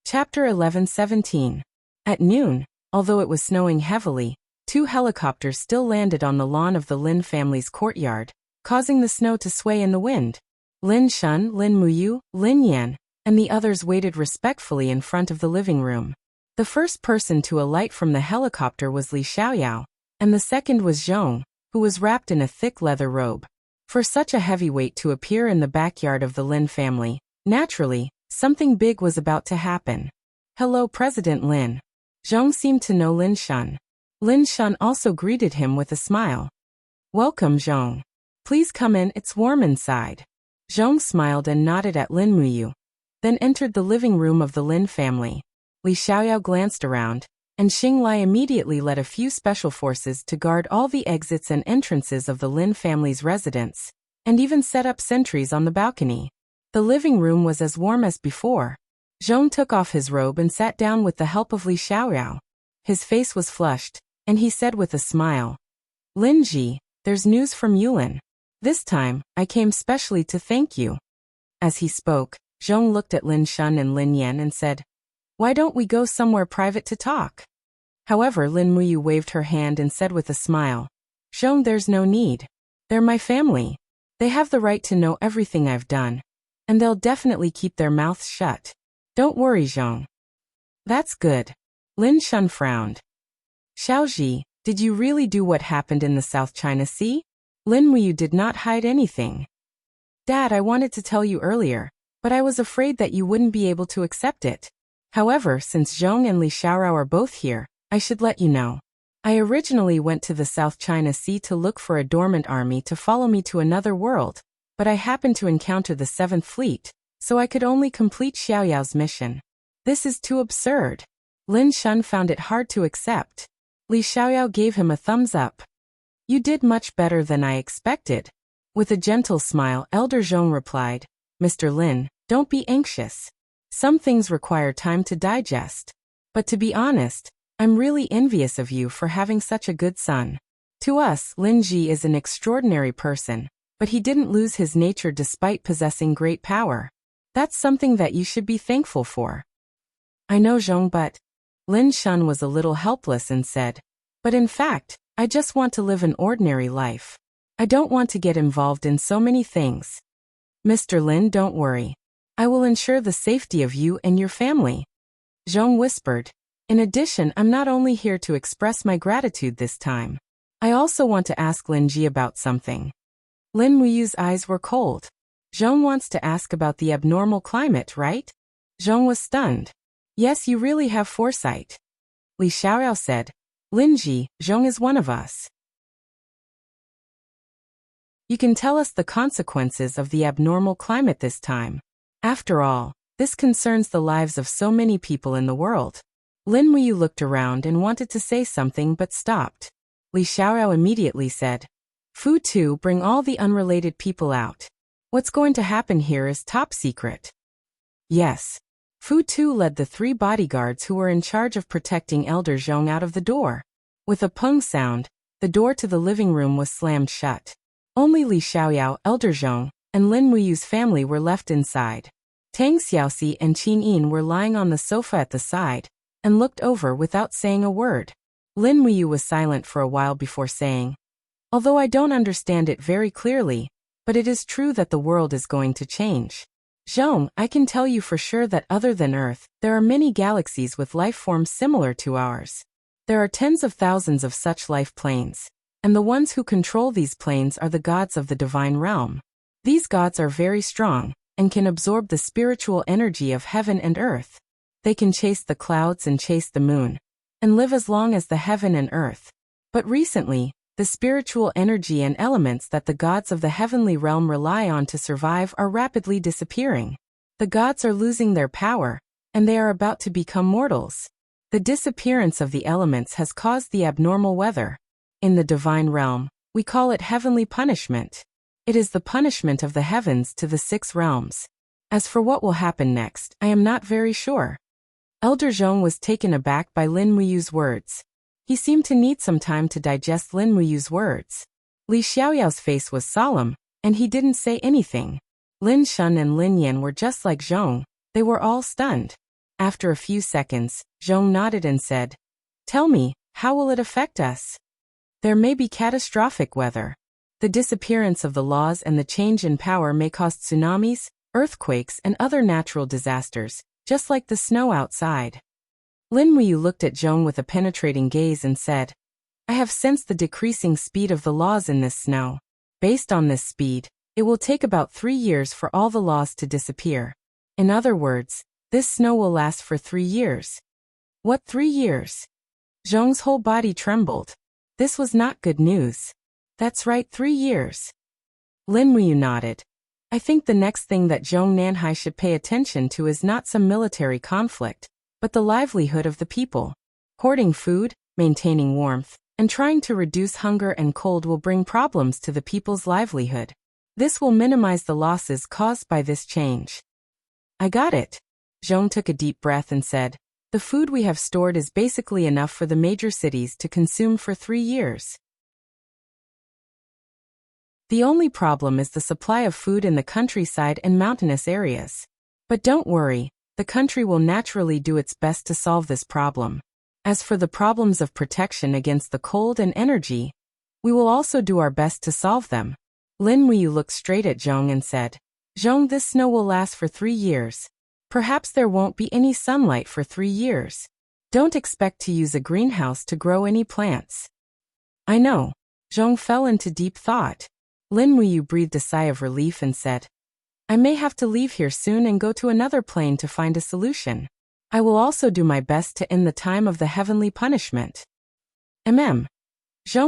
Chapter 11:17. At noon, although it was snowing heavily, 2 helicopters still landed on the lawn of the Lin family's courtyard, causing the snow to sway in the wind. Lin Shun, Lin Muyu, Lin Yan, and the others waited respectfully in front of the living room. The first person to alight from the helicopter was Li Xiaoyao, and the second was Zhong, who was wrapped in a thick leather robe. For such a heavyweight to appear in the backyard of the Lin family, naturally, something big was about to happen. "Hello, President Lin." Zhong seemed to know Lin Shun. Lin Shun also greeted him with a smile. "Welcome, Zhong. Please come in, it's warm inside." Zhong smiled and nodded at Lin Muyu, then entered the living room of the Lin family. Li Xiaoyao glanced around, and Xing Lai immediately led a few special forces to guard all the exits and entrances of the Lin family's residence, and even set up sentries on the balcony. The living room was as warm as before. Zhong took off his robe and sat down with the help of Li Xiaoyao. His face was flushed, and he said with a smile, "Lin Ji, there's news from Yulin. This time, I came specially to thank you." As he spoke, Zhong looked at Lin Shun and Lin Yan and said, "Why don't we go somewhere private to talk?" However, Lin Muyu waved her hand and said with a smile, "Zhong, there's no need. They're my family. They have the right to know everything I've done, and they'll definitely keep their mouths shut. Don't worry, Zhong." "That's good." Lin Shun frowned. "Xiaoji, did you really do what happened in the South China Sea?" Lin Muyu did not hide anything. "Dad, I wanted to tell you earlier, but I was afraid that you wouldn't be able to accept it. However, since Zhong and Li Xiaorao are both here, I should let you know. I originally went to the South China Sea to look for a dormant army to follow me to another world, but I happened to encounter the 7th Fleet, so I could only complete Xiaoyao's mission. This is too absurd." Lin Shun found it hard to accept. Li Xiaoyao gave him a thumbs up. "You did much better than I expected." With a gentle smile, Elder Zhong replied, "Mr. Lin, don't be anxious. Some things require time to digest. But to be honest, I'm really envious of you for having such a good son. To us, Lin Ji is an extraordinary person, but he didn't lose his nature despite possessing great power. That's something that you should be thankful for." "I know, Zhong, but..." Lin Shun was a little helpless and said, "But in fact, I just want to live an ordinary life. I don't want to get involved in so many things." "Mr. Lin, don't worry. I will ensure the safety of you and your family." Zhong whispered, "In addition, I'm not only here to express my gratitude this time. I also want to ask Lin Ji about something." Lin Muyu's eyes were cold. "Zhong wants to ask about the abnormal climate, right?" Zhong was stunned. "Yes, you really have foresight." Li Xiaoyao said, "Lin Ji, Zhong is one of us. You can tell us the consequences of the abnormal climate this time. After all, this concerns the lives of so many people in the world." Lin Muyu looked around and wanted to say something but stopped. Li Xiaoyao immediately said, "Fu Tu, bring all the unrelated people out. What's going to happen here is top secret." "Yes." Fu Tu led the 3 bodyguards who were in charge of protecting Elder Zhong out of the door. With a pung sound, the door to the living room was slammed shut. Only Li Xiaoyao, Elder Zhong, and Lin Muyu's family were left inside. Tang Xiaoxi and Qin Yin were lying on the sofa at the side, and looked over without saying a word. Lin Muyu was silent for a while before saying, "Although I don't understand it very clearly, but it is true that the world is going to change. Zhong, I can tell you for sure that other than Earth, there are many galaxies with life forms similar to ours. There are tens of thousands of such life planes, and the ones who control these planes are the gods of the divine realm. These gods are very strong, and can absorb the spiritual energy of heaven and earth. They can chase the clouds and chase the moon, and live as long as the heaven and earth. But recently, the spiritual energy and elements that the gods of the heavenly realm rely on to survive are rapidly disappearing. The gods are losing their power, and they are about to become mortals. The disappearance of the elements has caused the abnormal weather. In the divine realm, we call it heavenly punishment. It is the punishment of the heavens to the 6 realms. As for what will happen next, I am not very sure." Elder Zhong was taken aback by Lin Muyu's words. He seemed to need some time to digest Lin Muyu's words. Li Xiaoyao's face was solemn, and he didn't say anything. Lin Shun and Lin Yan were just like Zhong. They were all stunned. After a few seconds, Zhong nodded and said, "Tell me, how will it affect us?" "There may be catastrophic weather. The disappearance of the laws and the change in power may cause tsunamis, earthquakes, and other natural disasters, just like the snow outside." Lin Muyu looked at Zhong with a penetrating gaze and said, I have sensed the decreasing speed of the laws in this snow. Based on this speed, it will take about 3 years for all the laws to disappear. In other words, this snow will last for 3 years. What 3 years? Zhong's whole body trembled. This was not good news. That's right, 3 years. Lin Muyu nodded. I think the next thing that Zhong Nanhai should pay attention to is not some military conflict, but the livelihood of the people. Hoarding food, maintaining warmth, and trying to reduce hunger and cold will bring problems to the people's livelihood. This will minimize the losses caused by this change. I got it. Zhong took a deep breath and said, the food we have stored is basically enough for the major cities to consume for 3 years. The only problem is the supply of food in the countryside and mountainous areas. But don't worry, the country will naturally do its best to solve this problem. As for the problems of protection against the cold and energy, we will also do our best to solve them. Lin Muyu looked straight at Zhong and said, Zhong, this snow will last for 3 years. Perhaps there won't be any sunlight for 3 years. Don't expect to use a greenhouse to grow any plants. I know. Zhong fell into deep thought. Lin Muyu breathed a sigh of relief and said, I may have to leave here soon and go to another plane to find a solution. I will also do my best to end the time of the heavenly punishment. Zhong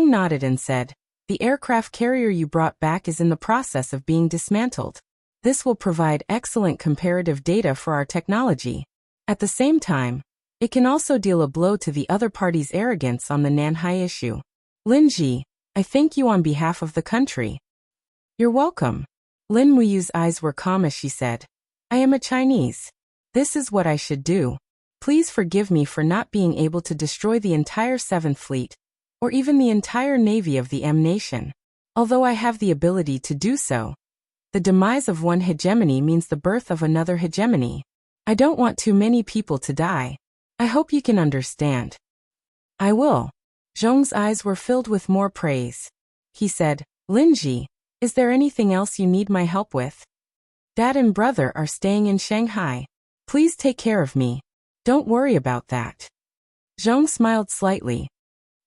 nodded and said, the aircraft carrier you brought back is in the process of being dismantled. This will provide excellent comparative data for our technology. At the same time, it can also deal a blow to the other party's arrogance on the Nanhai issue. Lin Ji, I thank you on behalf of the country. You're welcome. Lin Muyu's eyes were calm as she said, I am a Chinese. This is what I should do. Please forgive me for not being able to destroy the entire 7th Fleet, or even the entire navy of the M nation. Although I have the ability to do so, the demise of one hegemony means the birth of another hegemony. I don't want too many people to die. I hope you can understand. I will. Zhong's eyes were filled with more praise. He said, Lin Ji, is there anything else you need my help with? Dad and brother are staying in Shanghai. Please take care of me. Don't worry about that. Zhong smiled slightly.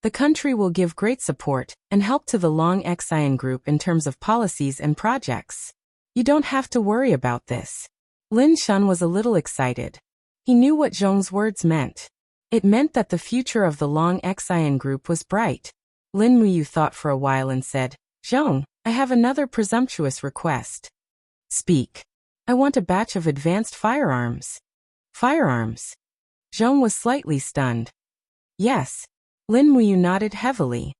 The country will give great support and help to the Long Xian Group in terms of policies and projects. You don't have to worry about this. Lin Shun was a little excited. He knew what Zhong's words meant. It meant that the future of the Long Xian Group was bright. Lin Muyu thought for a while and said, Zhong, I have another presumptuous request. Speak. I want a batch of advanced firearms. Firearms? Zhong was slightly stunned. Yes. Lin Muyu nodded heavily.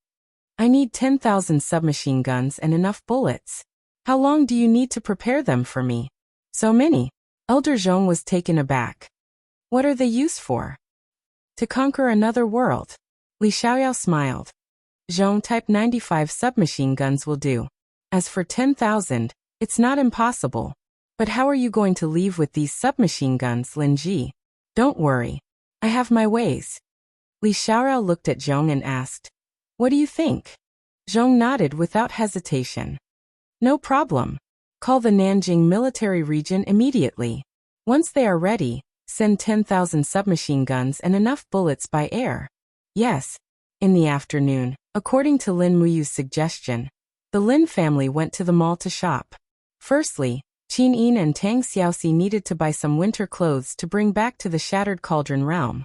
I need 10,000 submachine guns and enough bullets. How long do you need to prepare them for me? So many. Elder Zhong was taken aback. What are they used for? To conquer another world. Li Xiaoyao smiled. Zhong, type 95 submachine guns will do. As for 10,000, it's not impossible. But how are you going to leave with these submachine guns, Lin Ji? Don't worry. I have my ways. Li Xiaoyao looked at Zhong and asked, What do you think? Zhong nodded without hesitation. No problem. Call the Nanjing military region immediately. Once they are ready, send 10,000 submachine guns and enough bullets by air. Yes. In the afternoon, according to Lin Muyu's suggestion, the Lin family went to the mall to shop. Firstly, Qin Yin and Tang Xiaoxi needed to buy some winter clothes to bring back to the Shattered Cauldron realm.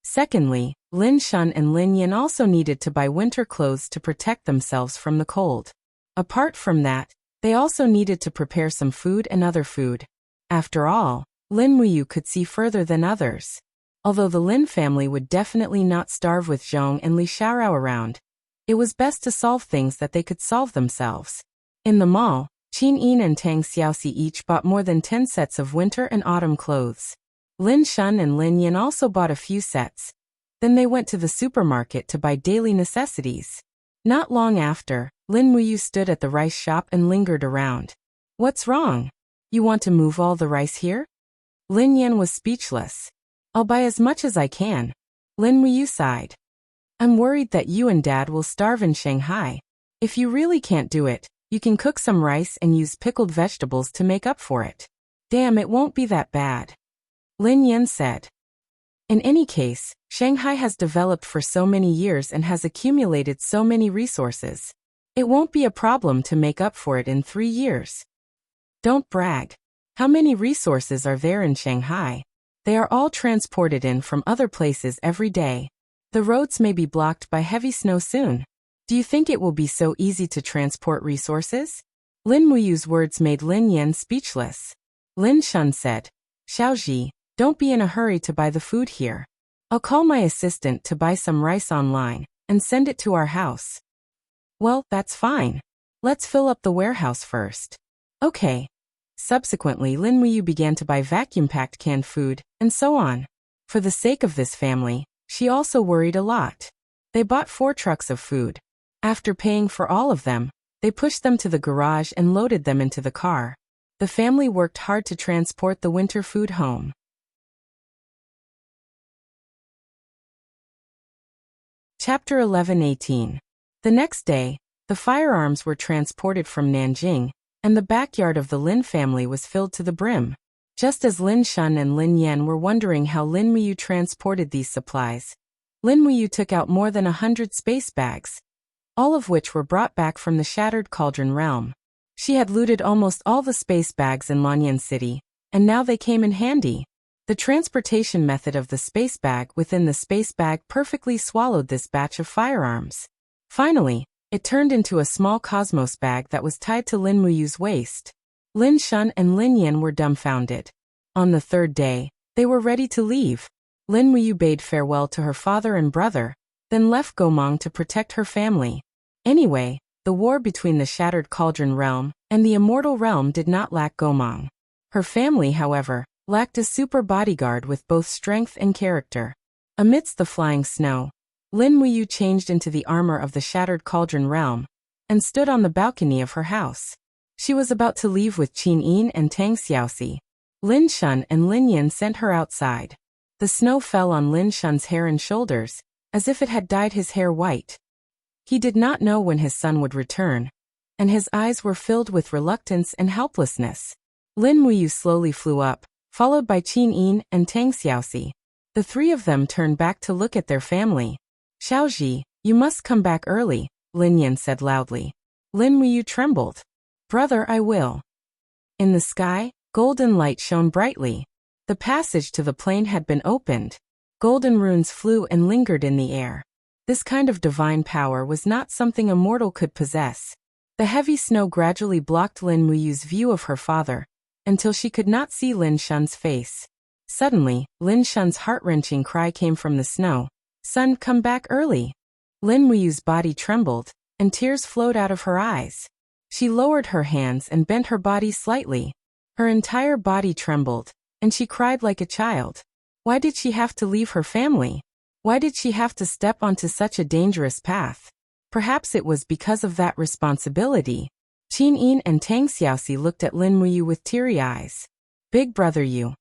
Secondly, Lin Shun and Lin Yin also needed to buy winter clothes to protect themselves from the cold. Apart from that, they also needed to prepare some food and other food. After all, Lin Muyu could see further than others. Although the Lin family would definitely not starve with Zhong and Li Xiaorao around, it was best to solve things that they could solve themselves. In the mall, Qin Yin and Tang Xiaoxi each bought more than 10 sets of winter and autumn clothes. Lin Shun and Lin Yin also bought a few sets. Then they went to the supermarket to buy daily necessities. Not long after, Lin Muyu stood at the rice shop and lingered around. What's wrong? You want to move all the rice here? Lin Yin was speechless. I'll buy as much as I can. Lin Muyu sighed. I'm worried that you and Dad will starve in Shanghai. If you really can't do it, you can cook some rice and use pickled vegetables to make up for it. Damn, it won't be that bad. Lin Yan said. In any case, Shanghai has developed for so many years and has accumulated so many resources. It won't be a problem to make up for it in 3 years. Don't brag. How many resources are there in Shanghai? They are all transported in from other places every day. The roads may be blocked by heavy snow soon. Do you think it will be so easy to transport resources? Lin Muyu's words made Lin Yan speechless. Lin Shun said, Xiaoji, don't be in a hurry to buy the food here. I'll call my assistant to buy some rice online and send it to our house. Well, that's fine. Let's fill up the warehouse first. Okay. Subsequently, Lin Muyu began to buy vacuum-packed canned food, and so on. For the sake of this family, she also worried a lot. They bought 4 trucks of food. After paying for all of them, they pushed them to the garage and loaded them into the car. The family worked hard to transport the winter food home. Chapter 11:18. The next day, the firearms were transported from Nanjing, and the backyard of the Lin family was filled to the brim. Just as Lin Shun and Lin Yan were wondering how Lin Muyu transported these supplies, Lin Muyu took out more than 100 space bags, all of which were brought back from the Shattered Cauldron realm. She had looted almost all the space bags in Lanyan City, and now they came in handy. The transportation method of the space bag within the space bag perfectly swallowed this batch of firearms. Finally, it turned into a small cosmos bag that was tied to Lin Muyu's waist. Lin Shun and Lin Yan were dumbfounded. On the 3rd day, they were ready to leave. Lin Muyu bade farewell to her father and brother, then left Gomang to protect her family. Anyway, the war between the Shattered Cauldron realm and the Immortal realm did not lack Gomang. Her family, however, lacked a super bodyguard with both strength and character. Amidst the flying snow, Lin Muyu changed into the armor of the Shattered Cauldron realm and stood on the balcony of her house. She was about to leave with Qin Yin and Tang Xiaoxi. Lin Shun and Lin Yan sent her outside. The snow fell on Lin Shun's hair and shoulders, as if it had dyed his hair white. He did not know when his son would return, and his eyes were filled with reluctance and helplessness. Lin Muyu slowly flew up, followed by Qin Yin and Tang Xiaoxi. The 3 of them turned back to look at their family. Xiaoji, you must come back early, Lin Yan said loudly. Lin Muyu trembled. Brother, I will. In the sky, golden light shone brightly. The passage to the plane had been opened. Golden runes flew and lingered in the air. This kind of divine power was not something a mortal could possess. The heavy snow gradually blocked Lin Muyu's view of her father, until she could not see Lin Shun's face. Suddenly, Lin Shun's heart-wrenching cry came from the snow. Son, come back early. Lin Muyu's body trembled, and tears flowed out of her eyes. She lowered her hands and bent her body slightly. Her entire body trembled, and she cried like a child. Why did she have to leave her family? Why did she have to step onto such a dangerous path? Perhaps it was because of that responsibility. Qin Yin and Tang Xiaoxi looked at Lin Muyu with teary eyes. Big brother you.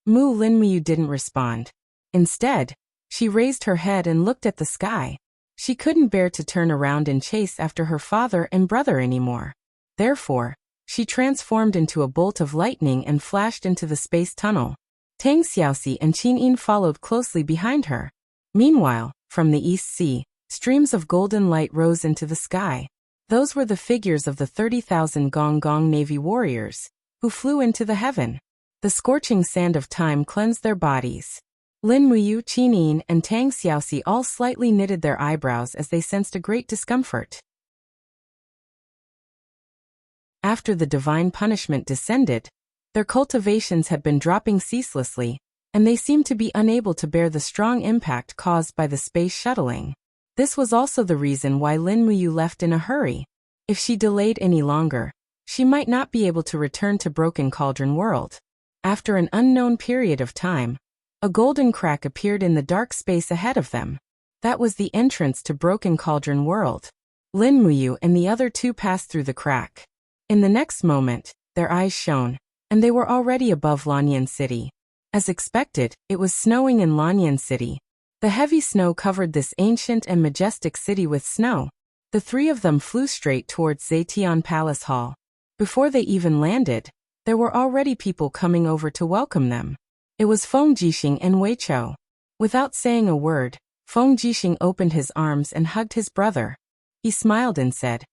Lin Muyu didn't respond. Instead, she raised her head and looked at the sky. She couldn't bear to turn around and chase after her father and brother anymore. Therefore, she transformed into a bolt of lightning and flashed into the space tunnel. Tang Xiaoxi and Qin Yin followed closely behind her. Meanwhile, from the East Sea, streams of golden light rose into the sky. Those were the figures of the 30,000 Gong Gong Navy warriors, who flew into the heaven. The scorching sand of time cleansed their bodies. Lin Muyu, Qin Yin, and Tang Xiaoxi all slightly knitted their eyebrows as they sensed a great discomfort. After the divine punishment descended, their cultivations had been dropping ceaselessly, and they seemed to be unable to bear the strong impact caused by the space shuttling. This was also the reason why Lin Muyu left in a hurry. If she delayed any longer, she might not be able to return to Broken Cauldron World. After an unknown period of time, a golden crack appeared in the dark space ahead of them. That was the entrance to Broken Cauldron World. Lin Muyu and the other 2 passed through the crack. In the next moment, their eyes shone, and they were already above Lanyan City. As expected, it was snowing in Lanyan City. The heavy snow covered this ancient and majestic city with snow. The 3 of them flew straight towards Zetian Palace Hall. Before they even landed, there were already people coming over to welcome them. It was Feng Jixing and Weiqiu. Without saying a word, Feng Jixing opened his arms and hugged his brother. He smiled and said,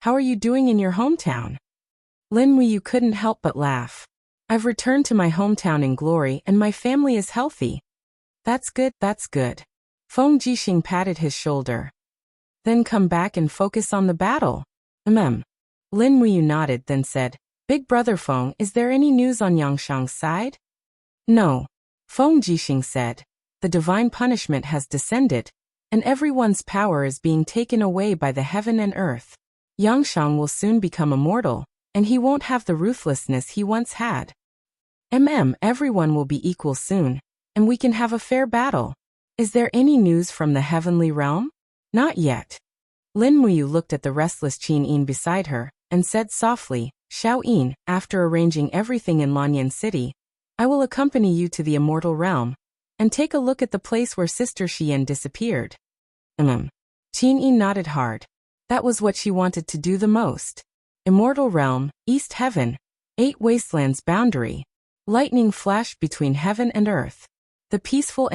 "How are you doing in your hometown?" Lin Muyu couldn't help but laugh. "I've returned to my hometown in glory and my family is healthy." That's good, that's good. Feng Jixing patted his shoulder. "Then come back and focus on the battle." Lin Muyu nodded, then said, "Big brother Feng, is there any news on Yangshang's side?" "No." Feng Jixing said. "The divine punishment has descended, and everyone's power is being taken away by the heaven and earth. Yangshang will soon become immortal, and he won't have the ruthlessness he once had. Everyone will be equal soon, and we can have a fair battle. Is there any news from the heavenly realm?" "Not yet." Lin Muyu looked at the restless Qin Yin beside her, and said softly, "Xiao Yin, after arranging everything in Lanyan City, I will accompany you to the immortal realm, and take a look at the place where Sister Xian disappeared." Qin Yin nodded hard. That was what she wanted to do the most. Immortal realm, East Heaven, 8 wastelands boundary. Lightning flashed between heaven and earth. The peaceful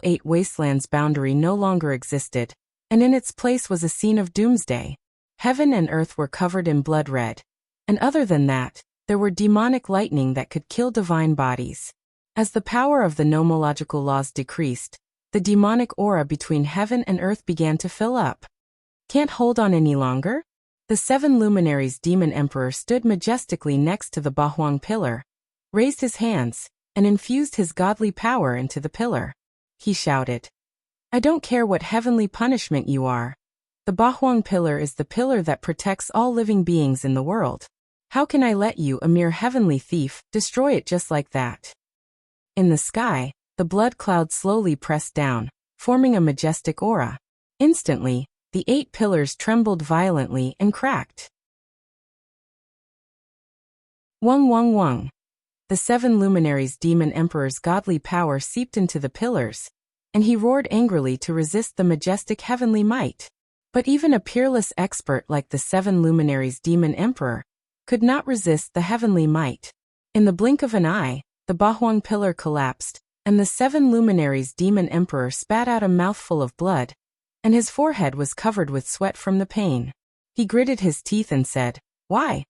8 wastelands boundary no longer existed, and in its place was a scene of doomsday. Heaven and earth were covered in blood red. And other than that, there were demonic lightning that could kill divine bodies. As the power of the nomological laws decreased, the demonic aura between heaven and earth began to fill up. Can't hold on any longer? The 7 luminaries demon emperor stood majestically next to the Bahuang pillar, raised his hands, and infused his godly power into the pillar. He shouted, "I don't care what heavenly punishment you are. The Bahuang pillar is the pillar that protects all living beings in the world. How can I let you, a mere heavenly thief, destroy it just like that?" In the sky, the blood cloud slowly pressed down, forming a majestic aura. Instantly, the 8 pillars trembled violently and cracked. Wang. The 7 luminaries demon emperor's godly power seeped into the pillars, and he roared angrily to resist the majestic heavenly might. But even a peerless expert like the 7 luminaries demon emperor could not resist the heavenly might. In the blink of an eye, the Bahuang pillar collapsed, and the 7 luminaries demon emperor spat out a mouthful of blood, and his forehead was covered with sweat from the pain. He gritted his teeth and said, Why?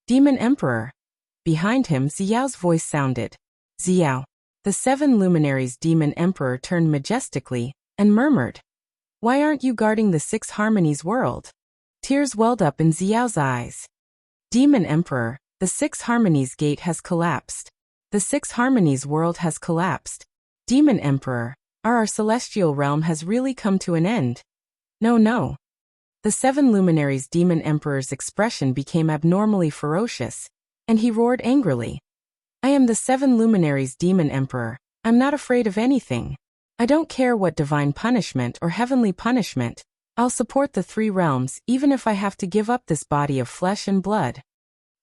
Demon Emperor." Behind him, Ziyao's voice sounded. "Ziyao." The 7 luminaries demon emperor turned majestically and murmured, "Why aren't you guarding the 6 harmonies world?" Tears welled up in Ziyao's eyes. "Demon Emperor, the 6 harmonies gate has collapsed. The 6 harmonies world has collapsed. Demon Emperor, our celestial realm has really come to an end." No. The 7 luminaries demon emperor's expression became abnormally ferocious, and he roared angrily. "I am the 7 luminaries demon emperor. I'm not afraid of anything. I don't care what divine punishment or heavenly punishment. I'll support the 3 realms even if I have to give up this body of flesh and blood."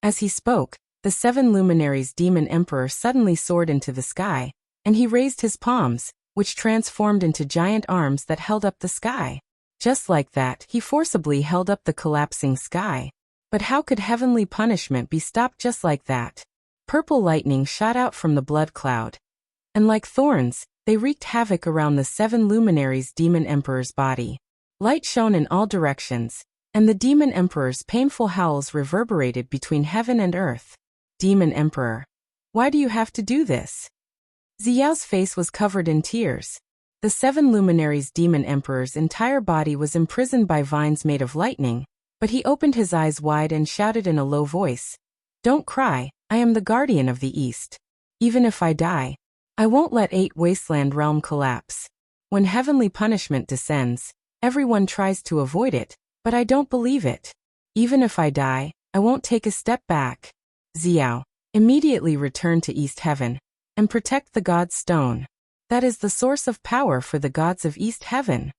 As he spoke, the 7 luminaries demon emperor suddenly soared into the sky, and he raised his palms, which transformed into giant arms that held up the sky. Just like that, he forcibly held up the collapsing sky. But how could heavenly punishment be stopped just like that? Purple lightning shot out from the blood cloud, and like thorns, they wreaked havoc around the 7 luminaries demon emperor's body. Light shone in all directions, and the demon emperor's painful howls reverberated between heaven and earth. "Demon Emperor, why do you have to do this?" Ziyao's face was covered in tears. The 7 luminaries demon emperor's entire body was imprisoned by vines made of lightning, but he opened his eyes wide and shouted in a low voice, "Don't cry, I am the guardian of the East. Even if I die, I won't let 8 wasteland realm collapse. When heavenly punishment descends, everyone tries to avoid it, but I don't believe it. Even if I die, I won't take a step back. Ziyao, immediately return to East Heaven, and protect the God's Stone. That is the source of power for the gods of East Heaven."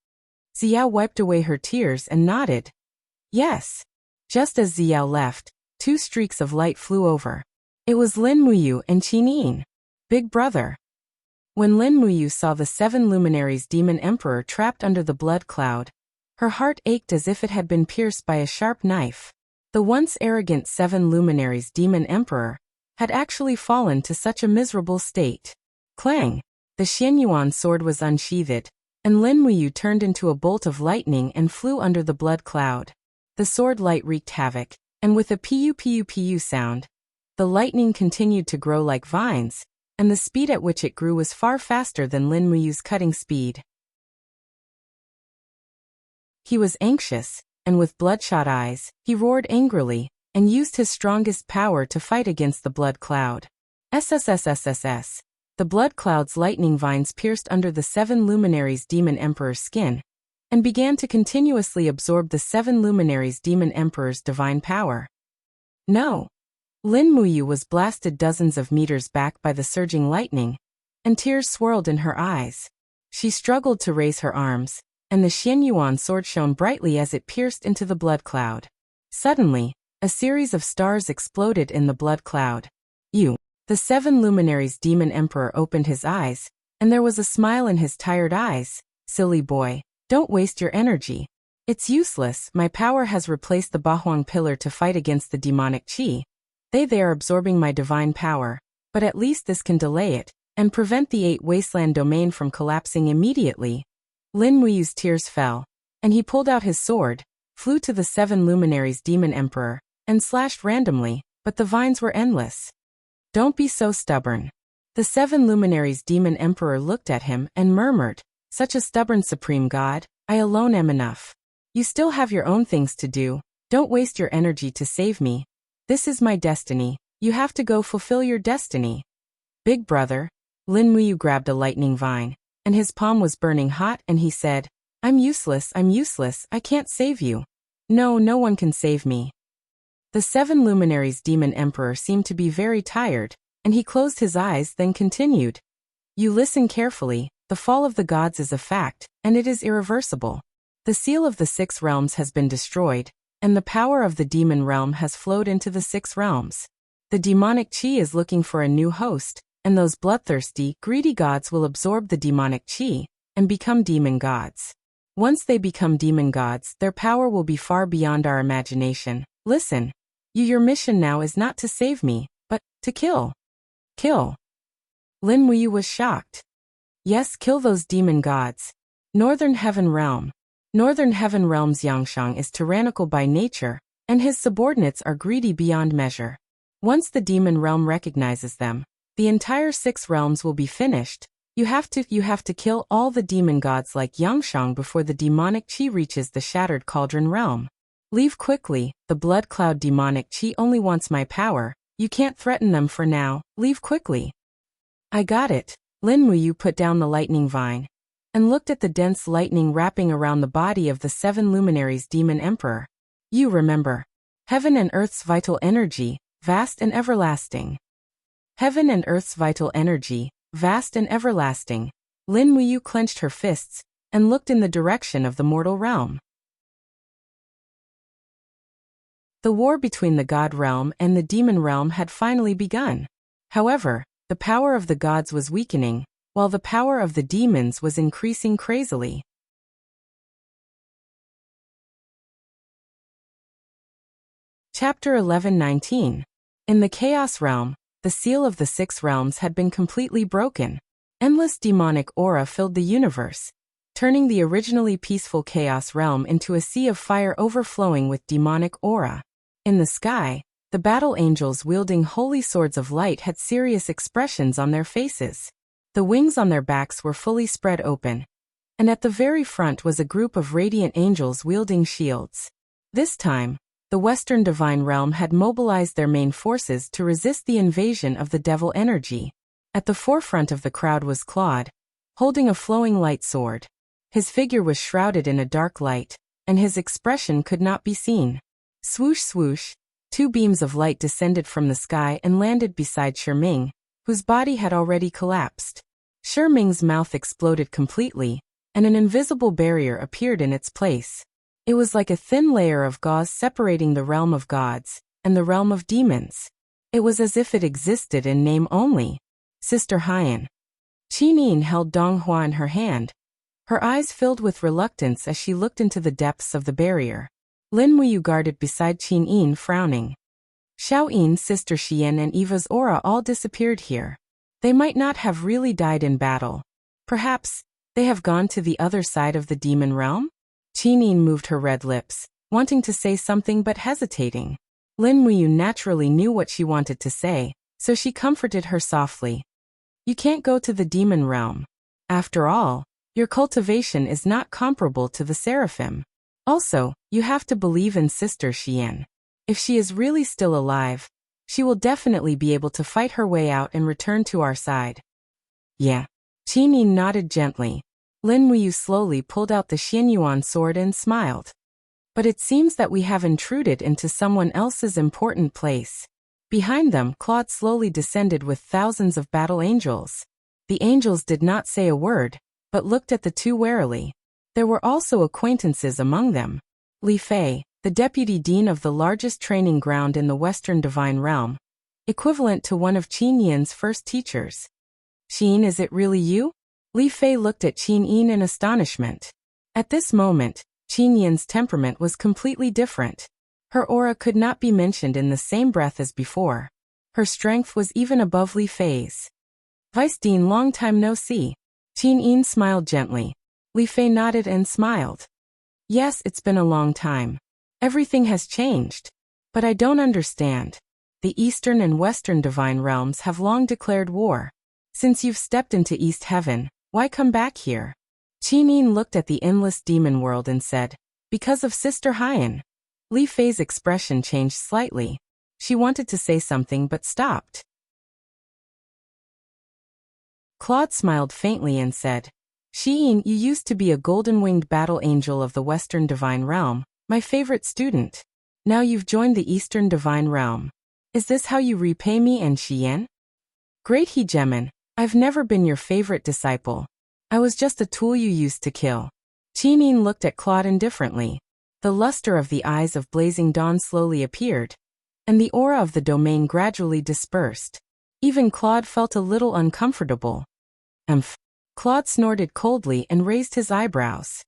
Ziyao wiped away her tears and nodded. "Yes." Just as Ziyao left, 2 streaks of light flew over. It was Lin Muyu and Qin Yin. "Big brother." When Lin Muyu saw the 7 luminaries demon emperor trapped under the blood cloud, her heart ached as if it had been pierced by a sharp knife. The once arrogant 7 luminaries demon emperor had actually fallen to such a miserable state. Clang! The Xianyuan sword was unsheathed, and Lin Muyu turned into a bolt of lightning and flew under the blood cloud. The sword light wreaked havoc, and with a pu sound, the lightning continued to grow like vines, and the speed at which it grew was far faster than Lin Muyu's cutting speed. He was anxious, and with bloodshot eyes, he roared angrily, and used his strongest power to fight against the blood cloud. SSSSSS. The blood cloud's lightning vines pierced under the 7 luminaries' demon emperor's skin, and began to continuously absorb the 7 luminaries' demon emperor's divine power. No! Lin Muyu was blasted dozens of meters back by the surging lightning, and tears swirled in her eyes. She struggled to raise her arms, and the Xianyuan sword shone brightly as it pierced into the blood cloud. Suddenly, a series of stars exploded in the blood cloud. The 7 luminaries' demon emperor opened his eyes, and there was a smile in his tired eyes. Silly boy, don't waste your energy. It's useless. My power has replaced the Bahuang pillar to fight against the demonic qi. They are absorbing my divine power, but at least this can delay it, and prevent the 8 wasteland domain from collapsing immediately. Lin Muyu's tears fell, and he pulled out his sword, flew to the 7 luminaries' demon emperor, and slashed randomly, but the vines were endless. Don't be so stubborn. The 7 luminaries' demon emperor looked at him and murmured, such a stubborn supreme god, I alone am enough. You still have your own things to do, don't waste your energy to save me. This is my destiny, you have to go fulfill your destiny. Big brother. Lin Muyu grabbed a lightning vine, and his palm was burning hot, and he said, I'm useless, I can't save you. No one can save me. The 7 luminaries' demon emperor seemed to be very tired, and he closed his eyes, then continued. You listen carefully, the fall of the gods is a fact, and it is irreversible. The seal of the 6 realms has been destroyed, and the power of the demon realm has flowed into the 6 realms. The demonic qi is looking for a new host, and those bloodthirsty, greedy gods will absorb the demonic qi and become demon gods. Once they become demon gods, their power will be far beyond our imagination. Listen. Your mission now is not to save me, but to kill. Kill. Lin Muyu was shocked. Yes, kill those demon gods. Northern Heaven Realm. Northern Heaven Realm's Yangshang is tyrannical by nature, and his subordinates are greedy beyond measure. Once the demon realm recognizes them, the entire 6 realms will be finished. You have to kill all the demon gods like Yangshang before the demonic qi reaches the shattered cauldron realm. Leave quickly, the blood cloud demonic qi only wants my power, you can't threaten them for now, leave quickly. I got it. Lin Muyu put down the lightning vine, and looked at the dense lightning wrapping around the body of the 7 luminaries' demon emperor. You remember. Heaven and earth's vital energy, vast and everlasting. Heaven and earth's vital energy, vast and everlasting. Lin Muyu clenched her fists, and looked in the direction of the mortal realm. The war between the god realm and the demon realm had finally begun. However, the power of the gods was weakening, while the power of the demons was increasing crazily. Chapter 11:19. In the Chaos Realm, the seal of the 6 realms had been completely broken. Endless demonic aura filled the universe, turning the originally peaceful Chaos Realm into a sea of fire overflowing with demonic aura. In the sky, the battle angels wielding holy swords of light had serious expressions on their faces. The wings on their backs were fully spread open, and at the very front was a group of radiant angels wielding shields. This time, the Western Divine Realm had mobilized their main forces to resist the invasion of the devil energy. At the forefront of the crowd was Claude, holding a flowing light sword. His figure was shrouded in a dark light, and his expression could not be seen. Swoosh swoosh, 2 beams of light descended from the sky and landed beside Shiming, whose body had already collapsed. Shiming's mouth exploded completely, and an invisible barrier appeared in its place. It was like a thin layer of gauze separating the realm of gods and the realm of demons. It was as if it existed in name only. Sister Haiyan. Qinyin held Donghua in her hand, her eyes filled with reluctance as she looked into the depths of the barrier. Lin Muyu guarded beside Qinyin, frowning. Xiaoyin, Sister Xian and Eva's aura all disappeared here. They might not have really died in battle. Perhaps they have gone to the other side of the demon realm? Qinin moved her red lips, wanting to say something but hesitating. Lin Muyu naturally knew what she wanted to say, so she comforted her softly. You can't go to the demon realm. After all, your cultivation is not comparable to the seraphim. Also, you have to believe in Sister Xian. If she is really still alive, she will definitely be able to fight her way out and return to our side. Yeah. Qinin nodded gently. Lin Muyu slowly pulled out the Xianyuan sword and smiled. But it seems that we have intruded into someone else's important place. Behind them, Claude slowly descended with thousands of battle angels. The angels did not say a word, but looked at the two warily. There were also acquaintances among them. Li Fei, the deputy dean of the largest training ground in the Western Divine Realm, equivalent to one of Qin Yin's first teachers. Qin, is it really you? Li Fei looked at Qin Yin in astonishment. At this moment, Qin Yin's temperament was completely different. Her aura could not be mentioned in the same breath as before. Her strength was even above Li Fei's. Vice Dean, long time no see. Qin Yin smiled gently. Li Fei nodded and smiled. Yes, it's been a long time. Everything has changed. But I don't understand. The Eastern and Western Divine Realms have long declared war. Since you've stepped into East Heaven, why come back here? Qin Yin looked at the endless demon world and said, because of Sister Haiyan. Li Fei's expression changed slightly. She wanted to say something but stopped. Claude smiled faintly and said, Xiyin, you used to be a golden-winged battle angel of the Western Divine Realm, my favorite student. Now you've joined the Eastern Divine Realm. Is this how you repay me and Xiyan? Great Hegemon, I've never been your favorite disciple. I was just a tool you used to kill. Qin Yin looked at Claude indifferently. The luster of the eyes of Blazing Dawn slowly appeared, and the aura of the domain gradually dispersed. Even Claude felt a little uncomfortable. Claude snorted coldly and raised his eyebrows.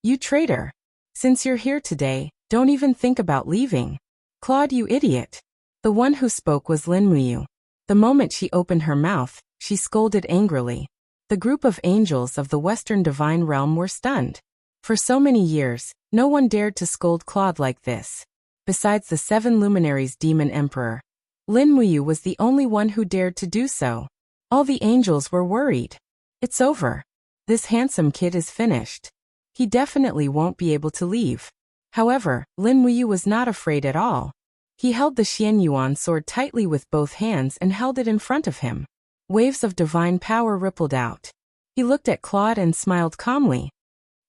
You traitor! Since you're here today, don't even think about leaving. Claude, you idiot! The one who spoke was Lin Muyu. The moment she opened her mouth, she scolded angrily. The group of angels of the Western Divine Realm were stunned. For so many years, no one dared to scold Claude like this. Besides the 7 luminaries Demon Emperor, Lin Muyu was the only one who dared to do so. All the angels were worried. It's over. This handsome kid is finished. He definitely won't be able to leave. However, Lin Muyu was not afraid at all. He held the Xianyuan sword tightly with both hands and held it in front of him. Waves of divine power rippled out. He looked at Claude and smiled calmly.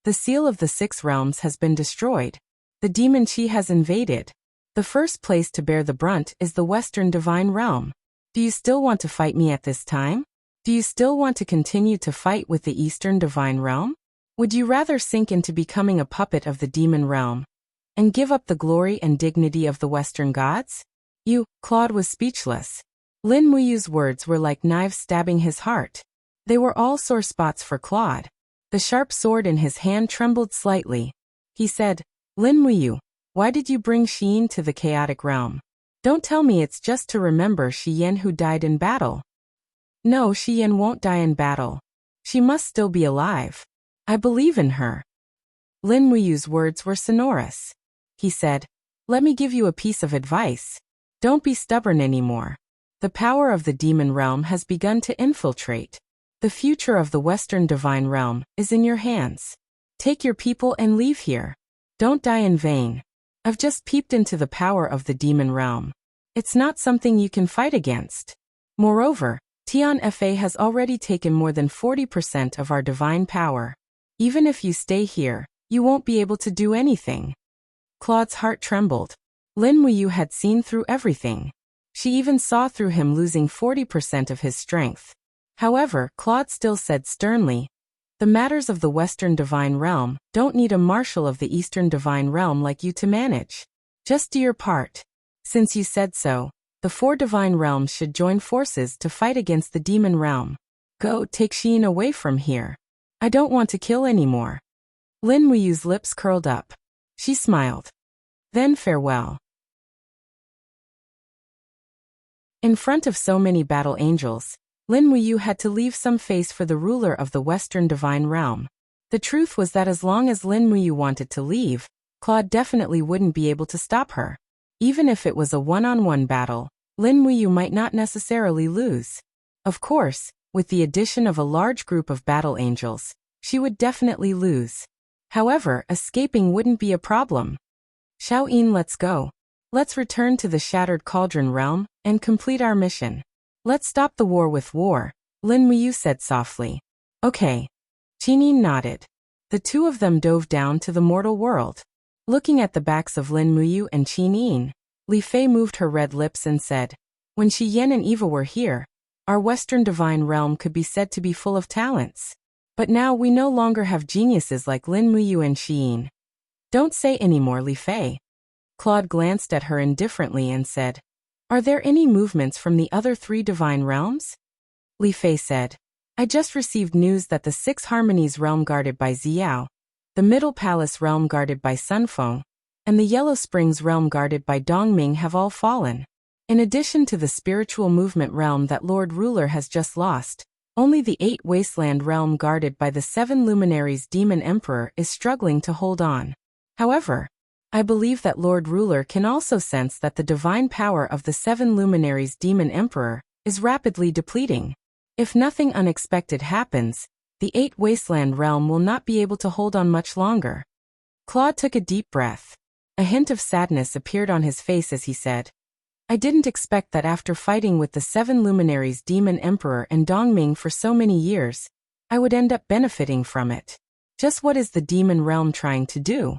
The seal of the 6 realms has been destroyed. The demon chi has invaded. The first place to bear the brunt is the Western Divine Realm. Do you still want to fight me at this time? Do you still want to continue to fight with the Eastern Divine Realm? Would you rather sink into becoming a puppet of the demon realm and give up the glory and dignity of the Western gods? Claude was speechless. Lin Muyu's words were like knives stabbing his heart. They were all sore spots for Claude. The sharp sword in his hand trembled slightly. He said, Lin Muyu, why did you bring Xiyin to the chaotic realm? Don't tell me it's just to remember Xiyan who died in battle. No, Xiyan won't die in battle. She must still be alive. I believe in her. Lin Muyu's words were sonorous. He said, let me give you a piece of advice. Don't be stubborn anymore. The power of the demon realm has begun to infiltrate. The future of the Western Divine Realm is in your hands. Take your people and leave here. Don't die in vain. I've just peeped into the power of the demon realm. It's not something you can fight against. Moreover, Tian Fa has already taken more than 40% of our divine power. Even if you stay here, you won't be able to do anything. Claude's heart trembled. Lin Muyu had seen through everything. She even saw through him losing 40% of his strength. However, Claude still said sternly, the matters of the Western Divine Realm don't need a marshal of the Eastern Divine Realm like you to manage. Just do your part. Since you said so, the 4 Divine Realms should join forces to fight against the Demon Realm. Go, take Xiyin away from here. I don't want to kill anymore. Lin Muyu's lips curled up. She smiled. Then farewell. In front of so many battle angels, Lin Muyu had to leave some face for the ruler of the Western Divine Realm. The truth was that as long as Lin Muyu wanted to leave, Claude definitely wouldn't be able to stop her. Even if it was a one-on-one battle, Lin Muyu might not necessarily lose. Of course, with the addition of a large group of battle angels, she would definitely lose. However, escaping wouldn't be a problem. Xiaoyin, let's go. Let's return to the Shattered Cauldron Realm and complete our mission. Let's stop the war with war, Lin Muyu said softly. Okay. Qinyin nodded. The two of them dove down to the mortal world. Looking at the backs of Lin Muyu and Qinyin, Li Fei moved her red lips and said, when Shi Yan and Eva were here, our Western Divine Realm could be said to be full of talents. But now we no longer have geniuses like Lin Muyu and Xiyin. Don't say anymore, Li Fei. Claude glanced at her indifferently and said, are there any movements from the other 3 divine realms? Li Fei said, I just received news that the 6 Harmonies realm guarded by Xiao, the Middle Palace realm guarded by Sunfeng, and the Yellow Springs realm guarded by Dongming have all fallen. In addition to the spiritual movement realm that Lord Ruler has just lost, only the 8 Wasteland realm guarded by the 7 Luminaries Demon Emperor is struggling to hold on. However, I believe that Lord Ruler can also sense that the divine power of the 7 Luminaries Demon Emperor is rapidly depleting. If nothing unexpected happens, the 8 Wasteland realm will not be able to hold on much longer. Claude took a deep breath. A hint of sadness appeared on his face as he said, I didn't expect that after fighting with the 7 Luminaries Demon Emperor and Dongming for so many years, I would end up benefiting from it. Just what is the demon realm trying to do?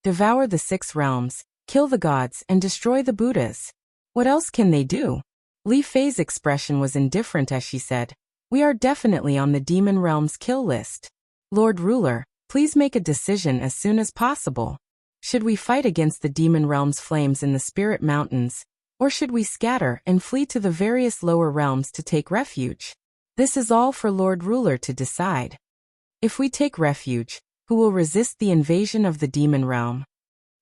Devour the 6 realms, kill the gods, and destroy the Buddhas. What else can they do? Li Fei's expression was indifferent as she said, we are definitely on the demon realm's kill list. Lord Ruler, please make a decision as soon as possible. Should we fight against the demon realm's flames in the Spirit Mountains, or should we scatter and flee to the various lower realms to take refuge? This is all for Lord Ruler to decide. If we take refuge, who will resist the invasion of the demon realm?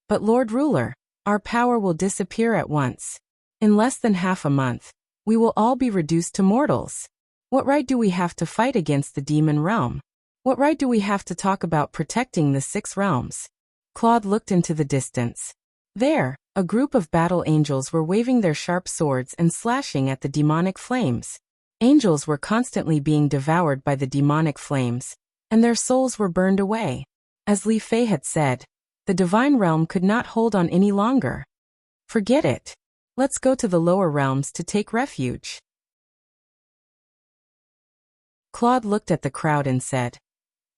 But Lord Ruler, our power will disappear at once. In less than half a month, we will all be reduced to mortals. What right do we have to fight against the demon realm? What right do we have to talk about protecting the 6 realms? Claude looked into the distance. There, a group of battle angels were waving their sharp swords and slashing at the demonic flames. Angels were constantly being devoured by the demonic flames, and their souls were burned away. As Li Fei had said, the divine realm could not hold on any longer. Forget it. Let's go to the lower realms to take refuge. Claude looked at the crowd and said,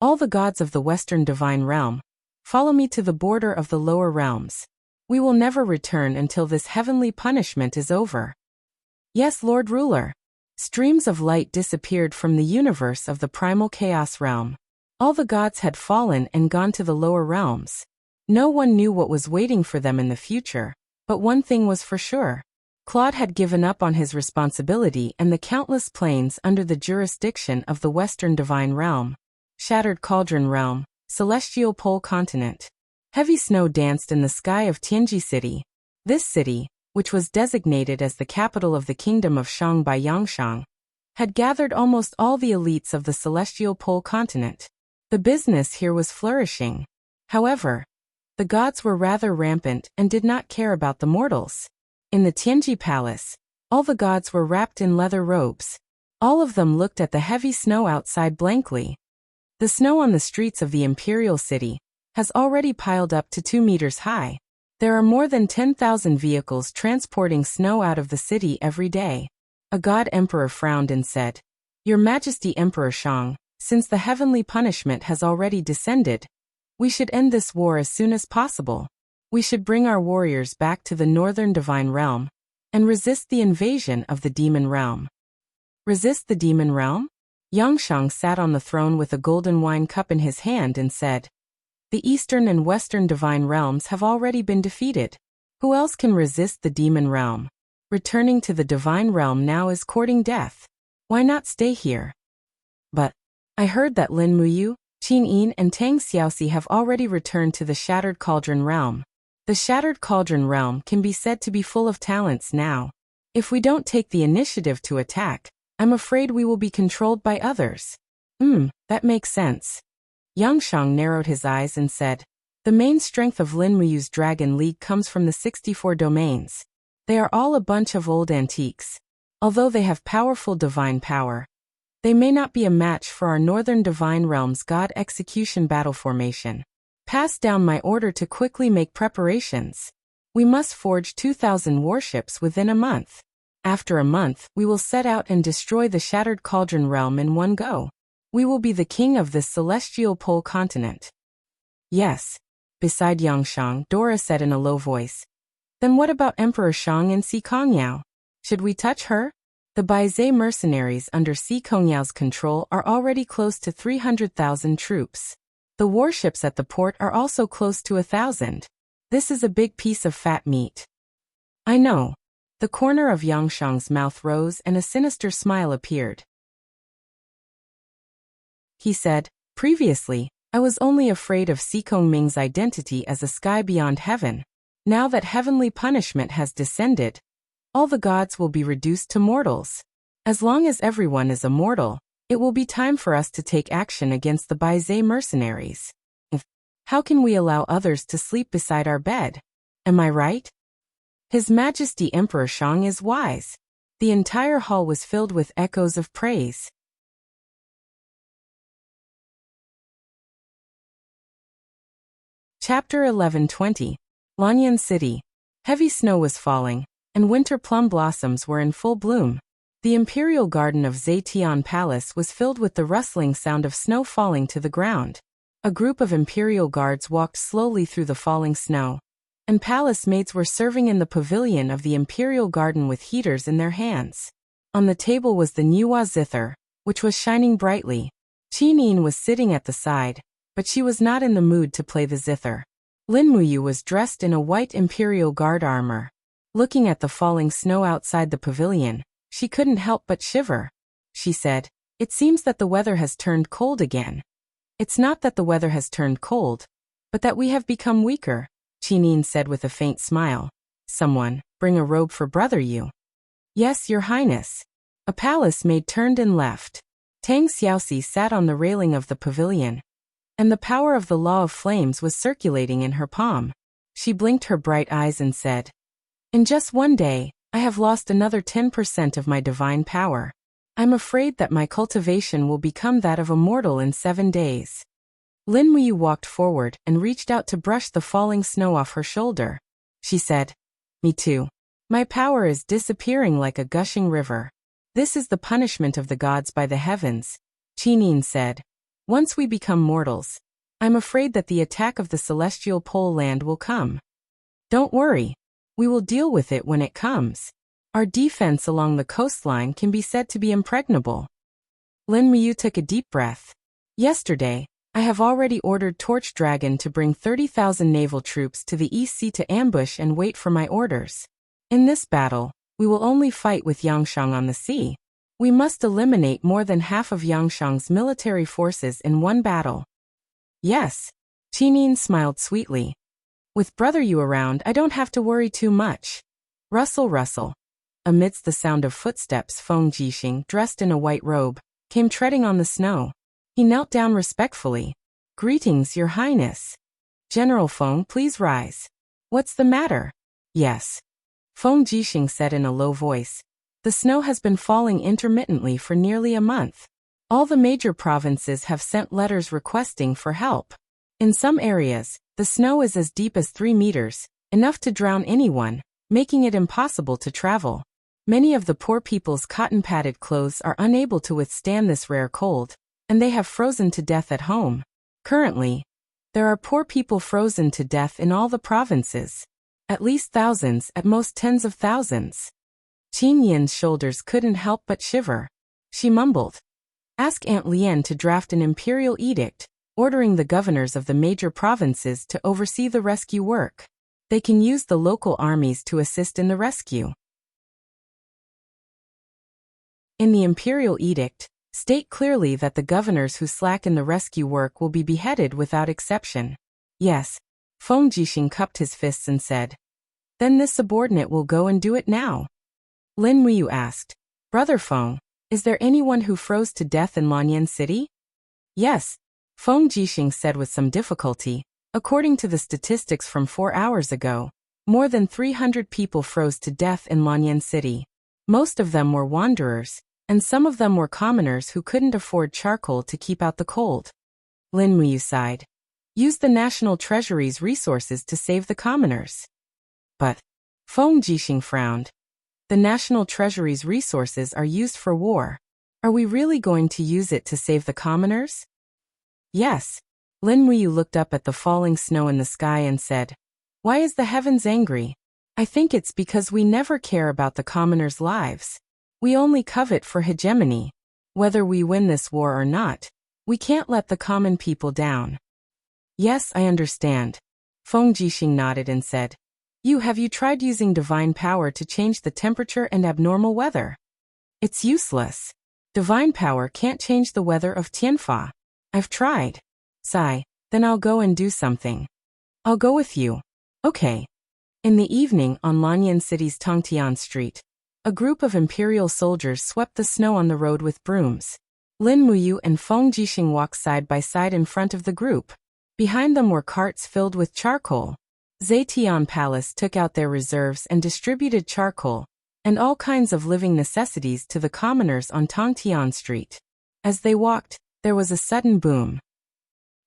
all the gods of the Western Divine Realm, follow me to the border of the lower realms. We will never return until this heavenly punishment is over. Yes, Lord Ruler. Streams of light disappeared from the universe of the primal chaos realm. All the gods had fallen and gone to the lower realms. No one knew what was waiting for them in the future, but one thing was for sure. Claude had given up on his responsibility and the countless planes under the jurisdiction of the Western Divine Realm, Shattered Cauldron Realm, Celestial Pole Continent. Heavy snow danced in the sky of Tianji City. This city, which was designated as the capital of the kingdom of Shang by Yangshang, had gathered almost all the elites of the Celestial Pole Continent. The business here was flourishing. However, the gods were rather rampant and did not care about the mortals. In the Tianji Palace, all the gods were wrapped in leather robes. All of them looked at the heavy snow outside blankly. The snow on the streets of the imperial city has already piled up to 2 meters high. There are more than 10,000 vehicles transporting snow out of the city every day. A god emperor frowned and said, Your Majesty Emperor Shang, since the heavenly punishment has already descended, we should end this war as soon as possible. We should bring our warriors back to the Northern Divine Realm and resist the invasion of the Demon Realm. Resist the Demon Realm? Yangshang sat on the throne with a golden wine cup in his hand and said, The Eastern and Western Divine Realms have already been defeated. Who else can resist the Demon Realm? Returning to the Divine Realm now is courting death. Why not stay here? But I heard that Lin Muyu, Qin Yin and Tang Xiaoxi have already returned to the Shattered Cauldron Realm. The Shattered Cauldron Realm can be said to be full of talents now. If we don't take the initiative to attack, I'm afraid we will be controlled by others. That makes sense. Yangshang narrowed his eyes and said, the main strength of Lin Muyu's Dragon League comes from the 64 domains. They are all a bunch of old antiques. Although they have powerful divine power, they may not be a match for our Northern Divine Realm's God Execution Battle Formation. Pass down my order to quickly make preparations. We must forge 2,000 warships within a month. After a month, we will set out and destroy the Shattered Cauldron Realm in one go. We will be the king of this celestial pole continent. Yes. Beside Yangshang, Dora said in a low voice. Then what about Emperor Shang and Si Kongyao? Should we touch her? The Baizé mercenaries under Si Kongyao's control are already close to 300,000 troops. The warships at the port are also close to 1,000. This is a big piece of fat meat. I know. The corner of Yangshang's mouth rose and a sinister smile appeared. He said, previously, I was only afraid of Si Kongming's identity as a sky beyond heaven. Now that heavenly punishment has descended, all the gods will be reduced to mortals. As long as everyone is a mortal, it will be time for us to take action against the Baizé mercenaries. How can we allow others to sleep beside our bed? Am I right? His Majesty Emperor Shang is wise. The entire hall was filled with echoes of praise. Chapter 11:20. Lanyan City. Heavy snow was falling, and winter plum blossoms were in full bloom. The imperial garden of Zetian Palace was filled with the rustling sound of snow falling to the ground. A group of imperial guards walked slowly through the falling snow, and palace maids were serving in the pavilion of the imperial garden with heaters in their hands. On the table was the Nuwa zither, which was shining brightly. Qinin was sitting at the side, but she was not in the mood to play the zither. Lin Muyu was dressed in a white imperial guard armor. Looking at the falling snow outside the pavilion, she couldn't help but shiver. She said, "It seems that the weather has turned cold again." "It's not that the weather has turned cold, but that we have become weaker," Qinin said with a faint smile. "Someone, bring a robe for Brother Yu." "Yes, Your Highness." A palace maid turned and left. Tang Xiaoxi sat on the railing of the pavilion, and the power of the Law of Flames was circulating in her palm. She blinked her bright eyes and said, "In just one day, I have lost another 10% of my divine power. I'm afraid that my cultivation will become that of a mortal in 7 days." Lin Muyu walked forward and reached out to brush the falling snow off her shoulder. She said, "Me too. My power is disappearing like a gushing river. This is the punishment of the gods by the heavens," Qinin said. "Once we become mortals, I'm afraid that the attack of the celestial pole land will come. Don't worry. We will deal with it when it comes. Our defense along the coastline can be said to be impregnable." Lin Muyu took a deep breath. "Yesterday, I have already ordered Torch Dragon to bring 30,000 naval troops to the East Sea to ambush and wait for my orders. In this battle, we will only fight with Yangshang on the sea. We must eliminate more than half of Yangshang's military forces in one battle." "Yes." Qinin smiled sweetly. "With Brother Yu around, I don't have to worry too much." Rustle, rustle. Amidst the sound of footsteps, Feng Jixing, dressed in a white robe, came treading on the snow. He knelt down respectfully. "Greetings, Your Highness." "General Feng, please rise." "What's the matter?" "Yes." Feng Jixing said in a low voice. "The snow has been falling intermittently for nearly a month. All the major provinces have sent letters requesting for help. In some areas, the snow is as deep as 3 meters, enough to drown anyone, making it impossible to travel. Many of the poor people's cotton-padded clothes are unable to withstand this rare cold, and they have frozen to death at home. Currently, there are poor people frozen to death in all the provinces. At least thousands, at most tens of thousands." Qin Yin's shoulders couldn't help but shiver. She mumbled, "Ask Aunt Lien to draft an imperial edict, ordering the governors of the major provinces to oversee the rescue work. They can use the local armies to assist in the rescue." In the imperial edict, state clearly that the governors who slacken the rescue work will be beheaded without exception. "Yes." Feng Jixing cupped his fists and said, "Then this subordinate will go and do it now." Lin Muyu asked. Brother Feng, is there anyone who froze to death in Lanyan City? Yes, Feng Jixing said with some difficulty. According to the statistics from 4 hours ago, more than 300 people froze to death in Lanyan City. Most of them were wanderers, and some of them were commoners who couldn't afford charcoal to keep out the cold. Lin Muyu sighed. Use the national treasury's resources to save the commoners. But Feng Jixing frowned. The national treasury's resources are used for war. Are we really going to use it to save the commoners? Yes. Lin Muyu looked up at the falling snow in the sky and said, Why is the heavens angry? I think it's because we never care about the commoners' lives. We only covet for hegemony. Whether we win this war or not, we can't let the common people down. Yes, I understand. Feng Jixing nodded and said, Have you tried using divine power to change the temperature and abnormal weather? It's useless. Divine power can't change the weather of Tianfa. I've tried. Sigh, then I'll go and do something. I'll go with you. Okay. In the evening on Lanyan City's Tongtian Street, a group of imperial soldiers swept the snow on the road with brooms. Lin Muyu and Feng Jixing walked side by side in front of the group. Behind them were carts filled with charcoal. Zetian Palace took out their reserves and distributed charcoal and all kinds of living necessities to the commoners on Tongtian Street. As they walked, there was a sudden boom.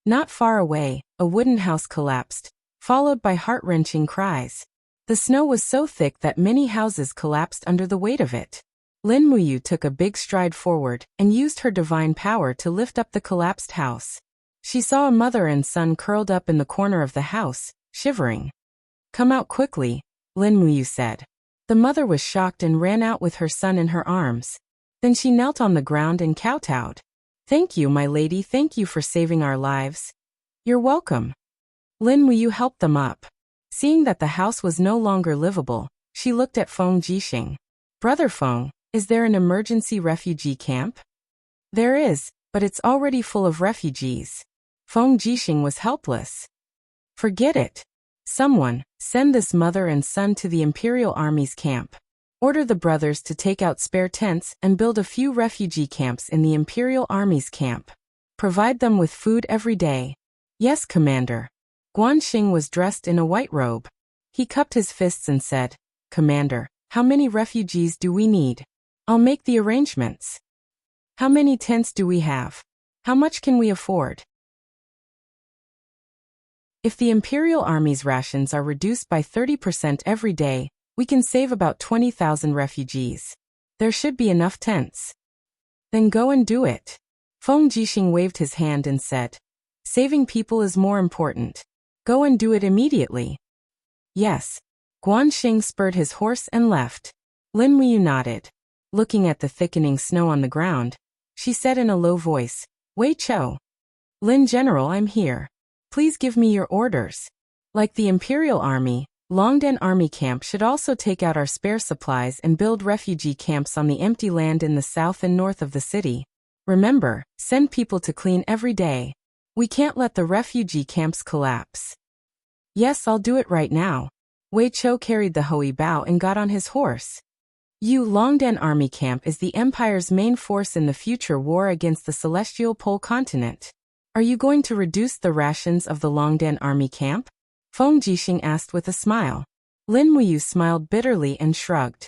Not far away, a wooden house collapsed, followed by heart-wrenching cries. The snow was so thick that many houses collapsed under the weight of it. Lin Muyu took a big stride forward and used her divine power to lift up the collapsed house. She saw a mother and son curled up in the corner of the house, shivering. Come out quickly, Lin Muyu said. The mother was shocked and ran out with her son in her arms. Then she knelt on the ground and kowtowed. Thank you, my lady, thank you for saving our lives. You're welcome. Lin Muyu helped them up. Seeing that the house was no longer livable, she looked at Feng Jixing. Brother Feng, is there an emergency refugee camp? There is, but it's already full of refugees. Feng Jixing was helpless. Forget it. Someone, send this mother and son to the Imperial Army's camp. Order the brothers to take out spare tents and build a few refugee camps in the Imperial Army's camp. Provide them with food every day. Yes, Commander. Guanxing was dressed in a white robe. He cupped his fists and said, Commander, how many refugees do we need? I'll make the arrangements. How many tents do we have? How much can we afford? If the Imperial Army's rations are reduced by 30% every day, we can save about 20,000 refugees. There should be enough tents. Then go and do it. Feng Jixing waved his hand and said, Saving people is more important. Go and do it immediately. Yes. Guanxing spurred his horse and left. Lin Muyu nodded. Looking at the thickening snow on the ground, she said in a low voice, Wei Chou. Lin General, I'm here. Please give me your orders. Like the Imperial Army, Longdan Army Camp should also take out our spare supplies and build refugee camps on the empty land in the south and north of the city. Remember, send people to clean every day. We can't let the refugee camps collapse. Yes, I'll do it right now. Wei Chou carried the Hui Bao and got on his horse. Longdan Army Camp is the Empire's main force in the future war against the Celestial Pole continent. Are you going to reduce the rations of the Longdan Army Camp? Feng Jixing asked with a smile. Lin Muyu smiled bitterly and shrugged.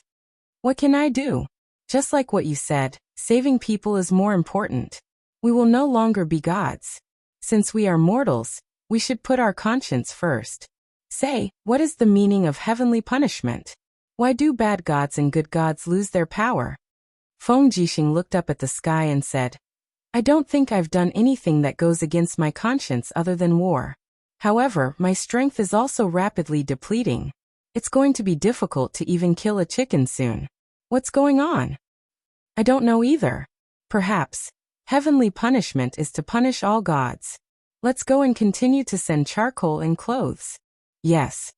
What can I do? Just like what you said, saving people is more important. We will no longer be gods. Since we are mortals, we should put our conscience first. Say, what is the meaning of heavenly punishment? Why do bad gods and good gods lose their power? Feng Jixing looked up at the sky and said, I don't think I've done anything that goes against my conscience other than war. However, my strength is also rapidly depleting. It's going to be difficult to even kill a chicken soon. What's going on? I don't know either. Perhaps heavenly punishment is to punish all gods. Let's go and continue to send charcoal and clothes. Yes.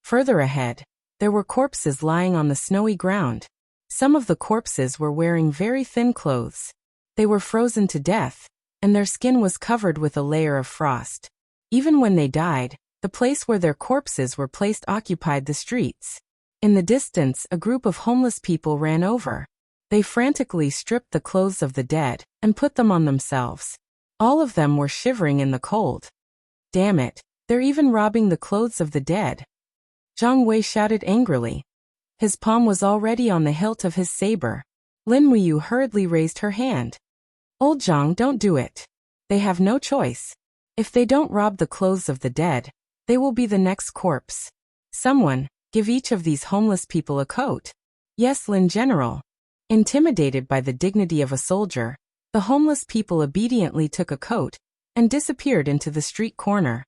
Further ahead, there were corpses lying on the snowy ground. Some of the corpses were wearing very thin clothes. They were frozen to death, and their skin was covered with a layer of frost. Even when they died, the place where their corpses were placed occupied the streets. In the distance, a group of homeless people ran over. They frantically stripped the clothes of the dead and put them on themselves. All of them were shivering in the cold. Damn it, they're even robbing the clothes of the dead. Zhang Wei shouted angrily. His palm was already on the hilt of his saber. Lin Muyu hurriedly raised her hand. Old Zhang, don't do it. They have no choice. If they don't rob the clothes of the dead, they will be the next corpse. Someone, give each of these homeless people a coat. Yes, Lin General. Intimidated by the dignity of a soldier, the homeless people obediently took a coat and disappeared into the street corner.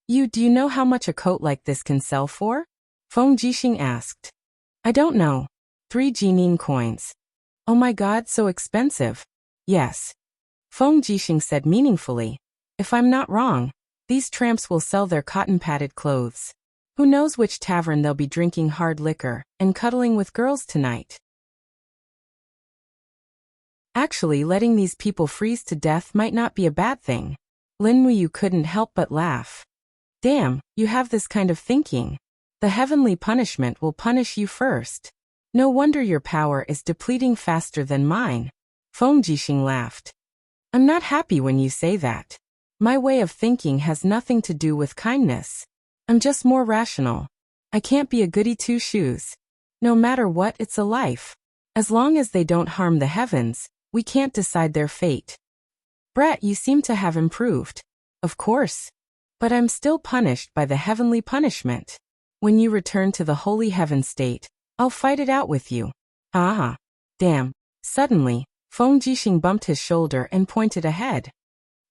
Do you know how much a coat like this can sell for? Feng Jixing asked. I don't know. 3 Jining coins. Oh my god, so expensive. Yes. Feng Jixing said meaningfully. If I'm not wrong, these tramps will sell their cotton-padded clothes. Who knows which tavern they'll be drinking hard liquor and cuddling with girls tonight. Actually, letting these people freeze to death might not be a bad thing. Lin Muyu couldn't help but laugh. Damn, you have this kind of thinking. The heavenly punishment will punish you first. No wonder your power is depleting faster than mine. Feng Jixing laughed. I'm not happy when you say that. My way of thinking has nothing to do with kindness. I'm just more rational. I can't be a goody two-shoes. No matter what, it's a life. As long as they don't harm the heavens, we can't decide their fate. Brat, you seem to have improved. Of course. But I'm still punished by the heavenly punishment. When you return to the holy heaven state, I'll fight it out with you. Ah. Damn. Suddenly, Feng Jixing bumped his shoulder and pointed ahead.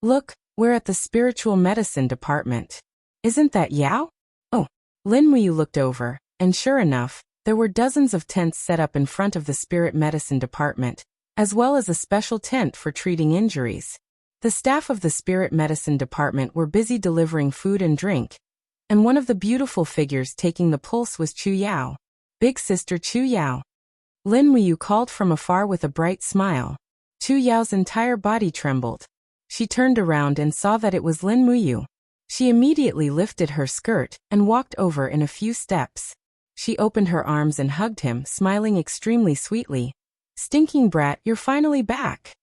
Look, we're at the spiritual medicine department. Isn't that Yao? Oh. Lin Muyu looked over, and sure enough, there were dozens of tents set up in front of the spirit medicine department, as well as a special tent for treating injuries. The staff of the spirit medicine department were busy delivering food and drink, and one of the beautiful figures taking the pulse was Chu Yao. Big sister Chu Yao. Lin Muyu called from afar with a bright smile. Chu Yao's entire body trembled. She turned around and saw that it was Lin Muyu. She immediately lifted her skirt and walked over in a few steps. She opened her arms and hugged him, smiling extremely sweetly. Stinking brat, you're finally back.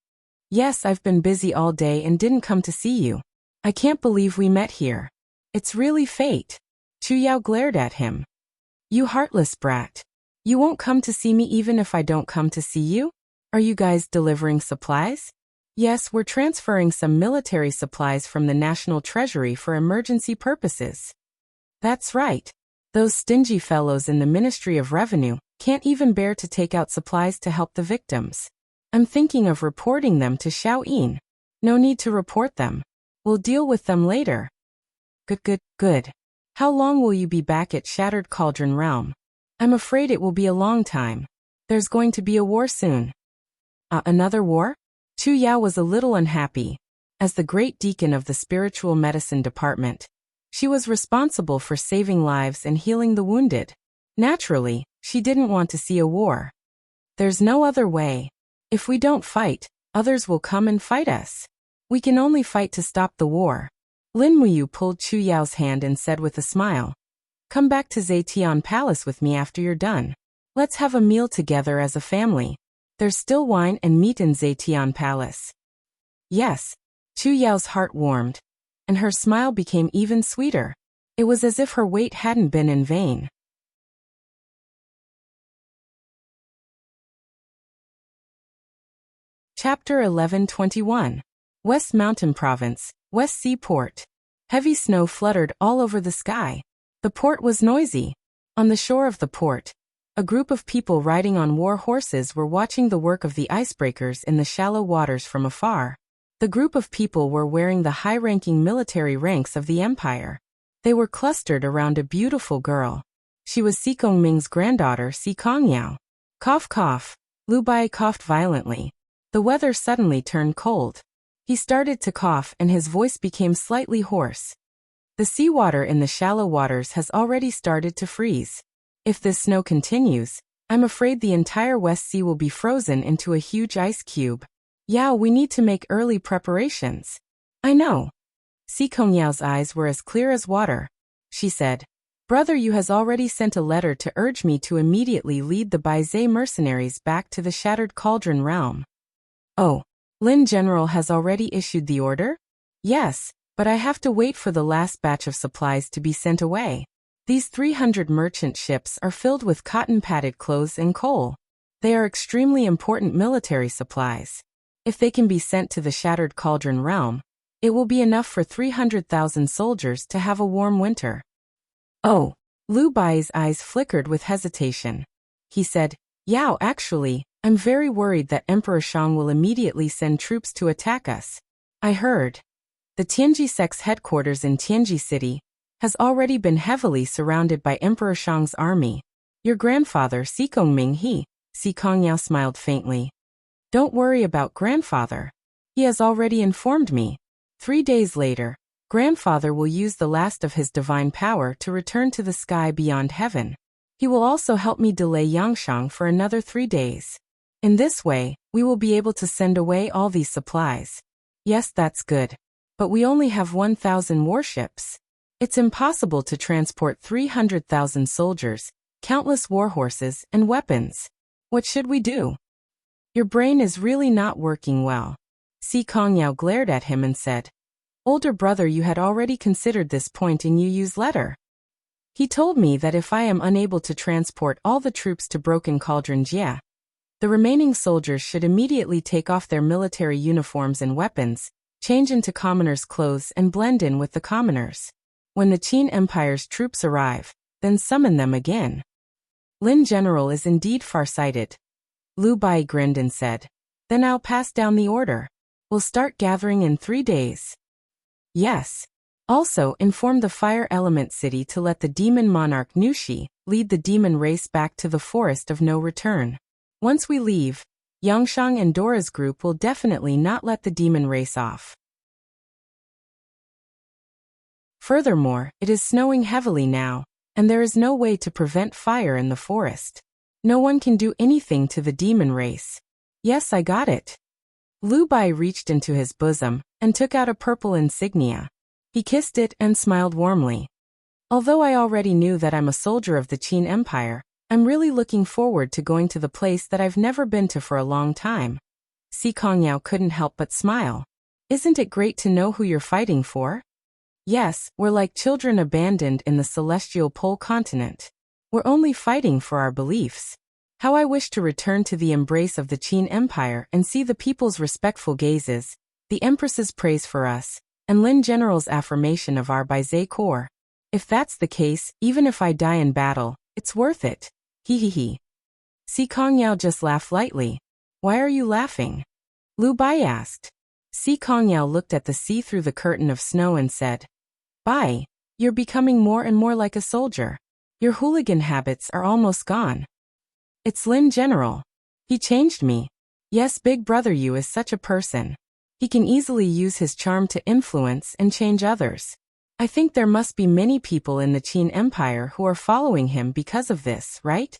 Yes, I've been busy all day and didn't come to see you. I can't believe we met here. It's really fate. Chu Yao glared at him. You heartless brat. You won't come to see me even if I don't come to see you? Are you guys delivering supplies? Yes, we're transferring some military supplies from the National Treasury for emergency purposes. That's right. Those stingy fellows in the Ministry of Revenue can't even bear to take out supplies to help the victims. I'm thinking of reporting them to Shaoyin. No need to report them. We'll deal with them later. Good. How long will you be back at Shattered Cauldron Realm? I'm afraid it will be a long time. There's going to be a war soon. Another war? Chu Yao was a little unhappy. As the great deacon of the spiritual medicine department, she was responsible for saving lives and healing the wounded. Naturally, she didn't want to see a war. There's no other way. If we don't fight, others will come and fight us. We can only fight to stop the war. Lin Muyu pulled Chu Yao's hand and said with a smile, Come back to Zetian Palace with me after you're done. Let's have a meal together as a family. There's still wine and meat in Zetian Palace. Yes. Chu Yao's heart warmed, and her smile became even sweeter. It was as if her wait hadn't been in vain. Chapter 11:21. West Mountain Province, West Seaport. Heavy snow fluttered all over the sky. The port was noisy. On the shore of the port, a group of people riding on war horses were watching the work of the icebreakers in the shallow waters from afar. The group of people were wearing the high-ranking military ranks of the empire. They were clustered around a beautiful girl. She was Si Kongming's granddaughter, Si Kongyao. Cough cough. Lu Bai coughed violently. The weather suddenly turned cold. He started to cough and his voice became slightly hoarse. The seawater in the shallow waters has already started to freeze. If this snow continues, I'm afraid the entire West Sea will be frozen into a huge ice cube. Yao, we need to make early preparations. I know. Si Kongyao's eyes were as clear as water. She said, Brother Yu has already sent a letter to urge me to immediately lead the Baizhe mercenaries back to the Shattered Cauldron realm. Oh, Lin General has already issued the order? Yes, but I have to wait for the last batch of supplies to be sent away. These 300 merchant ships are filled with cotton-padded clothes and coal. They are extremely important military supplies. If they can be sent to the Shattered Cauldron realm, it will be enough for 300,000 soldiers to have a warm winter. Oh, Lu Bai's eyes flickered with hesitation. He said, Yao, actually, I'm very worried that Emperor Shang will immediately send troops to attack us. I heard. The Tianji sect's headquarters in Tianji City has already been heavily surrounded by Emperor Shang's army. Your grandfather, Si Kongming Si Kongyao smiled faintly. Don't worry about grandfather. He has already informed me. 3 days later, grandfather will use the last of his divine power to return to the sky beyond heaven. He will also help me delay Yangshang for another 3 days. In this way, we will be able to send away all these supplies. Yes, that's good. But we only have 1,000 warships. It's impossible to transport 300,000 soldiers, countless warhorses, and weapons. What should we do? Your brain is really not working well. Si Kongyao glared at him and said, Older brother, you had already considered this point in Yu's letter. He told me that if I am unable to transport all the troops to Broken Cauldron Jia, the remaining soldiers should immediately take off their military uniforms and weapons, change into commoners' clothes and blend in with the commoners. When the Qin Empire's troops arrive, then summon them again. Lin General is indeed far-sighted. Lu Bai grinned and said, Then I'll pass down the order. We'll start gathering in 3 days. Yes. Also, inform the Fire Element City to let the demon monarch Nushi lead the demon race back to the Forest of No Return. Once we leave, Yangshang and Dora's group will definitely not let the demon race off. Furthermore, it is snowing heavily now, and there is no way to prevent fire in the forest. No one can do anything to the demon race. Yes, I got it. Lu Bai reached into his bosom and took out a purple insignia. He kissed it and smiled warmly. Although I already knew that I'm a soldier of the Qin Empire, I'm really looking forward to going to the place that I've never been to for a long time. Si Kongyao couldn't help but smile. Isn't it great to know who you're fighting for? Yes, we're like children abandoned in the celestial pole continent. We're only fighting for our beliefs. How I wish to return to the embrace of the Qin Empire and see the people's respectful gazes, the Empress's praise for us, and Lin General's affirmation of our Baizhe core. If that's the case, even if I die in battle, it's worth it. He. Si Kongyao just laughed lightly. Why are you laughing? Lu Bai asked. Si Kongyao looked at the sea through the curtain of snow and said, Bai, you're becoming more and more like a soldier. Your hooligan habits are almost gone. It's Lin General. He changed me. Yes, Big Brother Yu is such a person. He can easily use his charm to influence and change others. I think there must be many people in the Qin Empire who are following him because of this, right?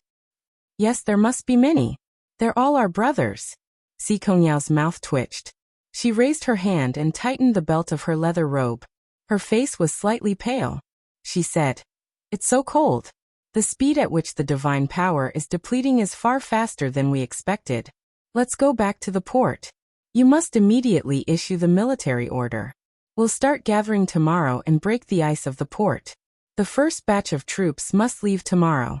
Yes, there must be many. They're all our brothers. Si Kongyao's mouth twitched. She raised her hand and tightened the belt of her leather robe. Her face was slightly pale. She said, It's so cold. The speed at which the divine power is depleting is far faster than we expected. Let's go back to the port. You must immediately issue the military order. We'll start gathering tomorrow and break the ice of the port. The first batch of troops must leave tomorrow.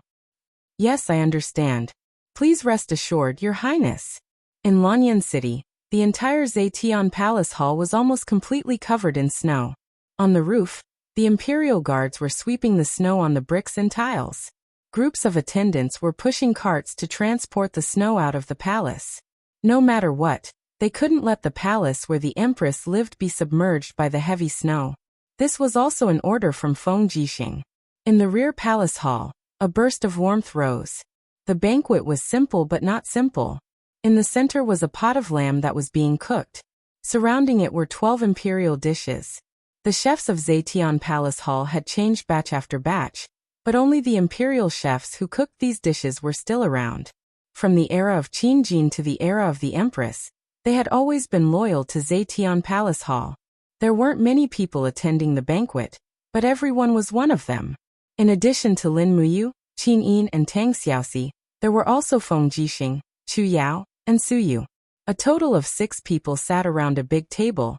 Yes, I understand. Please rest assured, Your Highness. In Lanyan City, the entire Zetian Palace Hall was almost completely covered in snow. On the roof, the Imperial Guards were sweeping the snow on the bricks and tiles. Groups of attendants were pushing carts to transport the snow out of the palace. No matter what, they couldn't let the palace where the Empress lived be submerged by the heavy snow. This was also an order from Feng Jixing. In the rear palace hall, a burst of warmth rose. The banquet was simple but not simple. In the center was a pot of lamb that was being cooked. Surrounding it were 12 imperial dishes. The chefs of Zetian Palace Hall had changed batch after batch, but only the imperial chefs who cooked these dishes were still around. From the era of Qin Jin to the era of the Empress, they had always been loyal to Zetian Palace Hall. There weren't many people attending the banquet, but everyone was one of them. In addition to Lin Muyu, Qin Yin and Tang Xiaoxi, there were also Feng Jixing, Chu Yao, and Su Yu. A total of 6 people sat around a big table,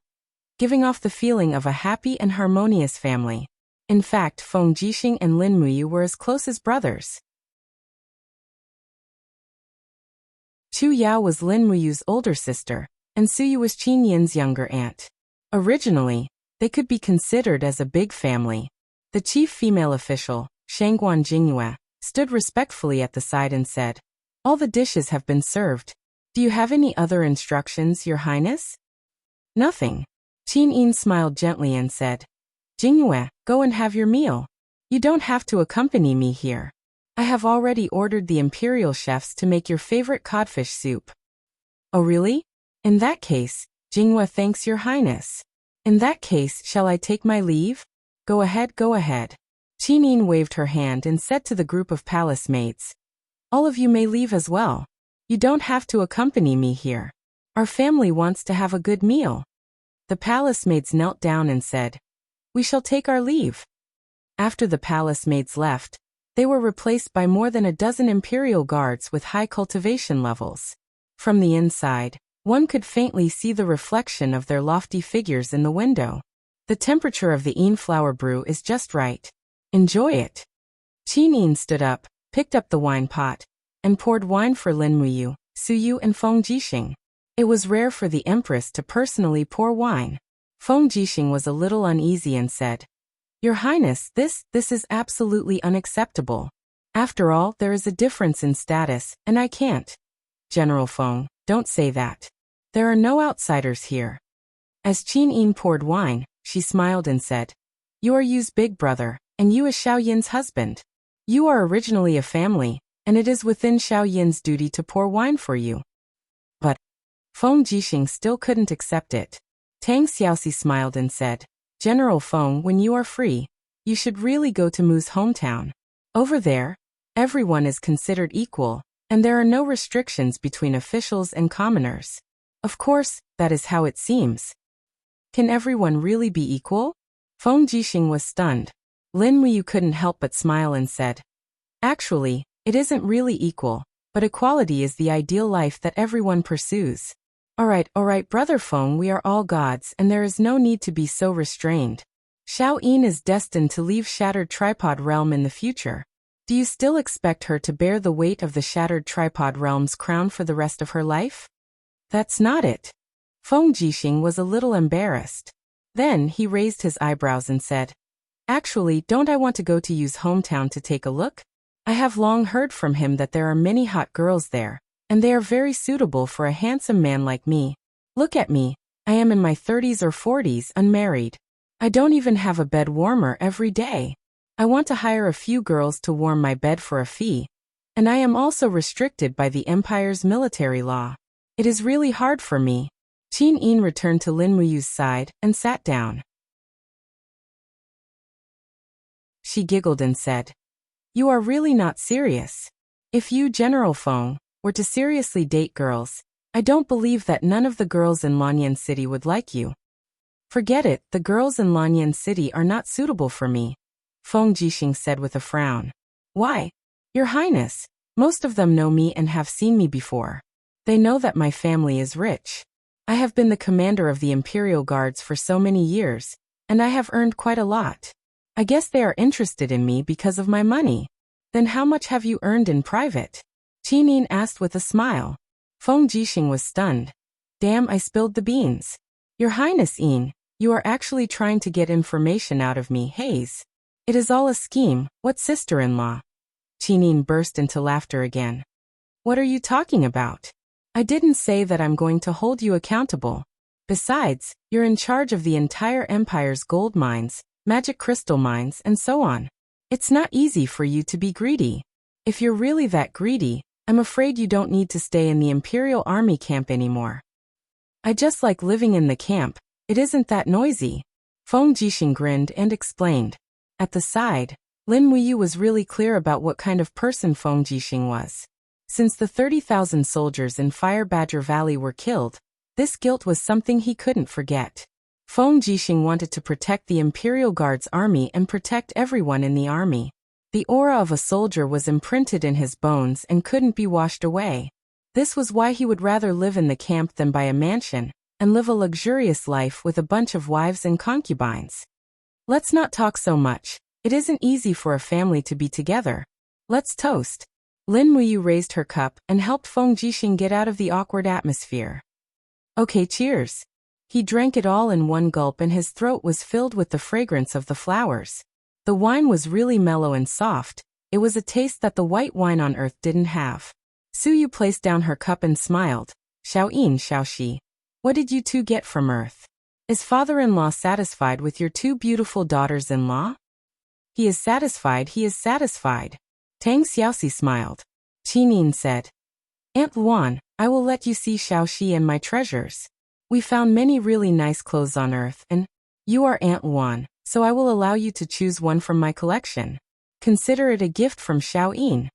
giving off the feeling of a happy and harmonious family. In fact, Feng Jixing and Lin Muyu were as close as brothers. Chu Yao was Lin Muyu's older sister, and Su Yu was Qin Yin's younger aunt. Originally, they could be considered as a big family. The chief female official, Shangguan Jingyue, stood respectfully at the side and said, "All the dishes have been served. Do you have any other instructions, Your Highness?" "Nothing." Qin Yin smiled gently and said, "Jingyue, go and have your meal. You don't have to accompany me here. I have already ordered the imperial chefs to make your favorite codfish soup." "Oh really? In that case, Jingyue thanks Your Highness. In that case, shall I take my leave?" Go ahead, go ahead." Qin Yin waved her hand and said to the group of palace maids, "All of you may leave as well. You don't have to accompany me here. Our family wants to have a good meal." The palace maids knelt down and said, "We shall take our leave." After the palace maids left, they were replaced by more than a dozen imperial guards with high cultivation levels. From the inside, one could faintly see the reflection of their lofty figures in the window. The temperature of the Yin flower brew is just right. Enjoy it. Qin Yin stood up, picked up the wine pot, and poured wine for Lin Muyu, Su Yu and Feng Jixing. It was rare for the empress to personally pour wine. Feng Jixing was a little uneasy and said, "Your Highness, this is absolutely unacceptable. After all, there is a difference in status, and I can't." "General Feng, don't say that. There are no outsiders here." As Qin Yin poured wine, she smiled and said, "You are Yu's big brother, and Yu is Xiao Yin's husband. You are originally a family, and it is within Xiao Yin's duty to pour wine for you." But Feng Jixing still couldn't accept it. Tang Xiaoxi smiled and said, "General Feng, when you are free, you should really go to Mu's hometown. Over there, everyone is considered equal, and there are no restrictions between officials and commoners. Of course, that is how it seems." "Can everyone really be equal?" Feng Jixing was stunned. Lin Muyu couldn't help but smile and said, "Actually, it isn't really equal, but equality is the ideal life that everyone pursues." All right, Brother Feng, we are all gods and there is no need to be so restrained. Xiao Yin is destined to leave Shattered Tripod Realm in the future. Do you still expect her to bear the weight of the Shattered Tripod Realm's crown for the rest of her life?" "That's not it." Feng Jixing was a little embarrassed. Then he raised his eyebrows and said, "Actually, don't I want to go to Yu's hometown to take a look? I have long heard from him that there are many hot girls there, and they are very suitable for a handsome man like me. Look at me, I am in my 30s or 40s, unmarried. I don't even have a bed warmer every day. I want to hire a few girls to warm my bed for a fee, and I am also restricted by the Empire's military law. It is really hard for me." Qin Yin returned to Lin Muyu's side and sat down. She giggled and said, "You are really not serious. If you, General Feng, were to seriously date girls, I don't believe that none of the girls in Lanyan City would like you." "Forget it, the girls in Lanyan City are not suitable for me," Feng Jixing said with a frown. "Why? Your Highness, most of them know me and have seen me before. They know that my family is rich. I have been the commander of the Imperial Guards for so many years, and I have earned quite a lot. I guess they are interested in me because of my money." "Then how much have you earned in private?" Qin Yin asked with a smile. Feng Jixing was stunned. "Damn, I spilled the beans. Your Highness Yin, you are actually trying to get information out of me, Haze. It is all a scheme. What sister-in-law?" Qin Yin burst into laughter again. "What are you talking about? I didn't say that I'm going to hold you accountable. Besides, you're in charge of the entire Empire's gold mines, magic crystal mines, and so on. It's not easy for you to be greedy. If you're really that greedy, I'm afraid you don't need to stay in the Imperial Army camp anymore." "I just like living in the camp. It isn't that noisy." Feng Jixing grinned and explained. At the side, Lin Muyu was really clear about what kind of person Feng Jixing was. Since the 30,000 soldiers in Fire Badger Valley were killed, this guilt was something he couldn't forget. Feng Jixing wanted to protect the Imperial Guard's army and protect everyone in the army. The aura of a soldier was imprinted in his bones and couldn't be washed away. This was why he would rather live in the camp than buy a mansion, and live a luxurious life with a bunch of wives and concubines. Let's not talk so much. It isn't easy for a family to be together. Let's toast. Lin Muyu raised her cup and helped Feng Jixing get out of the awkward atmosphere. Okay, cheers. He drank it all in one gulp and his throat was filled with the fragrance of the flowers. The wine was really mellow and soft. It was a taste that the white wine on earth didn't have. Suyu placed down her cup and smiled. Xiaoyin, Xiaoxi. What did you two get from earth? Is father-in-law satisfied with your two beautiful daughters-in-law? He is satisfied, he is satisfied. Tang Xiaoxi smiled. Qinin said. Aunt Luan, I will let you see Xiaoxi and my treasures. We found many really nice clothes on earth and you are Aunt Luan, so I will allow you to choose one from my collection. Consider it a gift from Xiaoyin.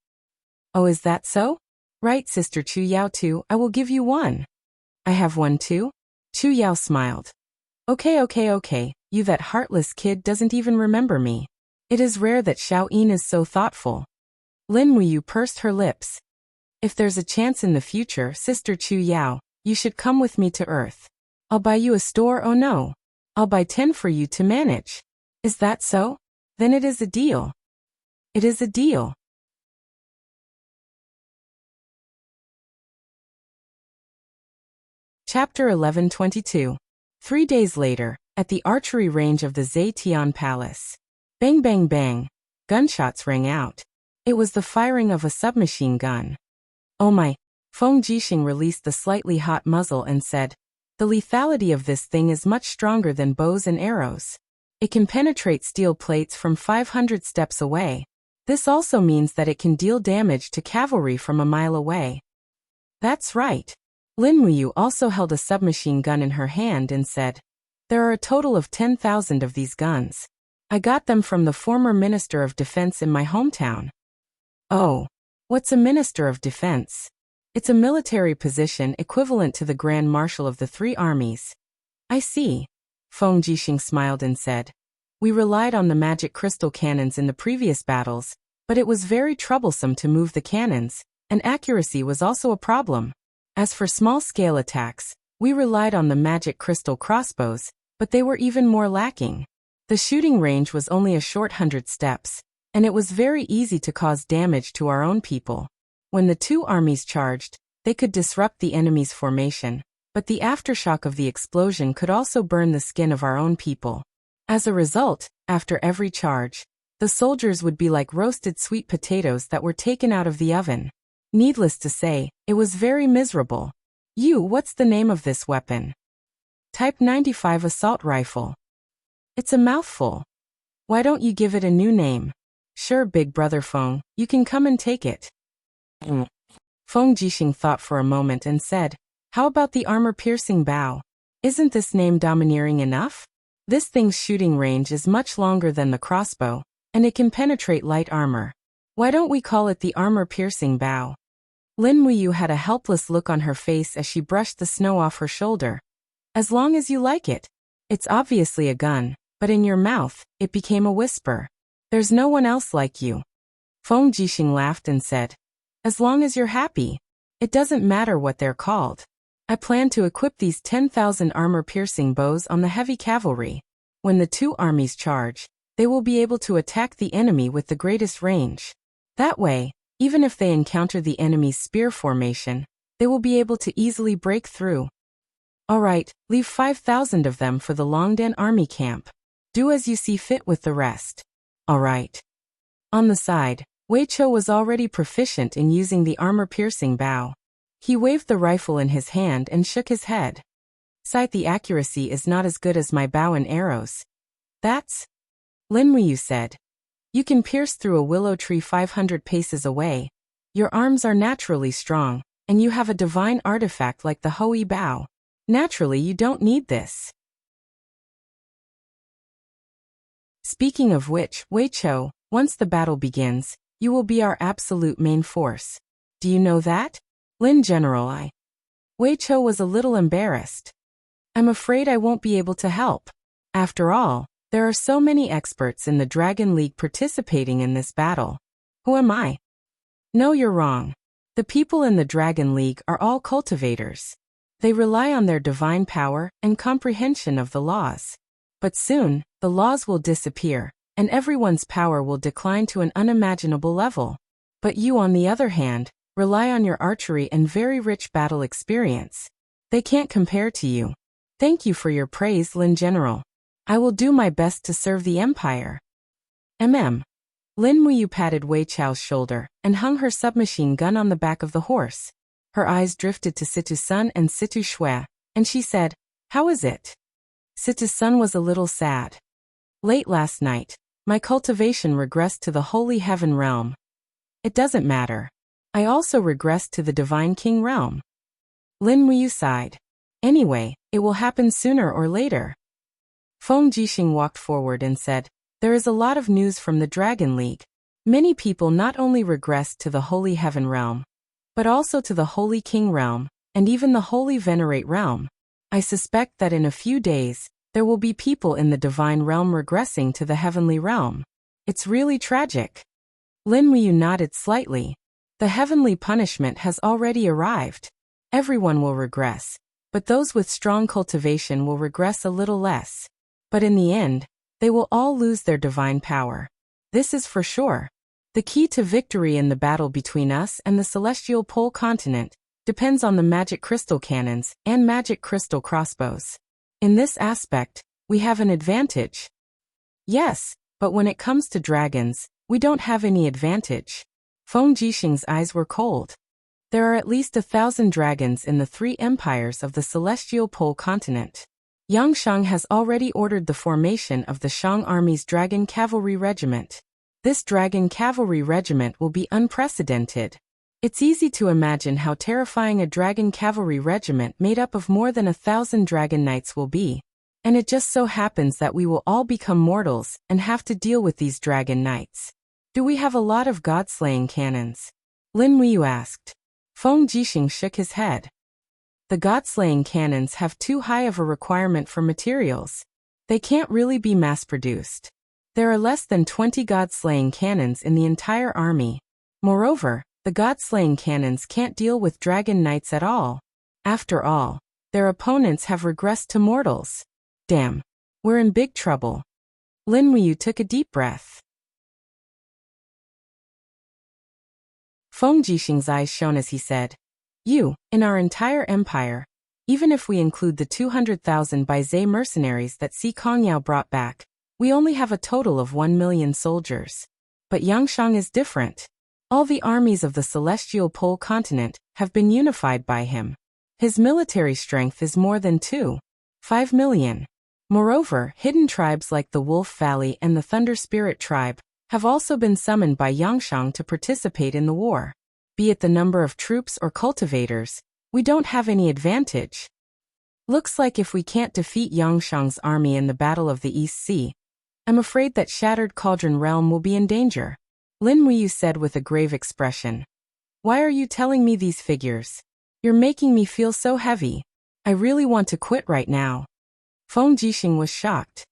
Oh, is that so? Right, Sister Chu Yao too, I will give you one. I have one too? Chu Yao smiled. Okay, you that heartless kid doesn't even remember me. It is rare that Xiaoyin is so thoughtful. Lin Muyu pursed her lips. If there's a chance in the future, Sister Chu Yao, you should come with me to Earth. I'll buy you a store, oh no. I'll buy 10 for you to manage. Is that so? Then it is a deal. It is a deal. Chapter 1122. 3 days later, at the archery range of the Zetian Palace. Bang bang bang. Gunshots rang out. It was the firing of a submachine gun. Oh my. Feng Jixing released the slightly hot muzzle and said, the lethality of this thing is much stronger than bows and arrows. It can penetrate steel plates from 500 steps away. This also means that it can deal damage to cavalry from a mile away. That's right. Lin Muyu also held a submachine gun in her hand and said, there are a total of 10,000 of these guns. I got them from the former Minister of Defense in my hometown. Oh, what's a Minister of Defense? It's a military position equivalent to the Grand Marshal of the 3 armies. I see. Feng Jixing smiled and said, we relied on the magic crystal cannons in the previous battles, but it was very troublesome to move the cannons, and accuracy was also a problem. As for small-scale attacks, we relied on the magic crystal crossbows, but they were even more lacking. The shooting range was only a short 100 steps, and it was very easy to cause damage to our own people. When the 2 armies charged, they could disrupt the enemy's formation, but the aftershock of the explosion could also burn the skin of our own people. As a result, after every charge, the soldiers would be like roasted sweet potatoes that were taken out of the oven. Needless to say, it was very miserable. What's the name of this weapon? Type 95 assault rifle. It's a mouthful. Why don't you give it a new name? Sure, big brother Feng, you can come and take it. Feng Jixing thought for a moment and said, how about the armor-piercing bow? Isn't this name domineering enough? This thing's shooting range is much longer than the crossbow, and it can penetrate light armor. Why don't we call it the armor-piercing bow? Lin Muyu had a helpless look on her face as she brushed the snow off her shoulder. As long as you like it. It's obviously a gun, but in your mouth, it became a whisper. There's no one else like you. Feng Jixing laughed and said, as long as you're happy. It doesn't matter what they're called. I plan to equip these 10,000 armor-piercing bows on the heavy cavalry. When the 2 armies charge, they will be able to attack the enemy with the greatest range. That way, even if they encounter the enemy's spear formation, they will be able to easily break through. Alright, leave 5,000 of them for the Longdan army camp. Do as you see fit with the rest. Alright. On the side, Wei Chou was already proficient in using the armor-piercing bow. He waved the rifle in his hand and shook his head. Sight, the accuracy is not as good as my bow and arrows. That's... Lin Muyu said. You can pierce through a willow tree 500 paces away. Your arms are naturally strong, and you have a divine artifact like the Hoi bow. Naturally, you don't need this. Speaking of which, Wei Chou, once the battle begins, you will be our absolute main force. Do you know that? Lin General, Wei Chou was a little embarrassed. I'm afraid I won't be able to help. After all, There are so many experts in the Dragon League participating in this battle. Who am I? No, you're wrong. The people in the Dragon League are all cultivators. They rely on their divine power and comprehension of the laws. But soon, the laws will disappear, and everyone's power will decline to an unimaginable level. But you, on the other hand, rely on your archery and very rich battle experience. They can't compare to you. Thank you for your praise, Lin General. I will do my best to serve the Empire. Lin Muyu patted Wei Chao's shoulder and hung her submachine gun on the back of the horse. Her eyes drifted to Situ Sun and Situ Shui, and she said, "How is it?" Situ Sun was a little sad. "Late last night, my cultivation regressed to the Holy Heaven realm. It doesn't matter. I also regressed to the Divine King realm." Lin Muyu sighed. "Anyway, it will happen sooner or later." Feng Jixing walked forward and said, "There is a lot of news from the Dragon League. Many people not only regressed to the Holy Heaven realm, but also to the Holy King realm, and even the Holy Venerate realm. I suspect that in a few days, there will be people in the Divine realm regressing to the Heavenly realm. It's really tragic." Lin Muyu nodded slightly. "The heavenly punishment has already arrived. Everyone will regress, but those with strong cultivation will regress a little less. But in the end, they will all lose their divine power. This is for sure. The key to victory in the battle between us and the Celestial Pole continent depends on the magic crystal cannons and magic crystal crossbows. In this aspect, we have an advantage." "Yes, but when it comes to dragons, we don't have any advantage." Feng Jixing's eyes were cold. "There are at least 1,000 dragons in the 3 empires of the Celestial Pole continent. Yang Shang has already ordered the formation of the Shang Army's Dragon Cavalry Regiment. This Dragon Cavalry Regiment will be unprecedented. It's easy to imagine how terrifying a Dragon Cavalry Regiment made up of more than 1,000 Dragon Knights will be. And it just so happens that we will all become mortals and have to deal with these Dragon Knights. Do we have a lot of god-slaying cannons?" Lin Muyu asked. Feng Jixing shook his head. "The god-slaying cannons have too high of a requirement for materials. They can't really be mass-produced. There are less than 20 god-slaying cannons in the entire army. Moreover, the god-slaying cannons can't deal with Dragon Knights at all. After all, their opponents have regressed to mortals. Damn, we're in big trouble." Lin Muyu took a deep breath. Feng Jixing's eyes shone as he said, In our entire empire, even if we include the 200,000 Baizhe mercenaries that Si Kongyao brought back, we only have a total of 1 million soldiers. But Yangshang is different. All the armies of the Celestial Pole continent have been unified by him. His military strength is more than 2.5 million. Moreover, hidden tribes like the Wolf Valley and the Thunder Spirit tribe have also been summoned by Yangshang to participate in the war. Be it the number of troops or cultivators, we don't have any advantage. Looks like if we can't defeat Yangshang's army in the Battle of the East Sea, I'm afraid that Shattered Cauldron Realm will be in danger. Lin Muyu said with a grave expression. "Why are you telling me these figures? You're making me feel so heavy. I really want to quit right now." Feng Jixing was shocked.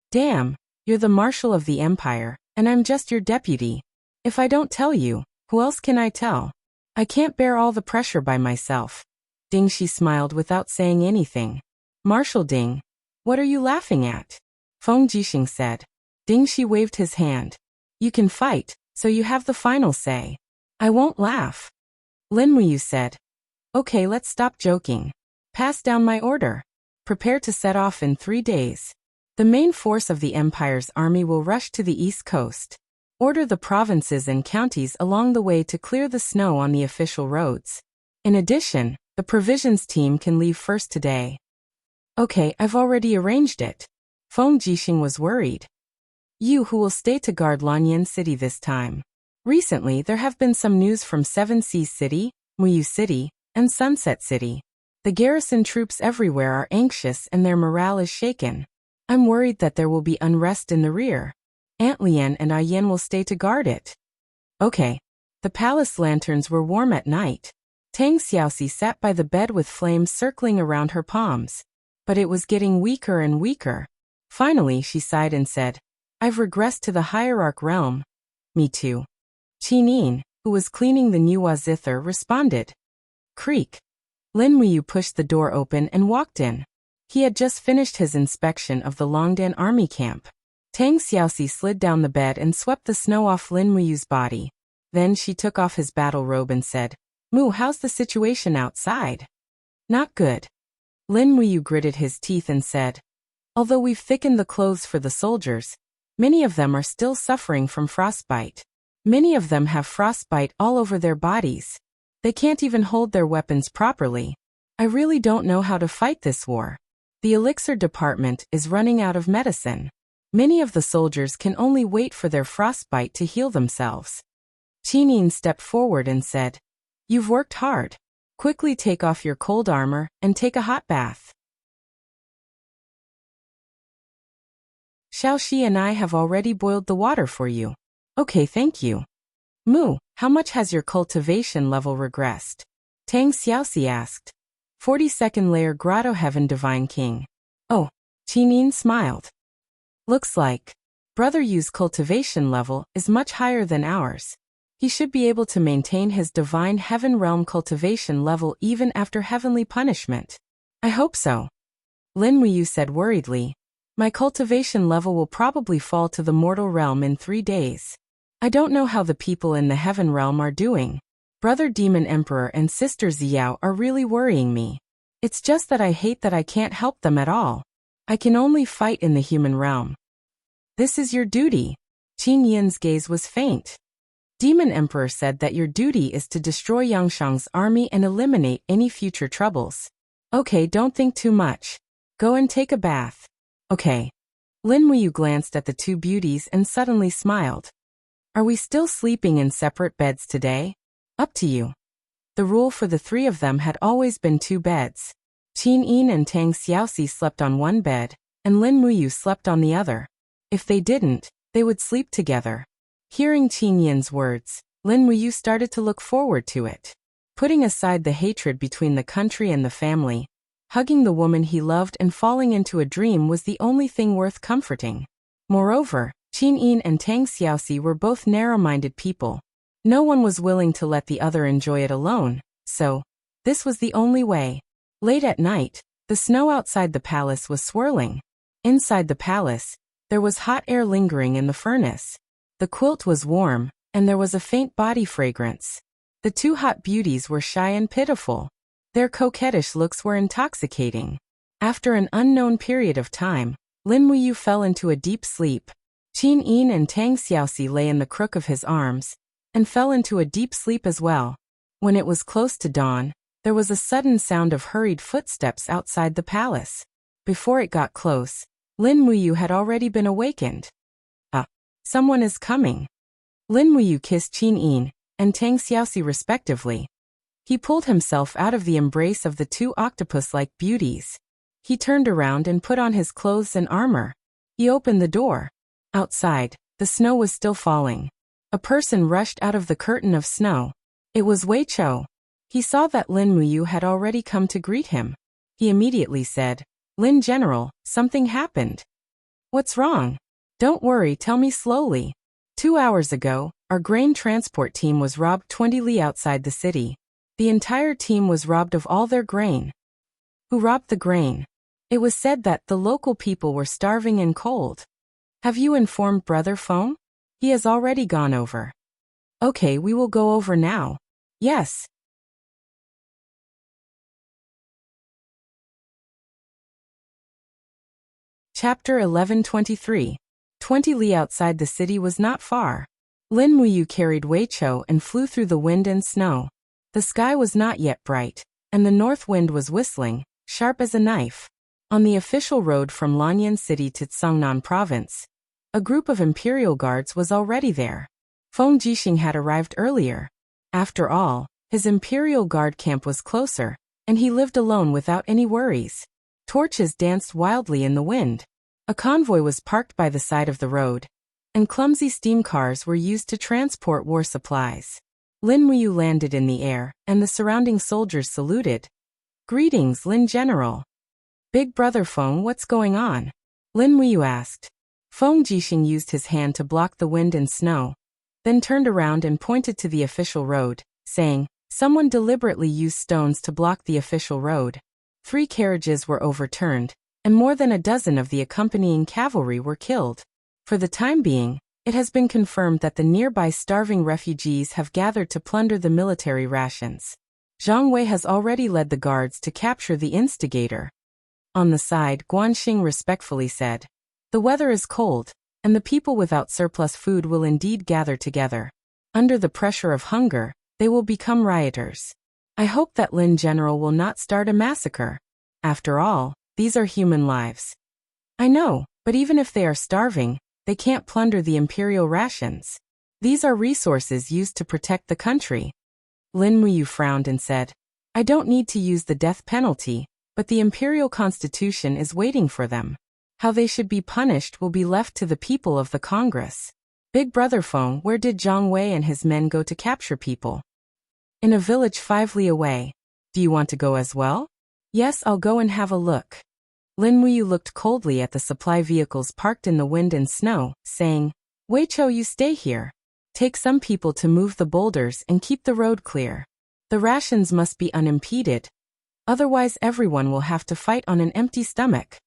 "Damn, you're the Marshal of the Empire, and I'm just your deputy. If I don't tell you, who else can I tell? I can't bear all the pressure by myself." Ding Shi smiled without saying anything. "Marshal Ding, what are you laughing at?" Feng Jixing said. Ding Shi waved his hand. "You can fight, so you have the final say." "I won't laugh." Lin Muyu said. "Okay, let's stop joking. Pass down my order. Prepare to set off in 3 days. The main force of the Empire's army will rush to the east coast. Order the provinces and counties along the way to clear the snow on the official roads. In addition, the provisions team can leave first today." "Okay, I've already arranged it." Feng Jixing was worried. "You who will stay to guard Lanyan City this time. Recently, there have been some news from Seven Seas City, Muyu City, and Sunset City. The garrison troops everywhere are anxious and their morale is shaken. I'm worried that there will be unrest in the rear. Aunt Lian and Ayen will stay to guard it." "Okay." The palace lanterns were warm at night. Tang Xiaoxi sat by the bed with flames circling around her palms. But it was getting weaker and weaker. Finally, she sighed and said, I've regressed to the hierarch realm. Me too. Qinin, who was cleaning the new zither, responded. Creak. Lin Muyu pushed the door open and walked in. He had just finished his inspection of the Longdan army camp. Tang Xiaoxi slid down the bed and swept the snow off Lin Muyu's body. Then she took off his battle robe and said, Mu, how's the situation outside? Not good. Lin Muyu gritted his teeth and said, Although we've thickened the clothes for the soldiers, many of them are still suffering from frostbite. Many of them have frostbite all over their bodies. They can't even hold their weapons properly. I really don't know how to fight this war. The elixir department is running out of medicine. Many of the soldiers can only wait for their frostbite to heal themselves. Qinin stepped forward and said, You've worked hard. Quickly take off your cold armor and take a hot bath. Xiaoxi and I have already boiled the water for you. Okay, thank you. Mu, how much has your cultivation level regressed? Tang Xiaoxi asked. 42nd layer Grotto Heaven Divine King. Oh, Qinin smiled. Looks like Brother Yu's cultivation level is much higher than ours. He should be able to maintain his divine heaven realm cultivation level even after heavenly punishment. I hope so. Lin Muyu said worriedly. My cultivation level will probably fall to the mortal realm in 3 days. I don't know how the people in the heaven realm are doing. Brother Demon Emperor and Sister Xiao are really worrying me. It's just that I hate that I can't help them at all. I can only fight in the human realm. This is your duty. Qin Yin's gaze was faint. Demon Emperor said that your duty is to destroy Yangshang's army and eliminate any future troubles. Okay, don't think too much. Go and take a bath. Okay. Lin Muyu glanced at the two beauties and suddenly smiled. Are we still sleeping in separate beds today? Up to you. The rule for the 3 of them had always been 2 beds. Qin Yin and Tang Xiaoxi slept on one bed, and Lin Muyu slept on the other. If they didn't, they would sleep together. Hearing Qin Yin's words, Lin Muyu started to look forward to it. Putting aside the hatred between the country and the family, hugging the woman he loved and falling into a dream was the only thing worth comforting. Moreover, Qin Yin and Tang Xiaoxi were both narrow-minded people. No one was willing to let the other enjoy it alone, so this was the only way. Late at night, the snow outside the palace was swirling. Inside the palace, there was hot air lingering in the furnace. The quilt was warm, and there was a faint body fragrance. The 2 hot beauties were shy and pitiful. Their coquettish looks were intoxicating. After an unknown period of time, Lin Muyu fell into a deep sleep. Qin Yin and Tang Xiaoxi lay in the crook of his arms, and fell into a deep sleep as well. When it was close to dawn, there was a sudden sound of hurried footsteps outside the palace. Before it got close, Lin Muyu had already been awakened. Someone is coming. Lin Muyu kissed Qin Yin and Tang Xiaoxi respectively. He pulled himself out of the embrace of the 2 octopus-like beauties. He turned around and put on his clothes and armor. He opened the door. Outside, the snow was still falling. A person rushed out of the curtain of snow. It was Wei Chou. He saw that Lin Muyu had already come to greet him. He immediately said, Lin General, something happened. What's wrong? Don't worry, tell me slowly. 2 hours ago, our grain transport team was robbed 20 li outside the city. The entire team was robbed of all their grain. Who robbed the grain? It was said that the local people were starving and cold. Have you informed Brother Feng? He has already gone over. Okay, we will go over now. Yes. Chapter 1123. 20 li outside the city was not far. Lin Muyu carried Wei Chou and flew through the wind and snow. The sky was not yet bright, and the north wind was whistling, sharp as a knife. On the official road from Lanyan City to Tsangnan Province, a group of imperial guards was already there. Feng Jixing had arrived earlier. After all, his imperial guard camp was closer, and he lived alone without any worries. Torches danced wildly in the wind. A convoy was parked by the side of the road, and clumsy steam cars were used to transport war supplies. Lin Muyu landed in the air, and the surrounding soldiers saluted. Greetings, Lin General. Big Brother Feng, what's going on? Lin Muyu asked. Feng Jixing used his hand to block the wind and snow, then turned around and pointed to the official road, saying, "Someone deliberately used stones to block the official road." 3 carriages were overturned, and more than a dozen of the accompanying cavalry were killed. For the time being, it has been confirmed that the nearby starving refugees have gathered to plunder the military rations. Zhang Wei has already led the guards to capture the instigator. On the side, Guanxing respectfully said, "The weather is cold, and the people without surplus food will indeed gather together. Under the pressure of hunger, they will become rioters. I hope that Lin General will not start a massacre. After all, these are human lives." "I know, but even if they are starving, they can't plunder the imperial rations. These are resources used to protect the country." Lin Muyu frowned and said, "I don't need to use the death penalty, but the imperial constitution is waiting for them. How they should be punished will be left to the people of the Congress." "Big Brother Feng, where did Zhang Wei and his men go to capture people?" "In a village 5 li away. Do you want to go as well?" "Yes, I'll go and have a look." Lin Muyu looked coldly at the supply vehicles parked in the wind and snow, saying, "Wei Chou, you stay here. Take some people to move the boulders and keep the road clear. The rations must be unimpeded. Otherwise everyone will have to fight on an empty stomach."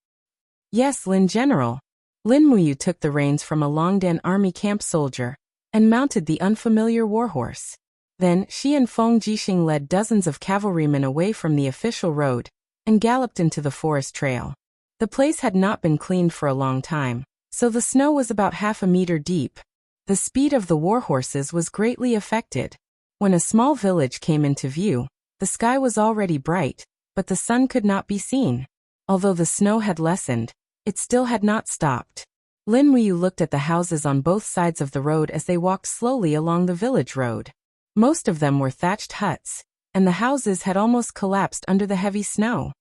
"Yes, Lin General." Lin Muyu took the reins from a Longdan army camp soldier and mounted the unfamiliar warhorse. Then she and Feng Jixing led dozens of cavalrymen away from the official road and galloped into the forest trail. The place had not been cleaned for a long time, so the snow was about half a meter deep. The speed of the warhorses was greatly affected. When a small village came into view, the sky was already bright, but the sun could not be seen. Although the snow had lessened, it still had not stopped. Lin Muyu looked at the houses on both sides of the road as they walked slowly along the village road. Most of them were thatched huts, and the houses had almost collapsed under the heavy snow.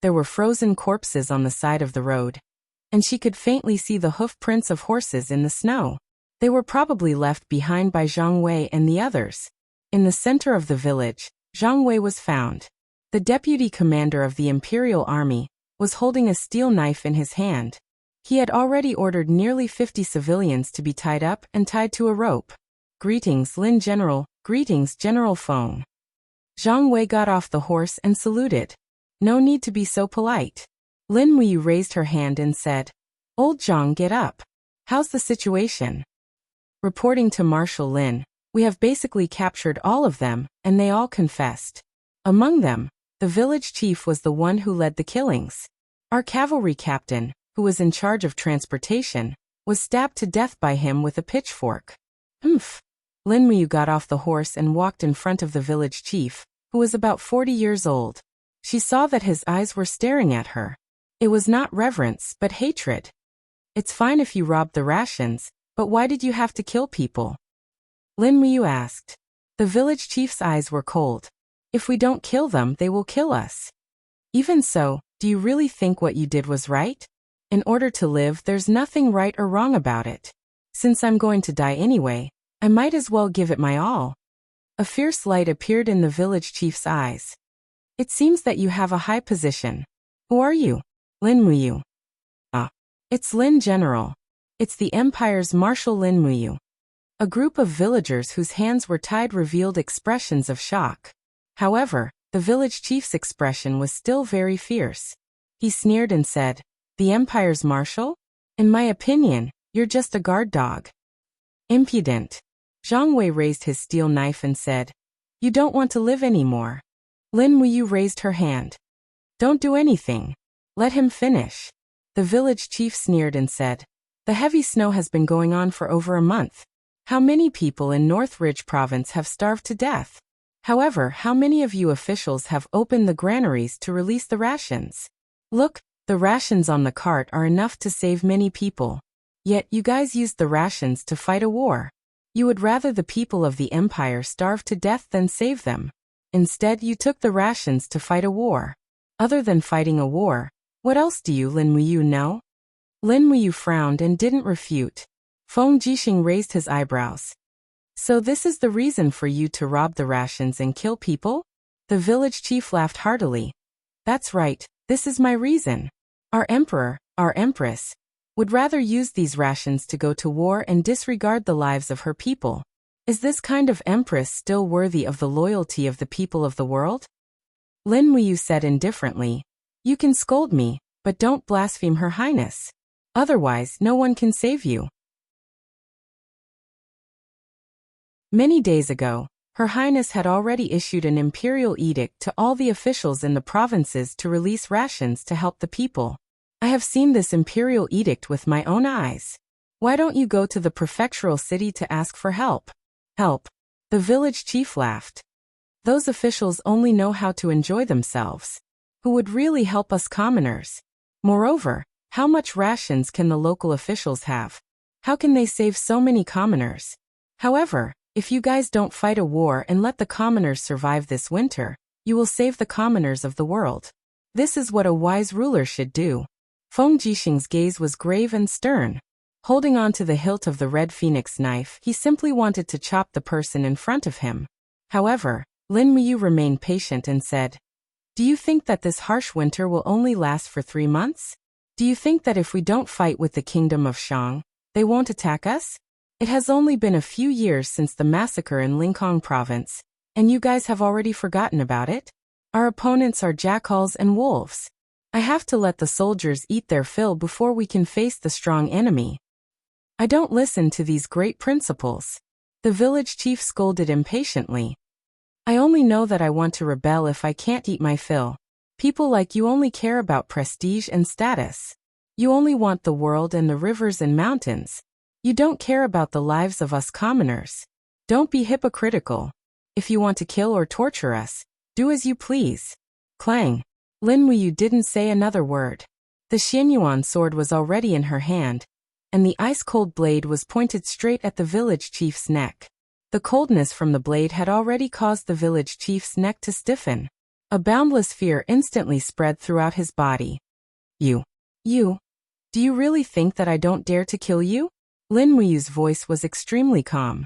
There were frozen corpses on the side of the road, and she could faintly see the hoof prints of horses in the snow. They were probably left behind by Zhang Wei and the others. In the center of the village, Zhang Wei was found. The deputy commander of the Imperial Army was holding a steel knife in his hand. He had already ordered nearly 50 civilians to be tied up and tied to a rope. "Greetings, Lin General." "Greetings, General Feng." Zhang Wei got off the horse and saluted. "No need to be so polite." Lin Muyu raised her hand and said, "Old Zhang, get up. How's the situation?" Reporting to Marshal Lin, "We have basically captured all of them, and they all confessed. Among them, the village chief was the one who led the killings. Our cavalry captain, who was in charge of transportation, was stabbed to death by him with a pitchfork." "Humph." Lin Muyu got off the horse and walked in front of the village chief, who was about 40 years old. She saw that his eyes were staring at her. It was not reverence, but hatred. "It's fine if you robbed the rations, but why did you have to kill people?" Lin Muyu asked. The village chief's eyes were cold. "If we don't kill them, they will kill us." "Even so, do you really think what you did was right? In order to live, there's nothing right or wrong about it. Since I'm going to die anyway, I might as well give it my all." A fierce light appeared in the village chief's eyes. "It seems that you have a high position. Who are you?" "Lin Muyu." "Ah. It's Lin General. It's the Empire's Marshal Lin Muyu." A group of villagers whose hands were tied revealed expressions of shock. However, the village chief's expression was still very fierce. He sneered and said, "The Empire's Marshal? In my opinion, you're just a guard dog." "Impudent." Zhang Wei raised his steel knife and said, "You don't want to live anymore." Lin Muyu raised her hand. "Don't do anything. Let him finish." The village chief sneered and said, "The heavy snow has been going on for over a month. How many people in North Ridge Province have starved to death? However, how many of you officials have opened the granaries to release the rations? Look, the rations on the cart are enough to save many people. Yet you guys used the rations to fight a war. You would rather the people of the Empire starve to death than save them. Instead, you took the rations to fight a war. Other than fighting a war, what else do you, Lin Muyu, know?" Lin Muyu frowned and didn't refute. Feng Jixing raised his eyebrows. "So this is the reason for you to rob the rations and kill people?" The village chief laughed heartily. "That's right, This is my reason. Our emperor, our empress, would rather use these rations to go to war and disregard the lives of her people. Is this kind of empress still worthy of the loyalty of the people of the world? Lin Muyu said indifferently. You can scold me, but don't blaspheme Her Highness. Otherwise, no one can save you. Many days ago, Her Highness had already issued an imperial edict to all the officials in the provinces to release rations to help the people. I have seen this imperial edict with my own eyes. Why don't you go to the prefectural city to ask for help? Help. The village chief laughed. Those officials only know how to enjoy themselves. Who would really help us commoners? Moreover, how much rations can the local officials have? How can they save so many commoners? However, if you guys don't fight a war and let the commoners survive this winter, you will save the commoners of the world. This is what a wise ruler should do. Feng Jixing's gaze was grave and stern. Holding on to the hilt of the red phoenix knife, he simply wanted to chop the person in front of him. However, Lin Muyu remained patient and said, Do you think that this harsh winter will only last for 3 months? Do you think that if we don't fight with the kingdom of Shang, they won't attack us? It has only been a few years since the massacre in Lincoln province, and you guys have already forgotten about it? Our opponents are jackals and wolves. I have to let the soldiers eat their fill before we can face the strong enemy. I don't listen to these great principles. The village chief scolded impatiently. I only know that I want to rebel if I can't eat my fill. People like you only care about prestige and status. You only want the world and the rivers and mountains. You don't care about the lives of us commoners. Don't be hypocritical. If you want to kill or torture us, do as you please. Clang. Lin Muyu didn't say another word. The Xianyuan sword was already in her hand, and the ice-cold blade was pointed straight at the village chief's neck. The coldness from the blade had already caused the village chief's neck to stiffen. A boundless fear instantly spread throughout his body. You. Do you really think that I don't dare to kill you? Lin Muyu's voice was extremely calm.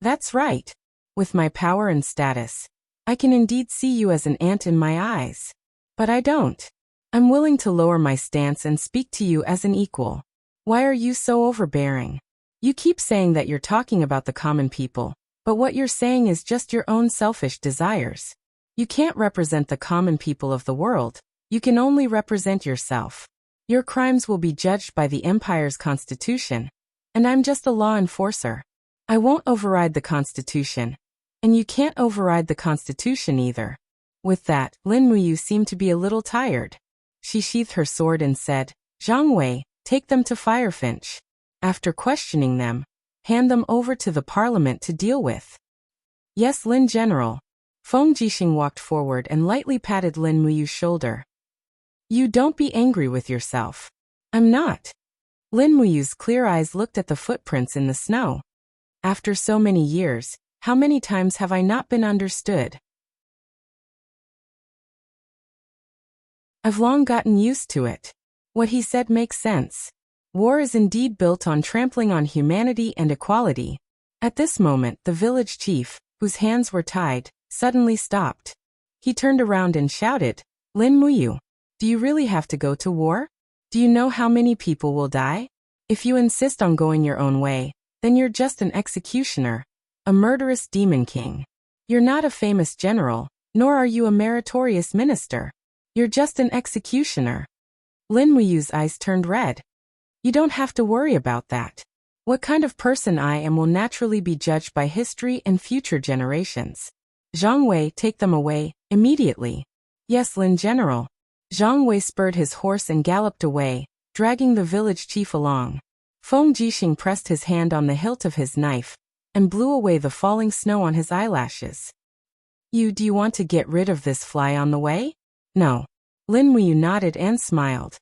That's right. With my power and status, I can indeed see you as an ant in my eyes. But I don't. I'm willing to lower my stance and speak to you as an equal. Why are you so overbearing? You keep saying that you're talking about the common people, but what you're saying is just your own selfish desires. You can't represent the common people of the world. You can only represent yourself. Your crimes will be judged by the empire's constitution, and I'm just a law enforcer. I won't override the constitution, and you can't override the constitution either. With that, Lin Muyu seemed to be a little tired. She sheathed her sword and said, Zhang Wei, take them to Firefinch. After questioning them, hand them over to the parliament to deal with. Yes, Lin General. Feng Jixing walked forward and lightly patted Lin Muyu's shoulder. You don't be angry with yourself. I'm not. Lin Muyu's clear eyes looked at the footprints in the snow. After so many years, how many times have I not been understood? I've long gotten used to it. What he said makes sense. War is indeed built on trampling on humanity and equality. At this moment, the village chief, whose hands were tied, suddenly stopped. He turned around and shouted, Lin Muyu, do you really have to go to war? Do you know how many people will die? If you insist on going your own way, then you're just an executioner, a murderous demon king. You're not a famous general, nor are you a meritorious minister. You're just an executioner. Lin Muyu's eyes turned red. You don't have to worry about that. What kind of person I am will naturally be judged by history and future generations. Zhang Wei, take them away, immediately. Yes, Lin General. Zhang Wei spurred his horse and galloped away, dragging the village chief along. Feng Jixing pressed his hand on the hilt of his knife, and blew away the falling snow on his eyelashes. Do you want to get rid of this fly on the way? No. Lin Muyu nodded and smiled.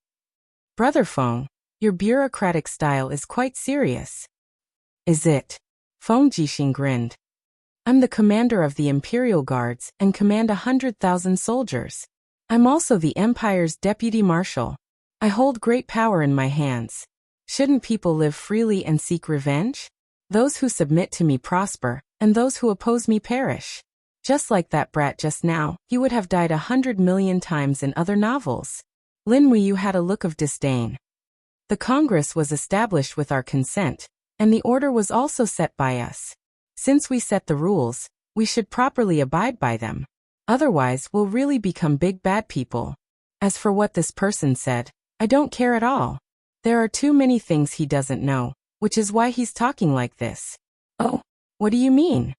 Brother Feng, your bureaucratic style is quite serious. Is it? Feng Jixing grinned. I'm the commander of the Imperial Guards and command 100,000 soldiers. I'm also the Empire's deputy marshal. I hold great power in my hands. Shouldn't people live freely and seek revenge? Those who submit to me prosper, and those who oppose me perish. Just like that brat just now, he would have died 100 million times in other novels. Lin Wuyu had a look of disdain. The Congress was established with our consent, and the order was also set by us. Since we set the rules, we should properly abide by them. Otherwise, we'll really become big bad people. As for what this person said, I don't care at all. There are too many things he doesn't know, which is why he's talking like this. Oh, what do you mean?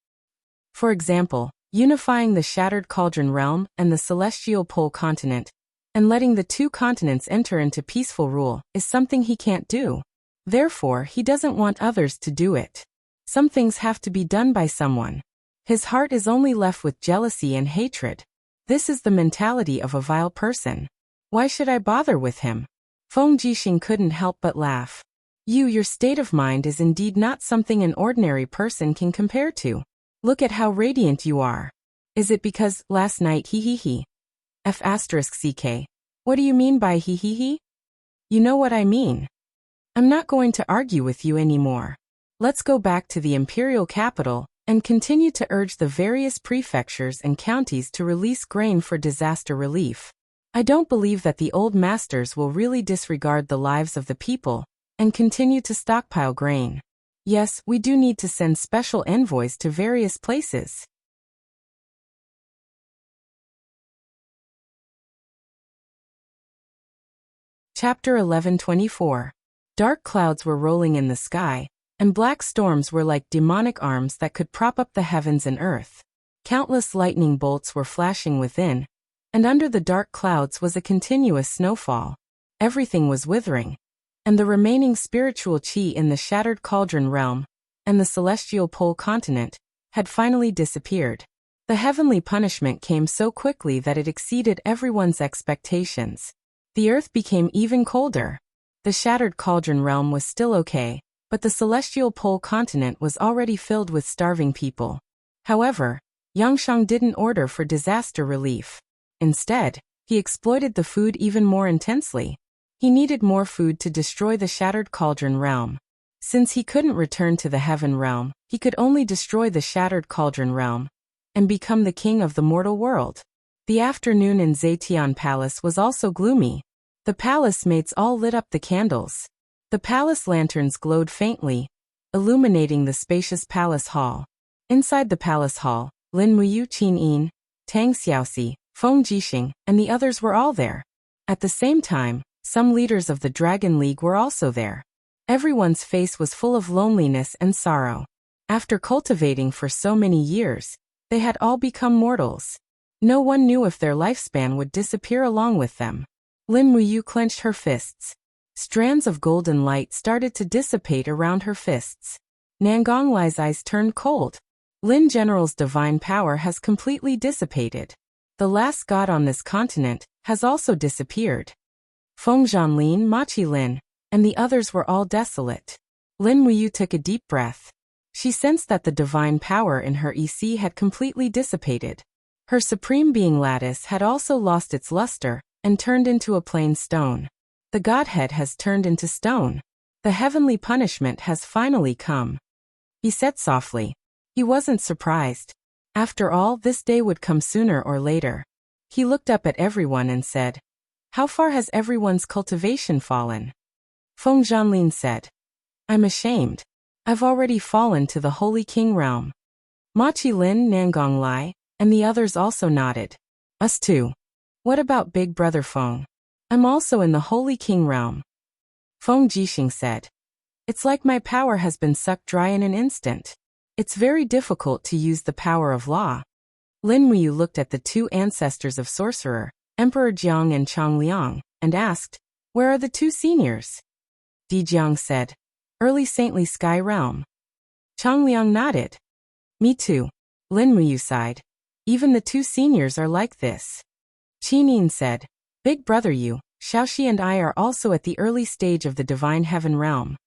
For example, unifying the Shattered Cauldron realm and the Celestial Pole continent, and letting the two continents enter into peaceful rule, is something he can't do. Therefore, he doesn't want others to do it. Some things have to be done by someone. His heart is only left with jealousy and hatred. This is the mentality of a vile person. Why should I bother with him? Feng Jixing couldn't help but laugh. Your state of mind is indeed not something an ordinary person can compare to. Look at how radiant you are. Is it because last night he? F***ck. What do you mean by he? You know what I mean. I'm not going to argue with you anymore. Let's go back to the imperial capital and continue to urge the various prefectures and counties to release grain for disaster relief. I don't believe that the old masters will really disregard the lives of the people and continue to stockpile grain. Yes, we do need to send special envoys to various places. Chapter 11:24. Dark clouds were rolling in the sky, and black storms were like demonic arms that could prop up the heavens and earth. Countless lightning bolts were flashing within, and under the dark clouds was a continuous snowfall. Everything was withering, and the remaining spiritual chi in the Shattered Cauldron realm and the Celestial Pole continent had finally disappeared. The heavenly punishment came so quickly that it exceeded everyone's expectations. The earth became even colder. The Shattered Cauldron realm was still okay, but the Celestial Pole continent was already filled with starving people. However, Yangshang didn't order for disaster relief. Instead, he exploited the food even more intensely. He needed more food to destroy the Shattered Cauldron realm. Since he couldn't return to the Heaven realm, he could only destroy the Shattered Cauldron realm and become the king of the mortal world. The afternoon in Zetian Palace was also gloomy. The palace mates all lit up the candles. The palace lanterns glowed faintly, illuminating the spacious palace hall. Inside the palace hall, Lin Wuyu, Qin Yin, Tang Xiaoxi, Feng Jixing, and the others were all there. At the same time, some leaders of the Dragon League were also there. Everyone's face was full of loneliness and sorrow. After cultivating for so many years, they had all become mortals. No one knew if their lifespan would disappear along with them. Lin Wuyu clenched her fists. Strands of golden light started to dissipate around her fists. Nangonglai's eyes turned cold. Lin General's divine power has completely dissipated. The last god on this continent has also disappeared. Feng Zhanlin, Ma Qilin, and the others were all desolate. Lin Wuyu took a deep breath. She sensed that the divine power in her EC had completely dissipated. Her supreme being lattice had also lost its luster and turned into a plain stone. The Godhead has turned into stone. The heavenly punishment has finally come. He said softly. He wasn't surprised. After all, this day would come sooner or later. He looked up at everyone and said, "How far has everyone's cultivation fallen?" Feng Zhanlin said, "I'm ashamed. I've already fallen to the Holy King realm." Ma Qilin, Nangonglai, and the others also nodded. Us too. What about Big Brother Feng? I'm also in the Holy King realm. Feng Jixing said, "It's like my power has been sucked dry in an instant. It's very difficult to use the power of law." Lin Wuyu looked at the two ancestors of sorcerer, Emperor Jiang and Chang Liang, and asked, "Where are the two seniors?" Di Jiang said, "Early Saintly Sky Realm." Chang Liang nodded. "Me too." Lin Wuyu sighed. "Even the two seniors are like this." Qinin said, "Big Brother Yu, Xiaoxi and I are also at the early stage of the Divine Heaven realm."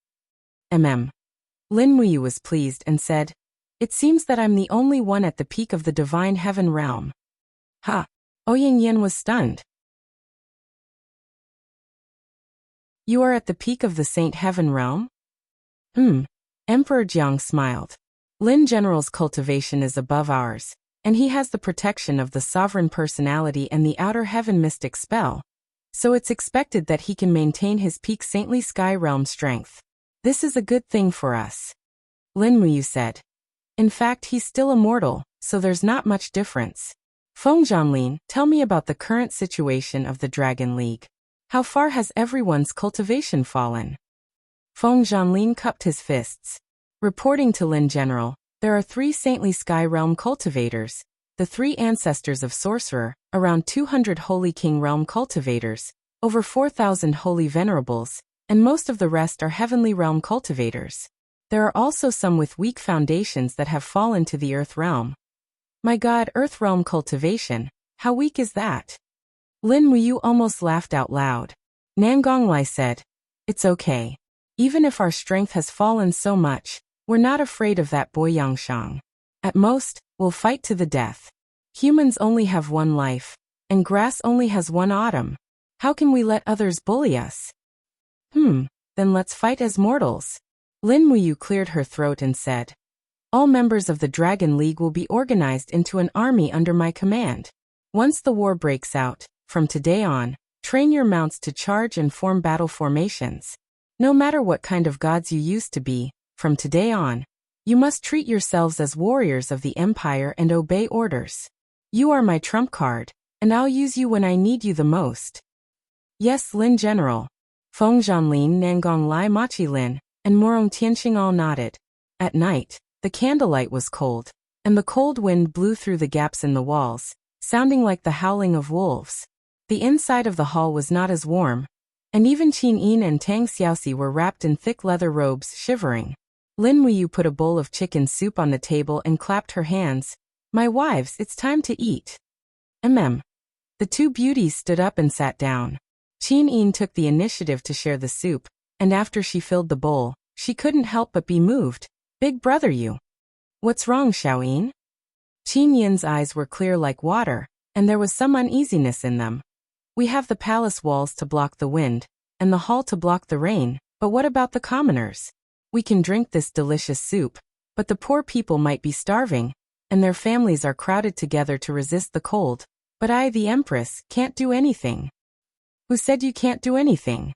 Lin Wuyu was pleased and said, "It seems that I'm the only one at the peak of the Divine Heaven realm." Ha! Ouying Yin was stunned. "You are at the peak of the Saint Heaven realm?" Emperor Jiang smiled. "Lin General's cultivation is above ours, and he has the protection of the sovereign personality and the outer heaven mystic spell. So it's expected that he can maintain his peak saintly sky realm strength. This is a good thing for us. Lin Muyu said. In fact, he's still immortal, so there's not much difference. Feng Zhanlin, tell me about the current situation of the Dragon League. How far has everyone's cultivation fallen? Feng Zhanlin cupped his fists. Reporting to Lin General, there are 3 saintly sky realm cultivators, the 3 ancestors of Sorcerer, around 200 Holy King realm cultivators, over 4,000 Holy Venerables, and most of the rest are Heavenly realm cultivators. There are also some with weak foundations that have fallen to the Earth realm. My God, Earth realm cultivation, how weak is that? Lin Muyu almost laughed out loud. Nangonglai said, it's okay. Even if our strength has fallen so much, we're not afraid of that boy Yangshang. At most, we'll fight to the death. Humans only have one life, and grass only has one autumn. How can we let others bully us? Then let's fight as mortals. Lin Muyu cleared her throat and said, all members of the Dragon League will be organized into an army under my command. Once the war breaks out, from today on, train your mounts to charge and form battle formations. No matter what kind of gods you used to be, from today on, you must treat yourselves as warriors of the Empire and obey orders. You are my trump card, and I'll use you when I need you the most. Yes, Lin General. Feng Zhanlin, Nangonglai Machi Lin, and Morong Tianxing all nodded. At night, the candlelight was cold, and the cold wind blew through the gaps in the walls, sounding like the howling of wolves. The inside of the hall was not as warm, and even Qin Yin and Tang Xiaoxi were wrapped in thick leather robes, shivering. Lin Muyu put a bowl of chicken soup on the table and clapped her hands. My wives, it's time to eat. The 2 beauties stood up and sat down. Qin Yin took the initiative to share the soup, and after she filled the bowl, she couldn't help but be moved. Big brother you. What's wrong, Xiaoyin? Qin Yin's eyes were clear like water, and there was some uneasiness in them. We have the palace walls to block the wind, and the hall to block the rain, but what about the commoners? We can drink this delicious soup, but the poor people might be starving, and their families are crowded together to resist the cold. But I, the Empress, can't do anything. Who said you can't do anything?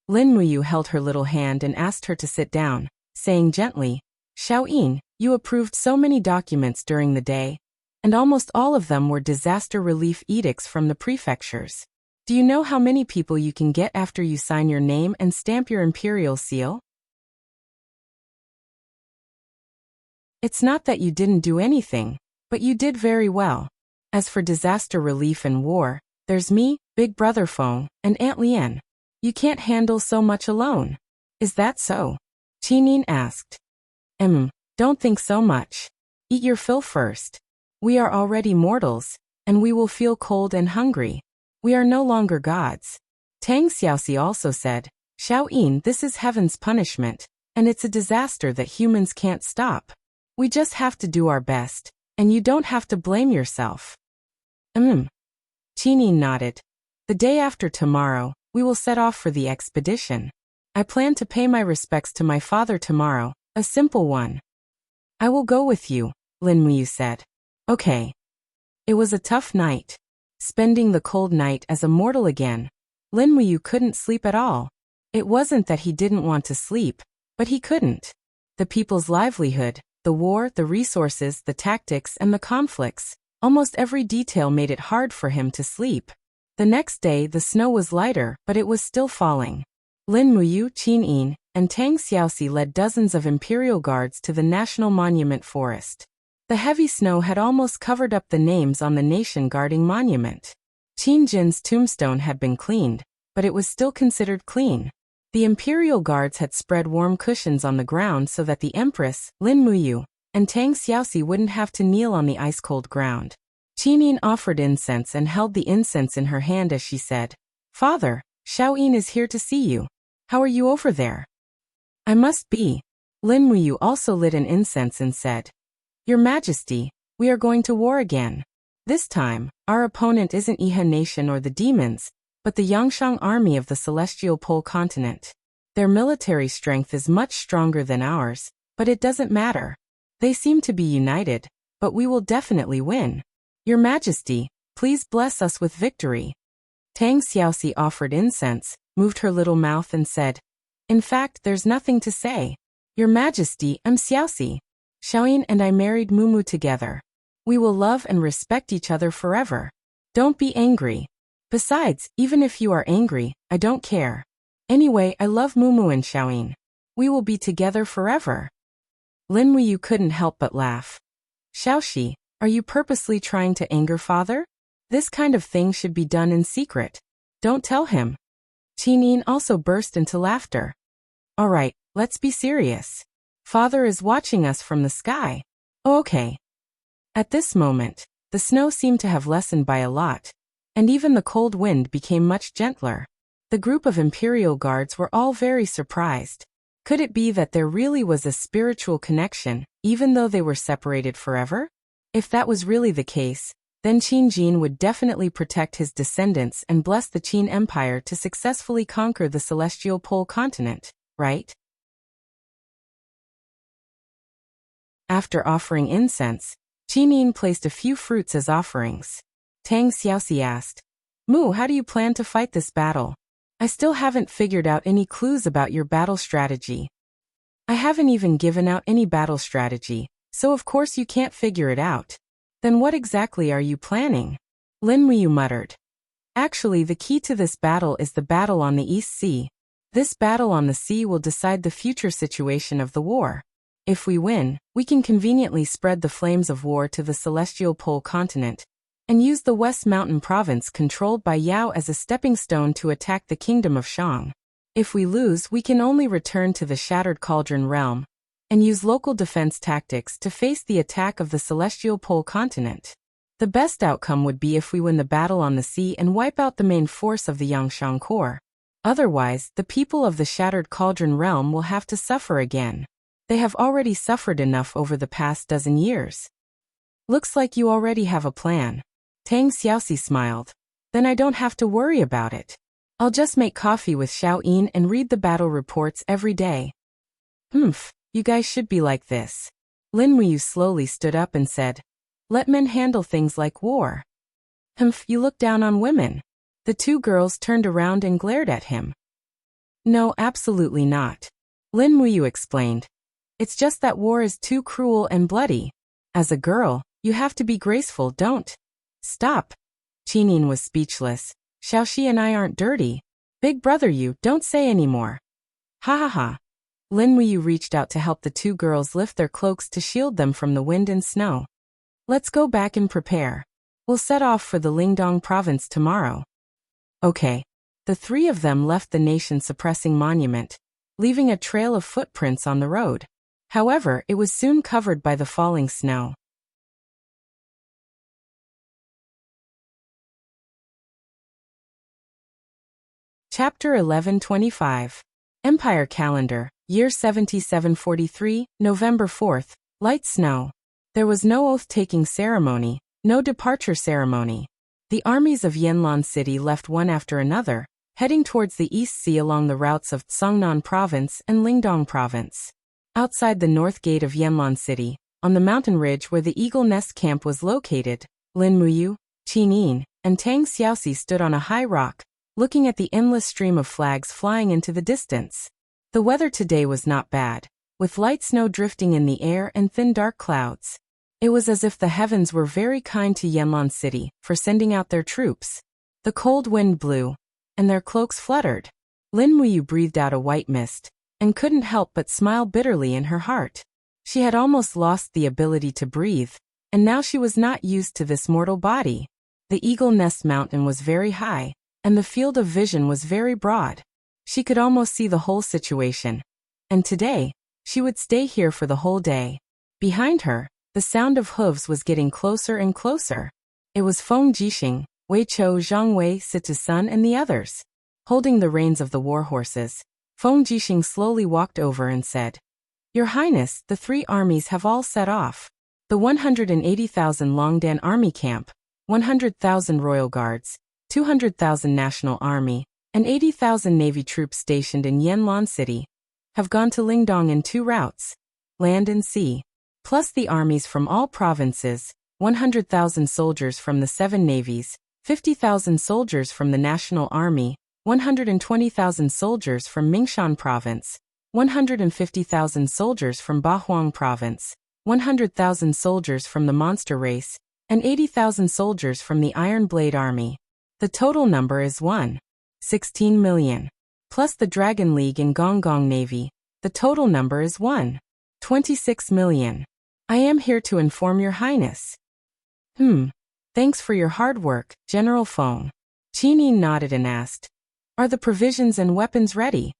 Lin Muyu held her little hand and asked her to sit down, saying gently, Xiaoyin, you approved so many documents during the day, and almost all of them were disaster relief edicts from the prefectures. Do you know how many people you can get after you sign your name and stamp your imperial seal? It's not that you didn't do anything, but you did very well. As for disaster relief and war, there's me, Big Brother Feng, and Aunt Lian. You can't handle so much alone. Is that so? Qin Yin asked. Don't think so much. Eat your fill first. We are already mortals, and we will feel cold and hungry. We are no longer gods. Tang Xiaoxi also said, Xiaoyin, this is heaven's punishment, and it's a disaster that humans can't stop. We just have to do our best, and you don't have to blame yourself. Qin Yin nodded. The day after tomorrow, we will set off for the expedition. I plan to pay my respects to my father tomorrow, a simple one. I will go with you, Lin Muyu said. Okay. It was a tough night. Spending the cold night as a mortal again, Lin Muyu couldn't sleep at all. It wasn't that he didn't want to sleep, but he couldn't. The people's livelihood, the war, the resources, the tactics, and the conflicts, almost every detail made it hard for him to sleep. The next day the snow was lighter, but it was still falling. Lin Muyu, Qin Yin, and Tang Xiaoxi led dozens of imperial guards to the National Monument Forest. The heavy snow had almost covered up the names on the nation-guarding monument. Qin Jin's tombstone had been cleaned, but it was still considered clean. The imperial guards had spread warm cushions on the ground so that the Empress, Lin Muyu, and Tang Xiaoxi wouldn't have to kneel on the ice-cold ground. Qin Yin offered incense and held the incense in her hand as she said, Father, Xiaoyin is here to see you. How are you over there? I must be. Lin Muyu also lit an incense and said, Your Majesty, we are going to war again. This time, our opponent isn't Iha Nation or the demons, but the Yangshang army of the celestial pole continent. Their military strength is much stronger than ours, but it doesn't matter. They seem to be united, but we will definitely win. Your Majesty, please bless us with victory. Tang Xiaoxi offered incense, moved her little mouth and said, in fact, there's nothing to say. Your Majesty, I'm Xiaoxi. Xiaoyin and I married Mumu together. We will love and respect each other forever. Don't be angry. Besides, even if you are angry, I don't care. Anyway, I love Mumu and Xiaoyin. We will be together forever. Lin Wuyu couldn't help but laugh. Xiaoxi, are you purposely trying to anger father? This kind of thing should be done in secret. Don't tell him. Qinin also burst into laughter. All right, let's be serious. Father is watching us from the sky. Oh, okay. At this moment, the snow seemed to have lessened by a lot, and even the cold wind became much gentler. The group of imperial guards were all very surprised. Could it be that there really was a spiritual connection, even though they were separated forever? If that was really the case, then Qin Jin would definitely protect his descendants and bless the Qin Empire to successfully conquer the celestial pole continent, right? After offering incense, Qinin placed a few fruits as offerings. Tang Xiaoxi asked, Mu, how do you plan to fight this battle? I still haven't figured out any clues about your battle strategy. I haven't even given out any battle strategy, so of course you can't figure it out. Then what exactly are you planning? Lin Wuyu muttered. Actually, the key to this battle is the battle on the East Sea. This battle on the sea will decide the future situation of the war. If we win, we can conveniently spread the flames of war to the celestial pole continent, and use the West Mountain province controlled by Yao as a stepping stone to attack the kingdom of Shang. If we lose, we can only return to the Shattered Cauldron realm, and use local defense tactics to face the attack of the celestial pole continent. The best outcome would be if we win the battle on the sea and wipe out the main force of the Yangshan Corps. Otherwise, the people of the Shattered Cauldron realm will have to suffer again. They have already suffered enough over the past dozen years. Looks like you already have a plan. Tang Xiaoxi smiled. Then I don't have to worry about it. I'll just make coffee with Xiaoyin and read the battle reports every day. You guys should be like this. Lin Wuyu slowly stood up and said, let men handle things like war. You look down on women. The two girls turned around and glared at him. No, absolutely not. Lin Wuyu explained. It's just that war is too cruel and bloody. As a girl, you have to be graceful, don't. Stop. Qinin was speechless. Xiaoxi and I aren't dirty. Big brother, you don't say anymore. Ha ha ha. Lin Wuyu reached out to help the two girls lift their cloaks to shield them from the wind and snow. Let's go back and prepare. We'll set off for the Lingdong province tomorrow. Okay. The three of them left the nation-suppressing monument, leaving a trail of footprints on the road. However, it was soon covered by the falling snow. Chapter 1125. Empire Calendar, Year 7743, November 4th, Light Snow. There was no oath-taking ceremony, no departure ceremony. The armies of Yanlan City left one after another, heading towards the East Sea along the routes of Tsangnan Province and Lingdong Province. Outside the north gate of Yanlan City, on the mountain ridge where the Eagle Nest camp was located, Lin Wuyu, Qinin, and Tang Xiaoxi stood on a high rock, looking at the endless stream of flags flying into the distance. The weather today was not bad, with light snow drifting in the air and thin dark clouds. It was as if the heavens were very kind to Yanlan City for sending out their troops. The cold wind blew, and their cloaks fluttered. Lin Wuyu breathed out a white mist, and couldn't help but smile bitterly in her heart. She had almost lost the ability to breathe, and now she was not used to this mortal body. The Eagle Nest Mountain was very high, and the field of vision was very broad. She could almost see the whole situation. And today, she would stay here for the whole day. Behind her, the sound of hooves was getting closer and closer. It was Feng Jixing, Wei Chou, Zhang Wei, Situ Sun, and the others. Holding the reins of the war horses, Feng Jixing slowly walked over and said, Your Highness, the three armies have all set off. The 180,000 Longdan Army Camp, 100,000 Royal Guards, 200,000 National Army, and 80,000 Navy troops stationed in Yanlan City have gone to Lingdong in two routes, land and sea. plus the armies from all provinces, 100,000 soldiers from the 7 navies, 50,000 soldiers from the National Army, 120,000 soldiers from Mingshan Province, 150,000 soldiers from Bahuang Province, 100,000 soldiers from the Monster Race, and 80,000 soldiers from the Iron Blade Army. The total number is 16 million. Plus the Dragon League and Gong Gong Navy, the total number is 26 million. I am here to inform your highness. Thanks for your hard work, General Feng. Qinin nodded and asked, are the provisions and weapons ready?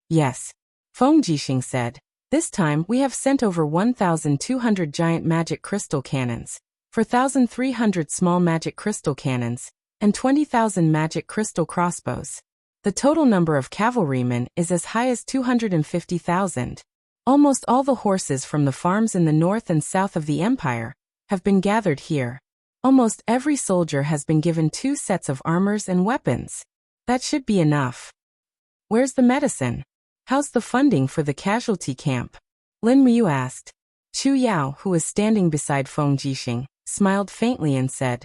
Yes. Feng Jixing said, this time we have sent over 1,200 giant magic crystal cannons, 4,300 small magic crystal cannons, and 20,000 magic crystal crossbows. The total number of cavalrymen is as high as 250,000. Almost all the horses from the farms in the north and south of the empire have been gathered here. Almost every soldier has been given 2 sets of armors and weapons. That should be enough. Where's the medicine? How's the funding for the casualty camp? Lin Muyu asked. Chu Yao, who was standing beside Feng Jixing, smiled faintly and said,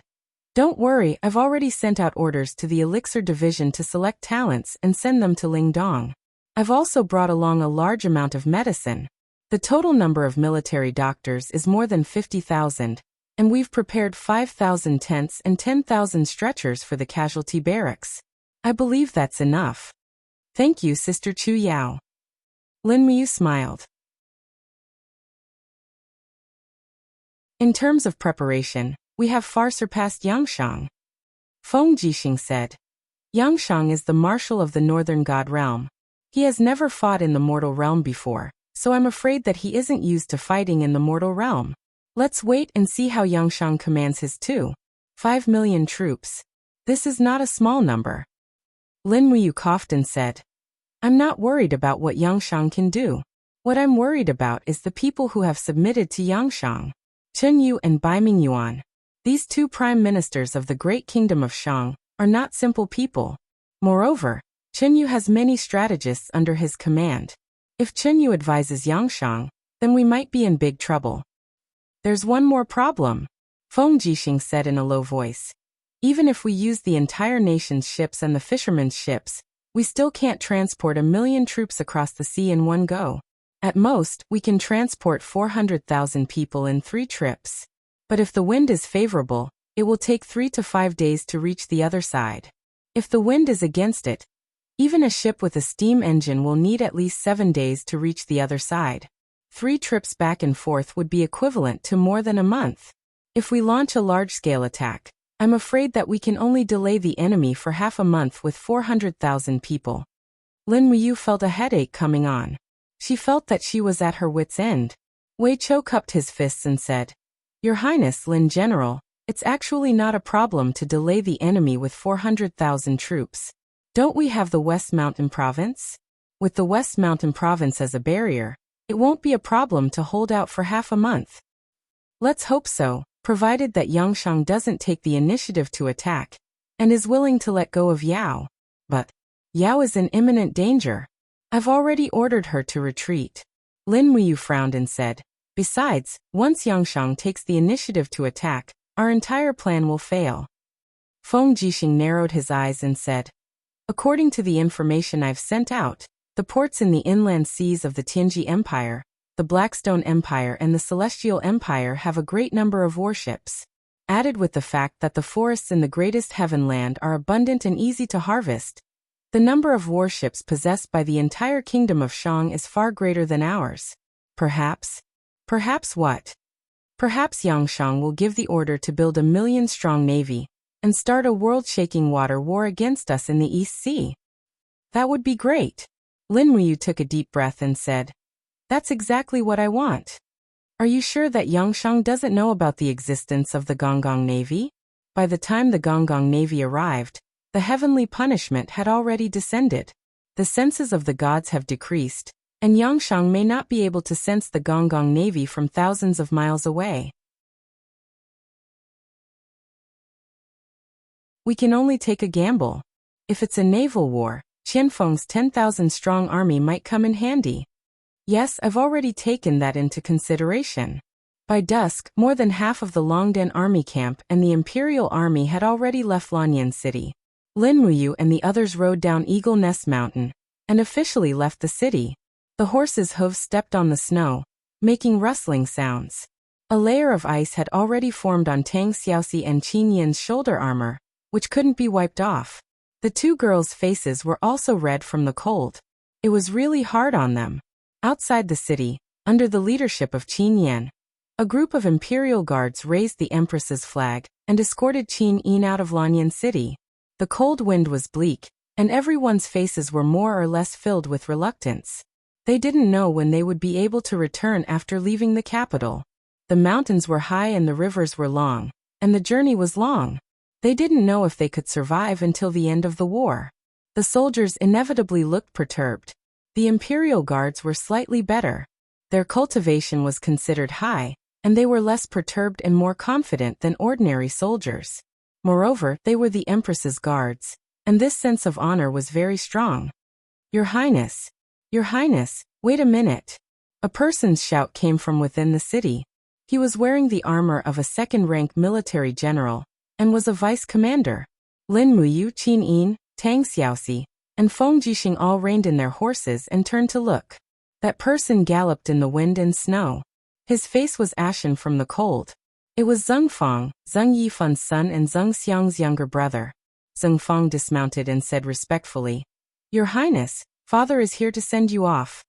don't worry, I've already sent out orders to the Elixir Division to select talents and send them to Lingdong. I've also brought along a large amount of medicine. The total number of military doctors is more than 50,000, and we've prepared 5,000 tents and 10,000 stretchers for the casualty barracks. I believe that's enough. Thank you, Sister Chu Yao. Lin Muyu smiled. In terms of preparation, we have far surpassed Yangshang. Feng Jixing said. Yangshang is the marshal of the Northern God Realm. He has never fought in the mortal realm before, so I'm afraid that he isn't used to fighting in the mortal realm. Let's wait and see how Yangshang commands his 5 million troops. This is not a small number. Lin Muyu coughed and said, I'm not worried about what Yangshang can do. What I'm worried about is the people who have submitted to Yangshang. Chen Yu and Bai Mingyuan. These 2 prime ministers of the great kingdom of Shang are not simple people. Moreover, Chen Yu has many strategists under his command. If Chen Yu advises Yangshang, then we might be in big trouble. There's one more problem, Feng Jixing said in a low voice. Even if we use the entire nation's ships and the fishermen's ships, we still can't transport 1 million troops across the sea in one go. At most, we can transport 400,000 people in 3 trips. But if the wind is favorable, it will take 3 to 5 days to reach the other side. If the wind is against it, even a ship with a steam engine will need at least 7 days to reach the other side. 3 trips back and forth would be equivalent to more than a month. If we launch a large-scale attack, I'm afraid that we can only delay the enemy for half a month with 400,000 people. Lin Muyu felt a headache coming on. She felt that she was at her wit's end. Wei Chou cupped his fists and said, Your Highness Lin General, it's actually not a problem to delay the enemy with 400,000 troops. Don't we have the West Mountain Province? With the West Mountain Province as a barrier, it won't be a problem to hold out for half a month. Let's hope so, provided that Yangshang doesn't take the initiative to attack, and is willing to let go of Yao. But Yao is in imminent danger. I've already ordered her to retreat. Lin Muyu frowned and said, Besides, once Yangshang takes the initiative to attack, our entire plan will fail. Feng Jixing narrowed his eyes and said, According to the information I've sent out, the ports in the inland seas of the Tianji Empire, the Blackstone Empire and the Celestial Empire have a great number of warships. Added with the fact that the forests in the greatest heaven land are abundant and easy to harvest, the number of warships possessed by the entire kingdom of Shang is far greater than ours. Perhaps what? Perhaps Yangshang will give the order to build 1 million-strong navy and start a world-shaking water war against us in the East Sea. That would be great. Lin Muyu took a deep breath and said, That's exactly what I want. Are you sure that Yangshang doesn't know about the existence of the Gonggong Navy? By the time the Gonggong Navy arrived, the heavenly punishment had already descended. The senses of the gods have decreased, and Yangshang may not be able to sense the Gonggong Navy from thousands of miles away. We can only take a gamble. If it's a naval war, Qianfeng's 10,000-strong army might come in handy. Yes, I've already taken that into consideration. By dusk, more than half of the Longdan army camp and the imperial army had already left Lanyan City. Lin Muyu and the others rode down Eagle Nest Mountain and officially left the city. The horses' hooves stepped on the snow, making rustling sounds. A layer of ice had already formed on Tang Xiaoxi and Qin Yin's shoulder armor, which couldn't be wiped off. The two girls' faces were also red from the cold. It was really hard on them. Outside the city, under the leadership of Qin Yan, a group of imperial guards raised the Empress's flag and escorted Qin Yin out of Lanyan City. The cold wind was bleak, and everyone's faces were more or less filled with reluctance. They didn't know when they would be able to return after leaving the capital. The mountains were high and the rivers were long, and the journey was long. They didn't know if they could survive until the end of the war. The soldiers inevitably looked perturbed. The imperial guards were slightly better. Their cultivation was considered high, and they were less perturbed and more confident than ordinary soldiers. Moreover, they were the Empress's guards, and this sense of honor was very strong. Your Highness, wait a minute. A person's shout came from within the city. He was wearing the armor of a second-rank military general, and was a vice commander. Lin Muyu, Qin Yin, Tang Xiaoxi, and Feng Jixing all reined in their horses and turned to look. That person galloped in the wind and snow. His face was ashen from the cold. It was Zheng Fang, Zheng Yifan's son and Zheng Xiang's younger brother. Zheng Fang dismounted and said respectfully, Your Highness, Father is here to send you off.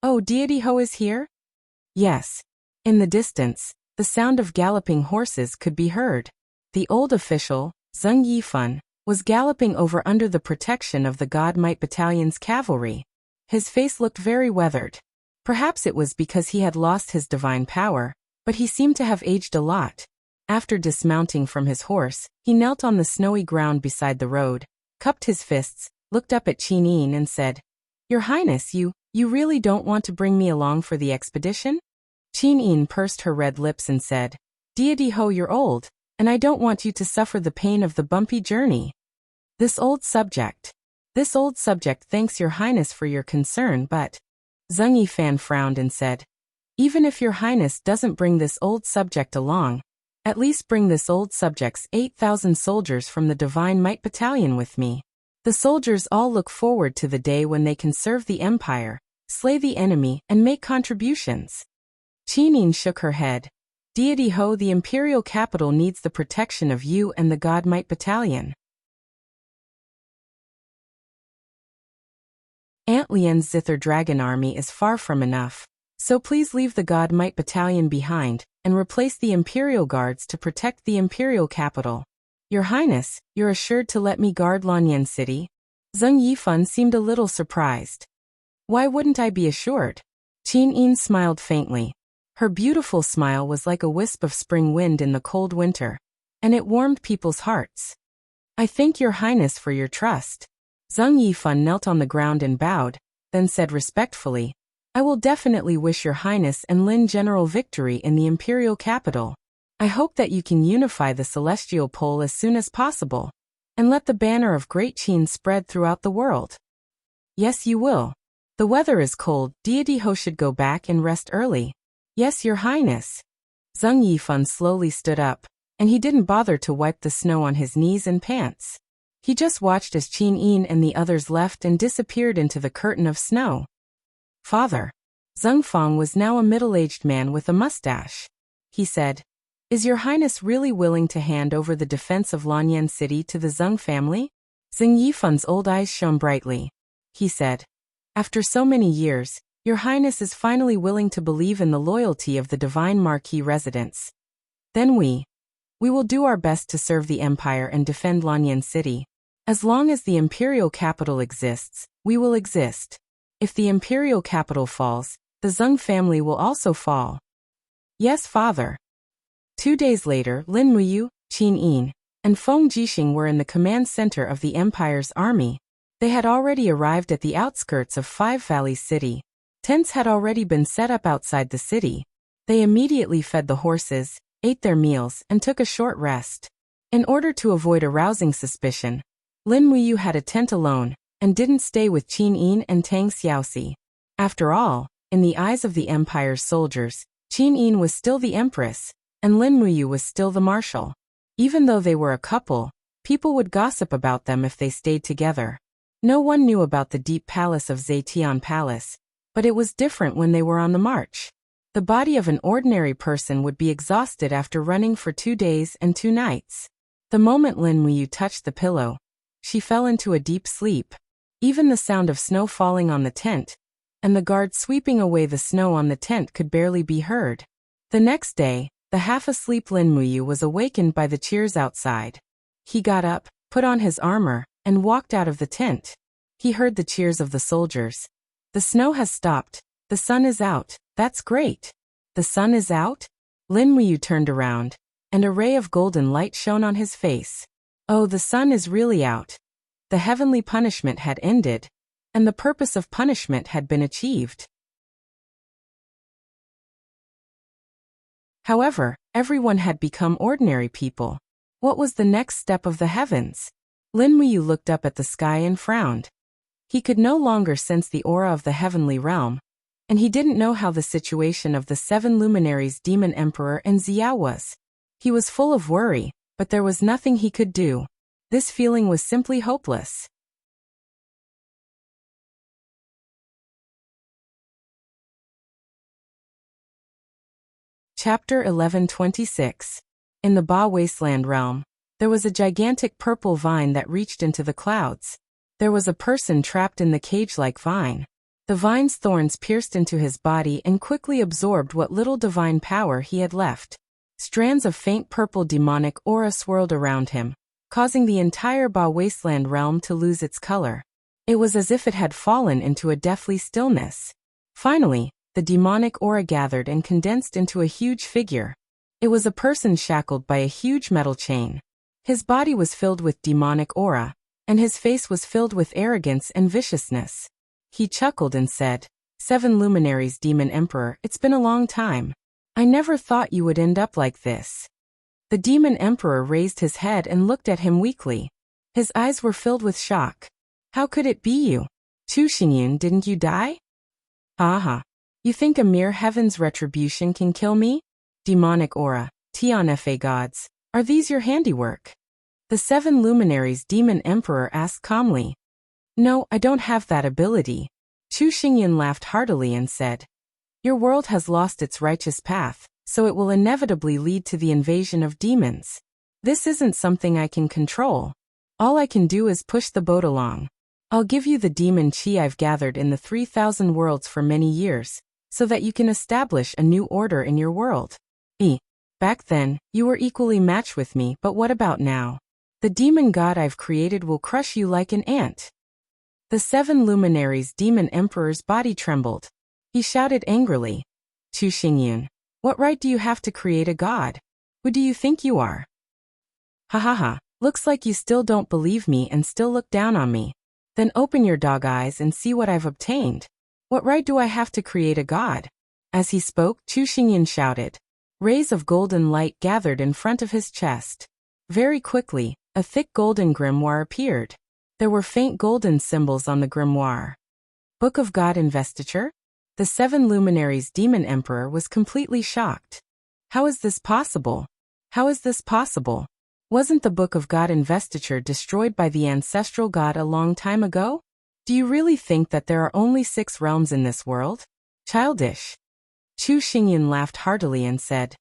Oh, Deity Ho is here? Yes. In the distance, the sound of galloping horses could be heard. The old official, Zheng Yifan, was galloping over under the protection of the God Might Battalion's cavalry. His face looked very weathered. Perhaps it was because he had lost his divine power, but he seemed to have aged a lot. After dismounting from his horse, he knelt on the snowy ground beside the road, cupped his fists, looked up at Qin Yin and said, Your Highness, you really don't want to bring me along for the expedition? Qin Yin pursed her red lips and said, Deity Ho, you're old, and I don't want you to suffer the pain of the bumpy journey. This old subject thanks Your Highness for your concern, but Zheng Yifan frowned and said, Even if Your Highness doesn't bring this old subject along, at least bring this old subject's 8,000 soldiers from the Divine Might Battalion with me. The soldiers all look forward to the day when they can serve the Empire, slay the enemy, and make contributions. Qin Yin shook her head. Deity Ho, the imperial capital needs the protection of you and the God Might Battalion. Aunt Lian's Zither Dragon Army is far from enough, so please leave the God Might Battalion behind and replace the Imperial Guards to protect the Imperial capital. Your Highness, you're assured to let me guard Lanyan City? Zheng Yifan seemed a little surprised. Why wouldn't I be assured? Qin Yin smiled faintly. Her beautiful smile was like a wisp of spring wind in the cold winter, and it warmed people's hearts. I thank Your Highness for your trust. Zheng Yifan knelt on the ground and bowed, then said respectfully, I will definitely wish Your Highness and Lin general victory in the imperial capital. I hope that you can unify the celestial pole as soon as possible, and let the banner of Great Qin spread throughout the world. Yes, you will. The weather is cold, Deity Ho should go back and rest early. Yes, Your Highness. Zheng Yifan slowly stood up, and he didn't bother to wipe the snow on his knees and pants. He just watched as Qin Yin and the others left and disappeared into the curtain of snow. Father. Zheng Fang was now a middle-aged man with a mustache. He said, Is Your Highness really willing to hand over the defense of Lanyan City to the Zheng family? Zheng Yifan's old eyes shone brightly. He said, After so many years, Your Highness is finally willing to believe in the loyalty of the Divine Marquis residents. Then we will do our best to serve the Empire and defend Lanyan City. As long as the imperial capital exists, we will exist. If the imperial capital falls, the Zheng family will also fall. Yes, Father. 2 days later, Lin Muyu, Qin Yin, and Feng Jixing were in the command center of the Empire's army. They had already arrived at the outskirts of Five Valleys City. Tents had already been set up outside the city. They immediately fed the horses, ate their meals, and took a short rest. In order to avoid arousing suspicion, Lin Muyu had a tent alone, and didn't stay with Qin Yin and Tang Xiaoxi. After all, in the eyes of the Empire's soldiers, Qin Yin was still the empress, and Lin Muyu was still the marshal. Even though they were a couple, people would gossip about them if they stayed together. No one knew about the deep palace of Zetian Palace, but it was different when they were on the march. The body of an ordinary person would be exhausted after running for 2 days and 2 nights. The moment Lin Muyu touched the pillow, she fell into a deep sleep. Even the sound of snow falling on the tent, and the guard sweeping away the snow on the tent could barely be heard. The next day, the half-asleep Lin Muyu was awakened by the cheers outside. He got up, put on his armor, and walked out of the tent. He heard the cheers of the soldiers. The snow has stopped. The sun is out. That's great. The sun is out? Lin Muyu turned around, and a ray of golden light shone on his face. Oh, the sun is really out. The heavenly punishment had ended, and the purpose of punishment had been achieved. However, everyone had become ordinary people. What was the next step of the heavens? Lin Muyu looked up at the sky and frowned. He could no longer sense the aura of the heavenly realm, and he didn't know how the situation of the 7 luminaries Demon Emperor and Xiao was. He was full of worry, but there was nothing he could do. This feeling was simply hopeless. Chapter 1126. In the Ba Wasteland realm, there was a gigantic purple vine that reached into the clouds. There was a person trapped in the cage-like vine. The vine's thorns pierced into his body and quickly absorbed what little divine power he had left. Strands of faint purple demonic aura swirled around him, causing the entire Ba Wasteland realm to lose its color. It was as if it had fallen into a deathly stillness. Finally, the demonic aura gathered and condensed into a huge figure. It was a person shackled by a huge metal chain. His body was filled with demonic aura, and his face was filled with arrogance and viciousness. He chuckled and said, 7 luminaries Demon Emperor, it's been a long time. I never thought you would end up like this. The Demon Emperor raised his head and looked at him weakly. His eyes were filled with shock. How could it be you? Chu Xingyun, didn't you die? Ha. You think a mere heaven's retribution can kill me? Demonic aura, Tian Fa gods, are these your handiwork? The 7 luminaries Demon Emperor asked calmly. No, I don't have that ability. Chu Xingyun laughed heartily and said, your world has lost its righteous path, so it will inevitably lead to the invasion of demons. This isn't something I can control. All I can do is push the boat along. I'll give you the demon chi I've gathered in the 3,000 worlds for many years, so that you can establish a new order in your world. Back then, you were equally matched with me, but what about now? The demon god I've created will crush you like an ant. The 7 luminaries Demon Emperor's body trembled. He shouted angrily, Chu Xingyun, what right do you have to create a god? Who do you think you are? Ha, looks like you still don't believe me and still look down on me. Then open your dog eyes and see what I've obtained. What right do I have to create a god? As he spoke, Chu Xingyun shouted. Rays of golden light gathered in front of his chest. Very quickly, a thick golden grimoire appeared. There were faint golden symbols on the grimoire. Book of God Investiture? The 7 luminaries Demon Emperor was completely shocked. How is this possible? How is this possible? Wasn't the Book of God Investiture destroyed by the ancestral god a long time ago? Do you really think that there are only 6 realms in this world? Childish. Chu Xingyun laughed heartily and said,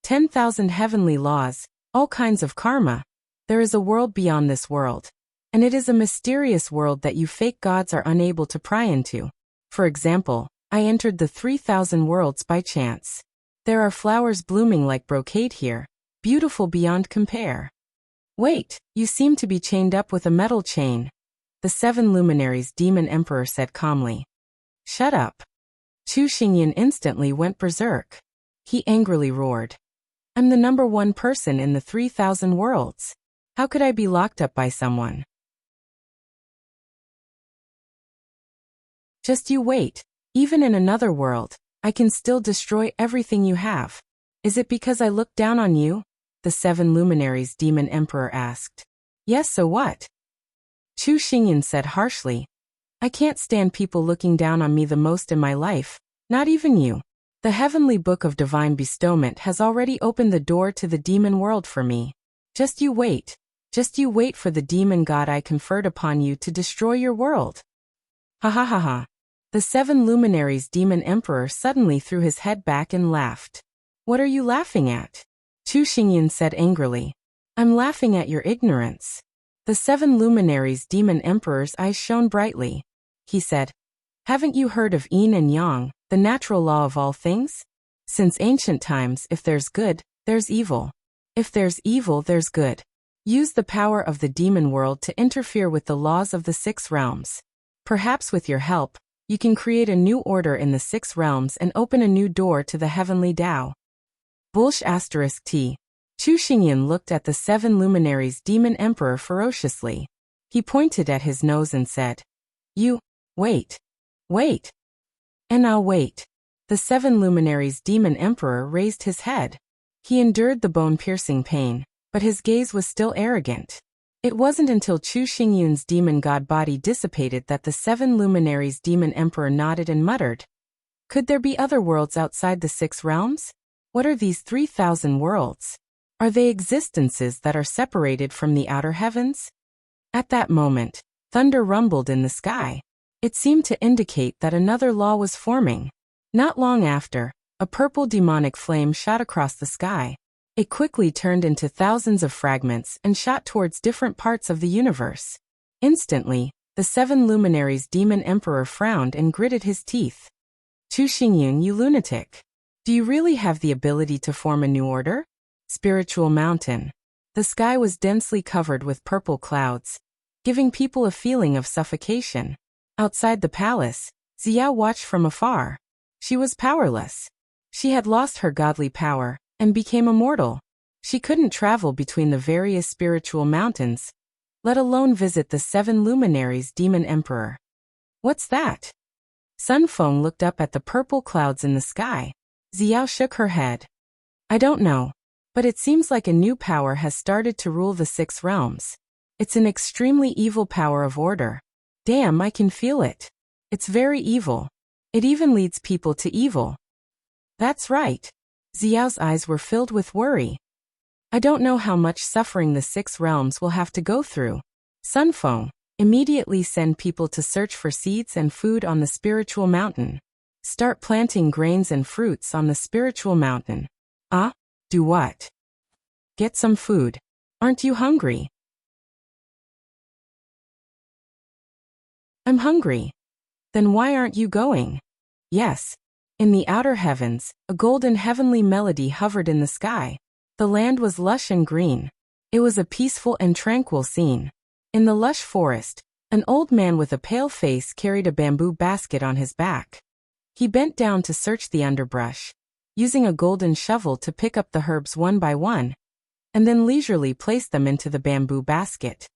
10,000 heavenly laws, all kinds of karma. There is a world beyond this world. And it is a mysterious world that you fake gods are unable to pry into. For example, I entered the 3,000 worlds by chance. There are flowers blooming like brocade here, beautiful beyond compare. Wait, you seem to be chained up with a metal chain. The 7 luminaries Demon Emperor said calmly. Shut up. Chu Xingyun instantly went berserk. He angrily roared. I'm the number 1 person in the 3,000 worlds. How could I be locked up by someone? Just you wait. Even in another world, I can still destroy everything you have. Is it because I look down on you? The 7 luminaries Demon Emperor asked. Yes, so what? Chu Xingyun said harshly. I can't stand people looking down on me the most in my life, not even you. The heavenly book of divine bestowment has already opened the door to the demon world for me. Just you wait for the demon god I conferred upon you to destroy your world. Ha ha ha ha. The 7 luminaries demon emperor suddenly threw his head back and laughed. What are you laughing at? Chu Xingyun said angrily. I'm laughing at your ignorance. The 7 luminaries demon emperor's eyes shone brightly. He said, haven't you heard of yin and yang, the natural law of all things? Since ancient times, if there's good, there's evil. If there's evil, there's good. Use the power of the demon world to interfere with the laws of the 6 realms. Perhaps with your help, you can create a new order in the 6 realms and open a new door to the heavenly Tao. *T. Chu Xingyan looked at the 7 luminaries demon emperor ferociously. He pointed at his nose and said, You, wait. Wait. And I'll wait. The 7 luminaries demon emperor raised his head. He endured the bone-piercing pain, but his gaze was still arrogant. It wasn't until Chu Xingyun's demon god body dissipated that the 7 luminaries demon emperor nodded and muttered. Could there be other worlds outside the 6 realms? What are these 3,000 worlds? Are they existences that are separated from the outer heavens? At that moment, thunder rumbled in the sky. It seemed to indicate that another law was forming. Not long after, a purple demonic flame shot across the sky. It quickly turned into thousands of fragments and shot towards different parts of the universe. Instantly, the 7 luminaries demon emperor frowned and gritted his teeth. Chu Xingyun, you lunatic. Do you really have the ability to form a new order? Spiritual mountain. The sky was densely covered with purple clouds, giving people a feeling of suffocation. Outside the palace, Xiao watched from afar. She was powerless. She had lost her godly power and became immortal. She couldn't travel between the various spiritual mountains, let alone visit the 7 luminaries demon emperor. What's that? Sun Feng looked up at the purple clouds in the sky. Xiao shook her head. I don't know, but it seems like a new power has started to rule the 6 realms. It's an extremely evil power of order. Damn, I can feel it. It's very evil. It even leads people to evil. That's right. Xiao's eyes were filled with worry. I don't know how much suffering the 6 realms will have to go through. Sun Feng, immediately send people to search for seeds and food on the spiritual mountain. Start planting grains and fruits on the spiritual mountain. Do what? Get some food. Aren't you hungry? I'm hungry. Then why aren't you going? Yes. In the outer heavens, a golden heavenly melody hovered in the sky. The land was lush and green. It was a peaceful and tranquil scene. In the lush forest, an old man with a pale face carried a bamboo basket on his back. He bent down to search the underbrush, using a golden shovel to pick up the herbs one by one, and then leisurely place them into the bamboo basket.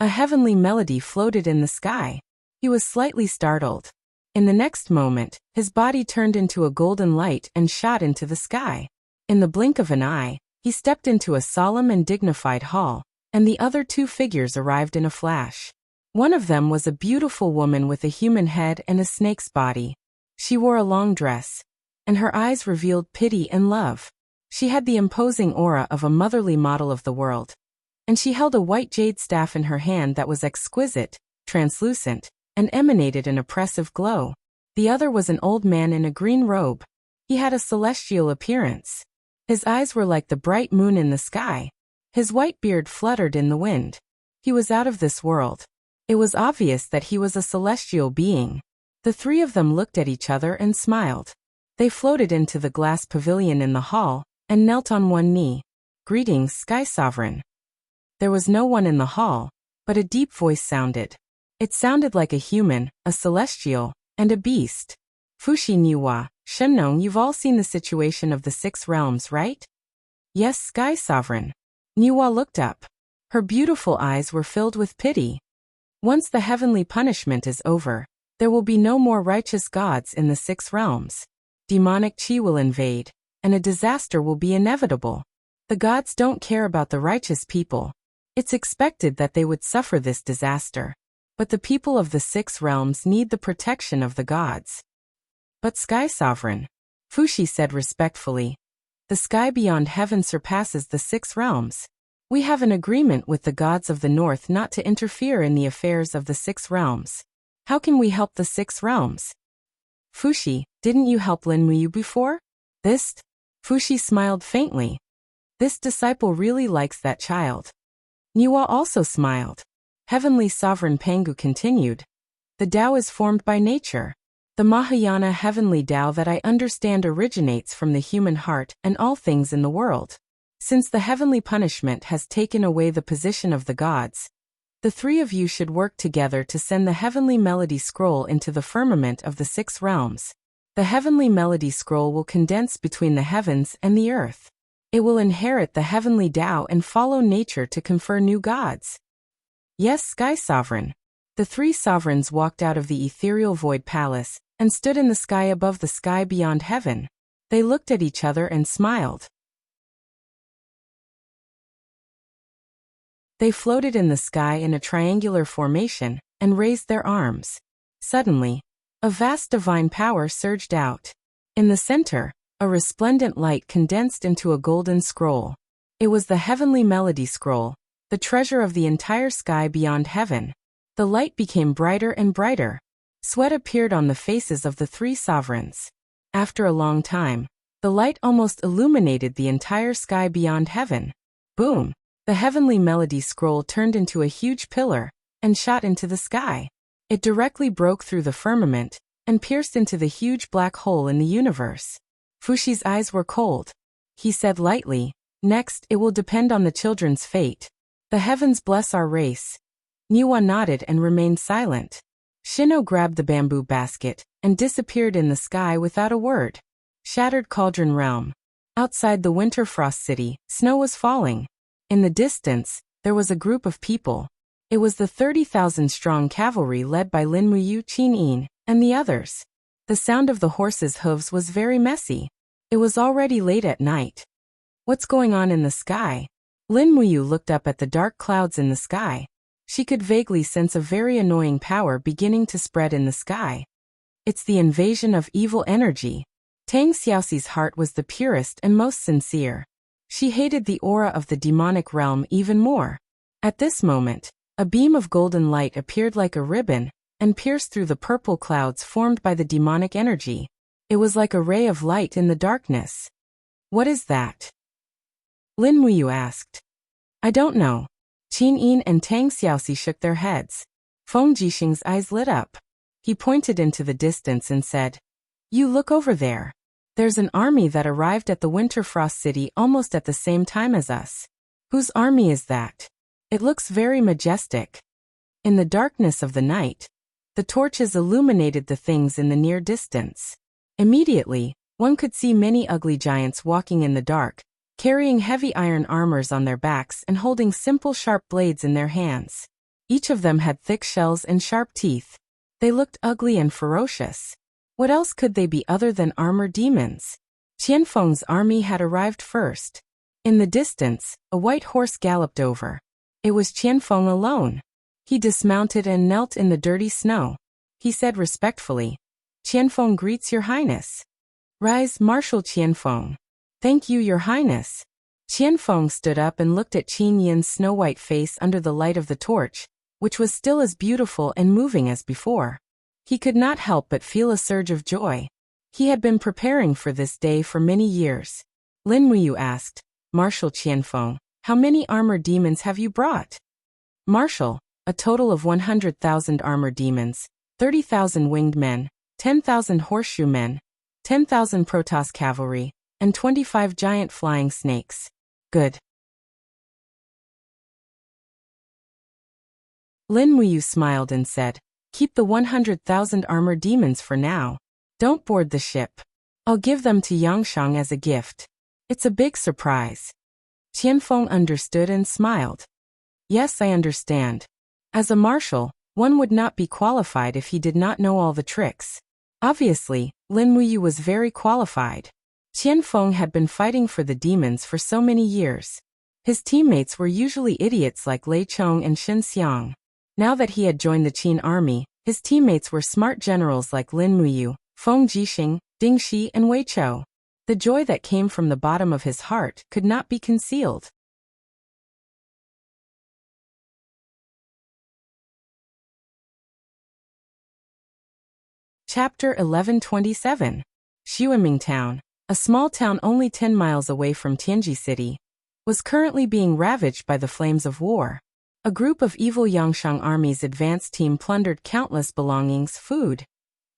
A heavenly melody floated in the sky. He was slightly startled. In the next moment, his body turned into a golden light and shot into the sky. In the blink of an eye, he stepped into a solemn and dignified hall, and the other 2 figures arrived in a flash. One of them was a beautiful woman with a human head and a snake's body. She wore a long dress, and her eyes revealed pity and love. She had the imposing aura of a motherly model of the world, and she held a white jade staff in her hand that was exquisite, translucent, and emanated an oppressive glow. The other was an old man in a green robe. He had a celestial appearance. His eyes were like the bright moon in the sky. His white beard fluttered in the wind. He was out of this world. It was obvious that he was a celestial being. The 3 of them looked at each other and smiled. They floated into the glass pavilion in the hall and knelt on one knee. Greetings, Sky Sovereign. There was no one in the hall, but a deep voice sounded. It sounded like a human, a celestial, and a beast. Fushi Niwa, Shenong, you've all seen the situation of the 6 realms, right? Yes, Sky Sovereign. Niwa looked up. Her beautiful eyes were filled with pity. Once the heavenly punishment is over, there will be no more righteous gods in the 6 realms. Demonic chi will invade, and a disaster will be inevitable. The gods don't care about the righteous people. It's expected that they would suffer this disaster. But the people of the 6 realms need the protection of the gods. But Sky Sovereign, Fuxi said respectfully, the sky beyond heaven surpasses the 6 realms. We have an agreement with the gods of the north not to interfere in the affairs of the 6 realms. How can we help the 6 realms? Fuxi, didn't you help Lin Muyu before? This? Fuxi smiled faintly. This disciple really likes that child. Niwa also smiled. Heavenly Sovereign Pangu continued. The Tao is formed by nature. The Mahayana heavenly Tao that I understand originates from the human heart and all things in the world. Since the heavenly punishment has taken away the position of the gods, the 3 of you should work together to send the heavenly melody scroll into the firmament of the 6 realms. The heavenly melody scroll will condense between the heavens and the earth. It will inherit the heavenly Tao and follow nature to confer new gods. Yes, Sky Sovereign. The 3 sovereigns walked out of the ethereal void palace and stood in the sky above the sky beyond heaven. They looked at each other and smiled. They floated in the sky in a triangular formation and raised their arms. Suddenly, a vast divine power surged out. In the center, a resplendent light condensed into a golden scroll. It was the heavenly melody scroll, the treasure of the entire sky beyond heaven. The light became brighter and brighter. Sweat appeared on the faces of the 3 sovereigns. After a long time, the light almost illuminated the entire sky beyond heaven. Boom! The heavenly melody scroll turned into a huge pillar and shot into the sky. It directly broke through the firmament and pierced into the huge black hole in the universe. Fuxi's eyes were cold. He said lightly, "Next, it will depend on the children's fate. The heavens bless our race." Niwa nodded and remained silent. Shino grabbed the bamboo basket and disappeared in the sky without a word. Shattered Cauldron Realm. Outside the Winter Frost City, snow was falling. In the distance, there was a group of people. It was the 30,000-strong cavalry led by Lin Muyu, Qin Yin, and the others. The sound of the horses' hooves was very messy. It was already late at night. What's going on in the sky? Lin Muyu looked up at the dark clouds in the sky. She could vaguely sense a very annoying power beginning to spread in the sky. It's the invasion of evil energy. Tang Xiaoxi's heart was the purest and most sincere. She hated the aura of the demonic realm even more. At this moment, a beam of golden light appeared like a ribbon and pierced through the purple clouds formed by the demonic energy. It was like a ray of light in the darkness. What is that? Lin Muyu asked. I don't know. Qin Yin and Tang Xiaoxi shook their heads. Feng Jixing's eyes lit up. He pointed into the distance and said, You look over there. There's an army that arrived at the Winter Frost City almost at the same time as us. Whose army is that? It looks very majestic. In the darkness of the night, the torches illuminated the things in the near distance. Immediately, one could see many ugly giants walking in the dark, carrying heavy iron armors on their backs and holding simple sharp blades in their hands. Each of them had thick shells and sharp teeth. They looked ugly and ferocious. What else could they be other than armored demons? Qianfeng's army had arrived first. In the distance, a white horse galloped over. It was Qianfeng alone. He dismounted and knelt in the dirty snow. He said respectfully, Qianfeng greets your highness. Rise, Marshal Qianfeng. Thank you, your highness. Qianfeng stood up and looked at Qin Yin's snow-white face under the light of the torch, which was still as beautiful and moving as before. He could not help but feel a surge of joy. He had been preparing for this day for many years. Lin Muyu asked, Marshal Qianfeng, how many armored demons have you brought? Marshal, a total of 100,000 armored demons, 30,000 winged men, 10,000 horseshoe men, 10,000 Protoss cavalry, and 25 giant flying snakes. Good. Lin Muyu smiled and said, Keep the 100,000 armored demons for now. Don't board the ship. I'll give them to Yangshang as a gift. It's a big surprise. Qianfeng understood and smiled. Yes, I understand. As a marshal, one would not be qualified if he did not know all the tricks. Obviously, Lin Muyu was very qualified. Qianfeng had been fighting for the demons for so many years. His teammates were usually idiots like Lei Chong and Shen Xiang. Now that he had joined the Qin army, his teammates were smart generals like Lin Muyu, Feng Jixing, Ding Shi and Wei Chou. The joy that came from the bottom of his heart could not be concealed. Chapter 1127. Xuanming Town, a small town only 10 miles away from Tianji City, was currently being ravaged by the flames of war. A group of evil Yangshang army's advance team plundered countless belongings, food,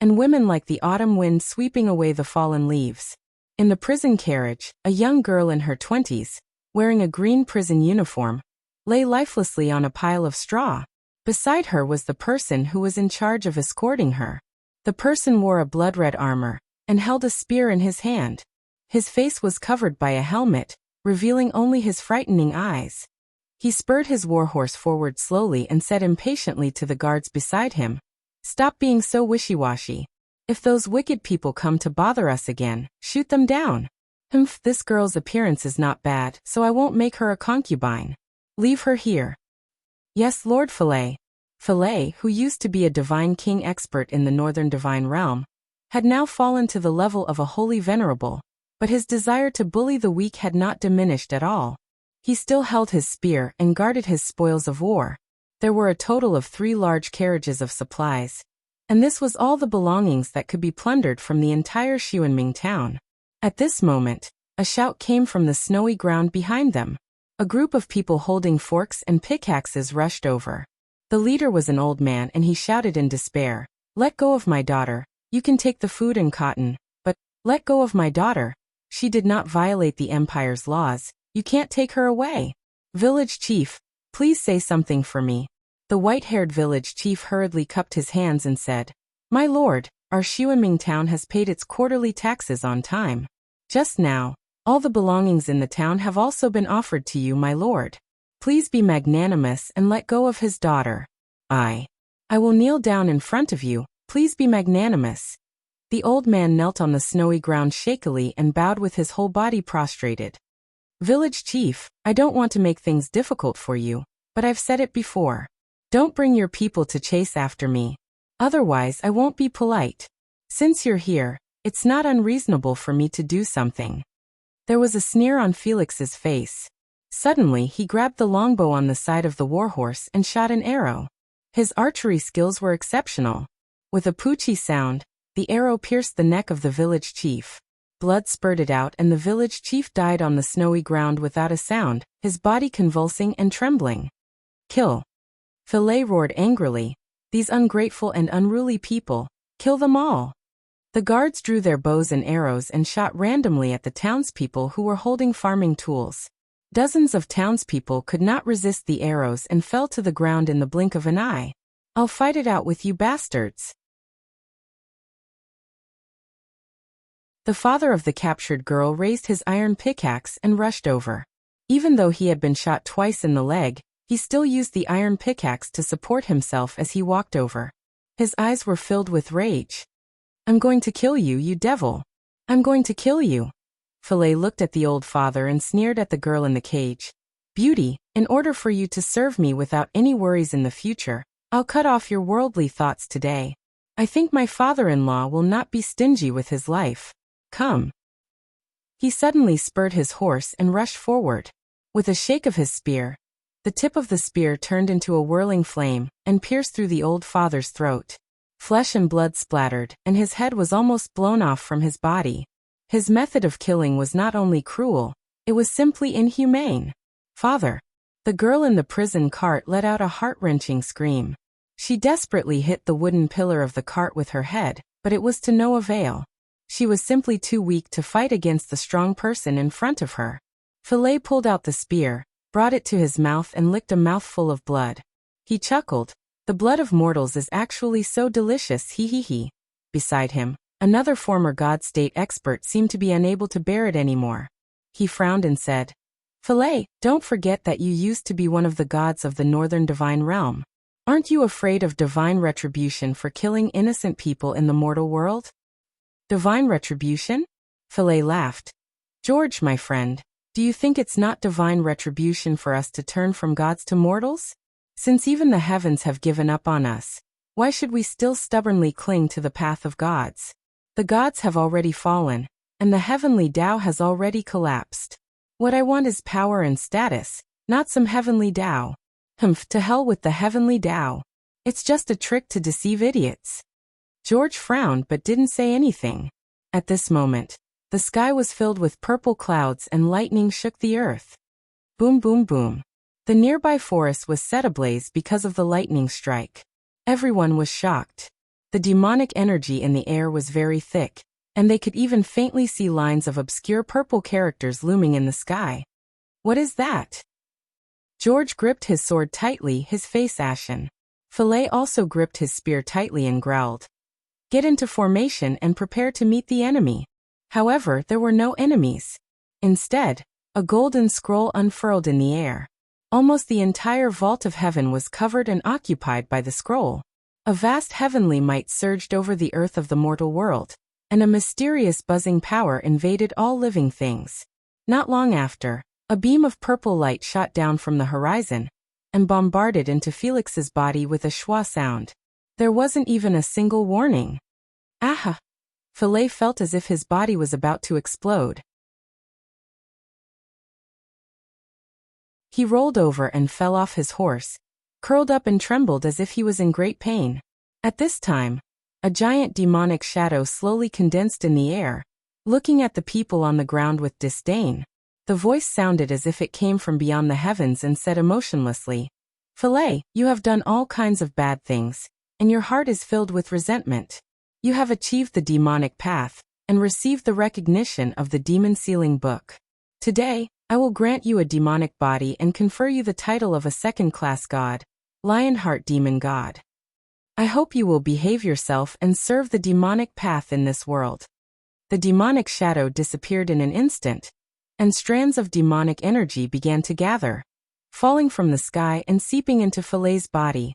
and women like the autumn wind sweeping away the fallen leaves. In the prison carriage, a young girl in her 20s, wearing a green prison uniform, lay lifelessly on a pile of straw. Beside her was the person who was in charge of escorting her. The person wore a blood-red armor and held a spear in his hand. His face was covered by a helmet, revealing only his frightening eyes. He spurred his warhorse forward slowly and said impatiently to the guards beside him, "Stop being so wishy-washy. If those wicked people come to bother us again, shoot them down. This girl's appearance is not bad, so I won't make her a concubine. Leave her here." "Yes, Lord Fillet." Fillet, who used to be a divine king expert in the northern divine realm, had now fallen to the level of a holy venerable, but his desire to bully the weak had not diminished at all. He still held his spear and guarded his spoils of war. There were a total of 3 large carriages of supplies, and this was all the belongings that could be plundered from the entire Xuanming town. At this moment, a shout came from the snowy ground behind them. A group of people holding forks and pickaxes rushed over. The leader was an old man and he shouted in despair, "Let go of my daughter. You can take the food and cotton, but let go of my daughter. She did not violate the empire's laws. You can't take her away. Village chief, please say something for me." The white-haired village chief hurriedly cupped his hands and said, "My lord, our Xuanming town has paid its quarterly taxes on time. Just now, all the belongings in the town have also been offered to you, my lord. Please be magnanimous and let go of his daughter. I will kneel down in front of you. Please be magnanimous." The old man knelt on the snowy ground shakily and bowed with his whole body prostrated. "Village chief, I don't want to make things difficult for you, but I've said it before. Don't bring your people to chase after me. Otherwise I won't be polite. Since you're here, it's not unreasonable for me to do something." There was a sneer on Felix's face. Suddenly he grabbed the longbow on the side of the warhorse and shot an arrow. His archery skills were exceptional. With a poochie sound, the arrow pierced the neck of the village chief. Blood spurted out and the village chief died on the snowy ground without a sound, his body convulsing and trembling. "Kill!" Fillet roared angrily. "These ungrateful and unruly people, kill them all!" The guards drew their bows and arrows and shot randomly at the townspeople who were holding farming tools. Dozens of townspeople could not resist the arrows and fell to the ground in the blink of an eye. "I'll fight it out with you bastards." The father of the captured girl raised his iron pickaxe and rushed over. Even though he had been shot twice in the leg, he still used the iron pickaxe to support himself as he walked over. His eyes were filled with rage. "I'm going to kill you, you devil. I'm going to kill you." Fillet looked at the old father and sneered at the girl in the cage. "Beauty, in order for you to serve me without any worries in the future, I'll cut off your worldly thoughts today. I think my father-in-law will not be stingy with his life. Come." He suddenly spurred his horse and rushed forward. With a shake of his spear, the tip of the spear turned into a whirling flame and pierced through the old father's throat. Flesh and blood splattered, and his head was almost blown off from his body. His method of killing was not only cruel, it was simply inhumane. "Father!" The girl in the prison cart let out a heart-wrenching scream. She desperately hit the wooden pillar of the cart with her head, but it was to no avail. She was simply too weak to fight against the strong person in front of her. Fillet pulled out the spear, brought it to his mouth and licked a mouthful of blood. He chuckled. "The blood of mortals is actually so delicious, he. Beside him, another former God State expert seemed to be unable to bear it anymore. He frowned and said, "Fillet, don't forget that you used to be one of the gods of the northern divine realm. Aren't you afraid of divine retribution for killing innocent people in the mortal world?" "Divine retribution?" Fillet laughed. "George, my friend, do you think it's not divine retribution for us to turn from gods to mortals? Since even the heavens have given up on us, why should we still stubbornly cling to the path of gods?" The gods have already fallen, and the heavenly Tao has already collapsed. What I want is power and status, not some heavenly Tao. To hell with the heavenly Tao. It's just a trick to deceive idiots. George frowned but didn't say anything. At this moment, the sky was filled with purple clouds and lightning shook the earth. Boom, boom, boom. The nearby forest was set ablaze because of the lightning strike. Everyone was shocked. The demonic energy in the air was very thick, and they could even faintly see lines of obscure purple characters looming in the sky. What is that? George gripped his sword tightly, his face ashen. Philae also gripped his spear tightly and growled. Get into formation and prepare to meet the enemy. However, there were no enemies. Instead, a golden scroll unfurled in the air. Almost the entire vault of heaven was covered and occupied by the scroll. A vast heavenly might surged over the earth of the mortal world, and a mysterious buzzing power invaded all living things. Not long after, a beam of purple light shot down from the horizon, and bombarded into Felix's body with a schwa sound. There wasn't even a single warning. Aha! Philae felt as if his body was about to explode. He rolled over and fell off his horse, curled up and trembled as if he was in great pain. At this time, a giant demonic shadow slowly condensed in the air, looking at the people on the ground with disdain. The voice sounded as if it came from beyond the heavens and said emotionlessly, Philae, you have done all kinds of bad things, and your heart is filled with resentment. You have achieved the demonic path, and received the recognition of the demon sealing book. Today, I will grant you a demonic body and confer you the title of a second-class god, Lionheart Demon God. I hope you will behave yourself and serve the demonic path in this world. The demonic shadow disappeared in an instant, and strands of demonic energy began to gather, falling from the sky and seeping into Philae's body.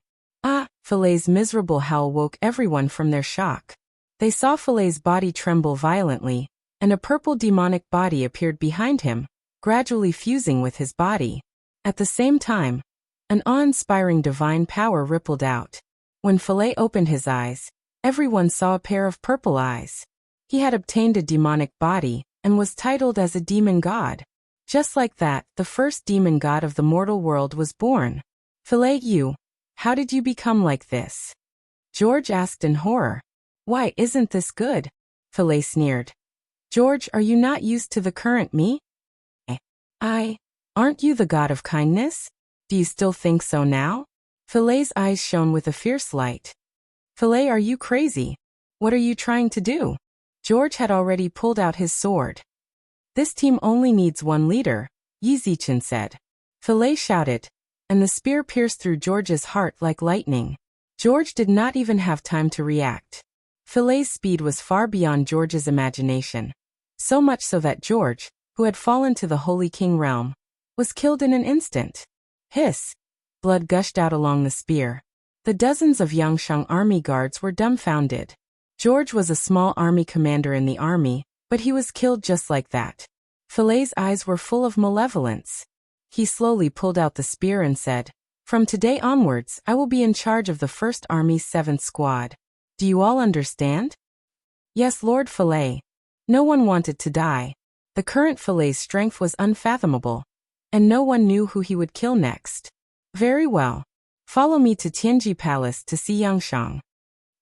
Philae's miserable howl woke everyone from their shock. They saw Philae's body tremble violently, and a purple demonic body appeared behind him, gradually fusing with his body. At the same time, an awe-inspiring divine power rippled out. When Philae opened his eyes, everyone saw a pair of purple eyes. He had obtained a demonic body, and was titled as a demon god. Just like that, the first demon god of the mortal world was born. Philae, how did you become like this? George asked in horror. Why, isn't this good? Philae sneered. George, are you not used to the current me? Aren't you the god of kindness? Do you still think so now? Philae's eyes shone with a fierce light. Philae, are you crazy? What are you trying to do? George had already pulled out his sword. This team only needs one leader, Yizichin said. Philae shouted, and the spear pierced through George's heart like lightning. George did not even have time to react. Philae's speed was far beyond George's imagination. So much so that George, who had fallen to the Holy King realm, was killed in an instant. Hiss! Blood gushed out along the spear. The dozens of Yangshang army guards were dumbfounded. George was a small army commander in the army, but he was killed just like that. Philae's eyes were full of malevolence. He slowly pulled out the spear and said, From today onwards, I will be in charge of the 1st Army's 7th Squad. Do you all understand? Yes, Lord Philae. No one wanted to die. The current Philae's strength was unfathomable, and no one knew who he would kill next. Very well. Follow me to Tianji Palace to see Yangshang.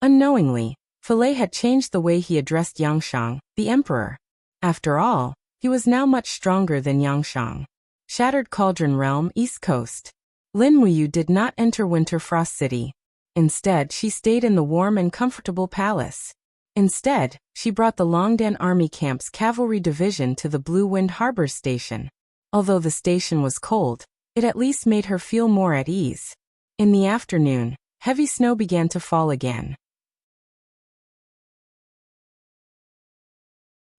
Unknowingly, Philae had changed the way he addressed Yangshang, the emperor. After all, he was now much stronger than Yangshang. Shattered Cauldron Realm, East Coast. Lin Muyu did not enter Winter Frost City. Instead, she stayed in the warm and comfortable palace. Instead, she brought the Longdan Army Camp's cavalry division to the Blue Wind Harbor Station. Although the station was cold, it at least made her feel more at ease. In the afternoon, heavy snow began to fall again.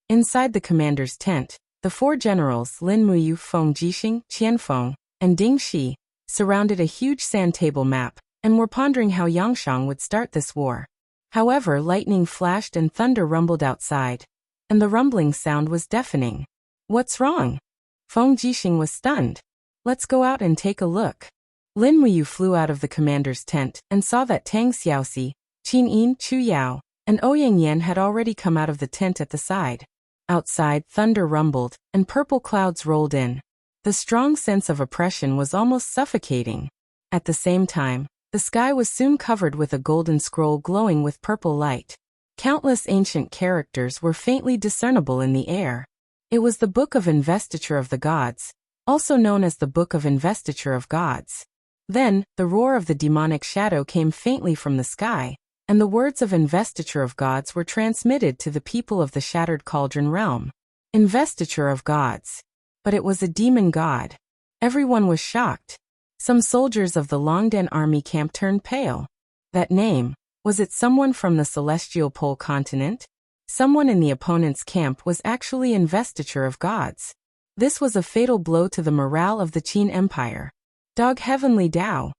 Inside the commander's tent, the 4 generals Lin Muyu, Feng Jixing, Qianfeng, and Ding Shi surrounded a huge sand table map and were pondering how Yangshang would start this war. However, lightning flashed and thunder rumbled outside, and the rumbling sound was deafening. What's wrong? Feng Jixing was stunned. Let's go out and take a look. Lin Muyu flew out of the commander's tent and saw that Tang Xiaoxi, Qin Yin, Chu Yao, and Ouyang Yan had already come out of the tent at the side. Outside, thunder rumbled, and purple clouds rolled in. The strong sense of oppression was almost suffocating. At the same time, the sky was soon covered with a golden scroll glowing with purple light. Countless ancient characters were faintly discernible in the air. It was the Book of Investiture of the Gods, also known as the Book of Investiture of Gods. Then, the roar of the demonic shadow came faintly from the sky, and the words of investiture of gods were transmitted to the people of the Shattered Cauldron realm. Investiture of gods. But it was a demon god. Everyone was shocked. Some soldiers of the Longden army camp turned pale. That name, was it someone from the celestial pole continent? Someone in the opponent's camp was actually investiture of gods. This was a fatal blow to the morale of the Qin Empire. Dog Heavenly Dao.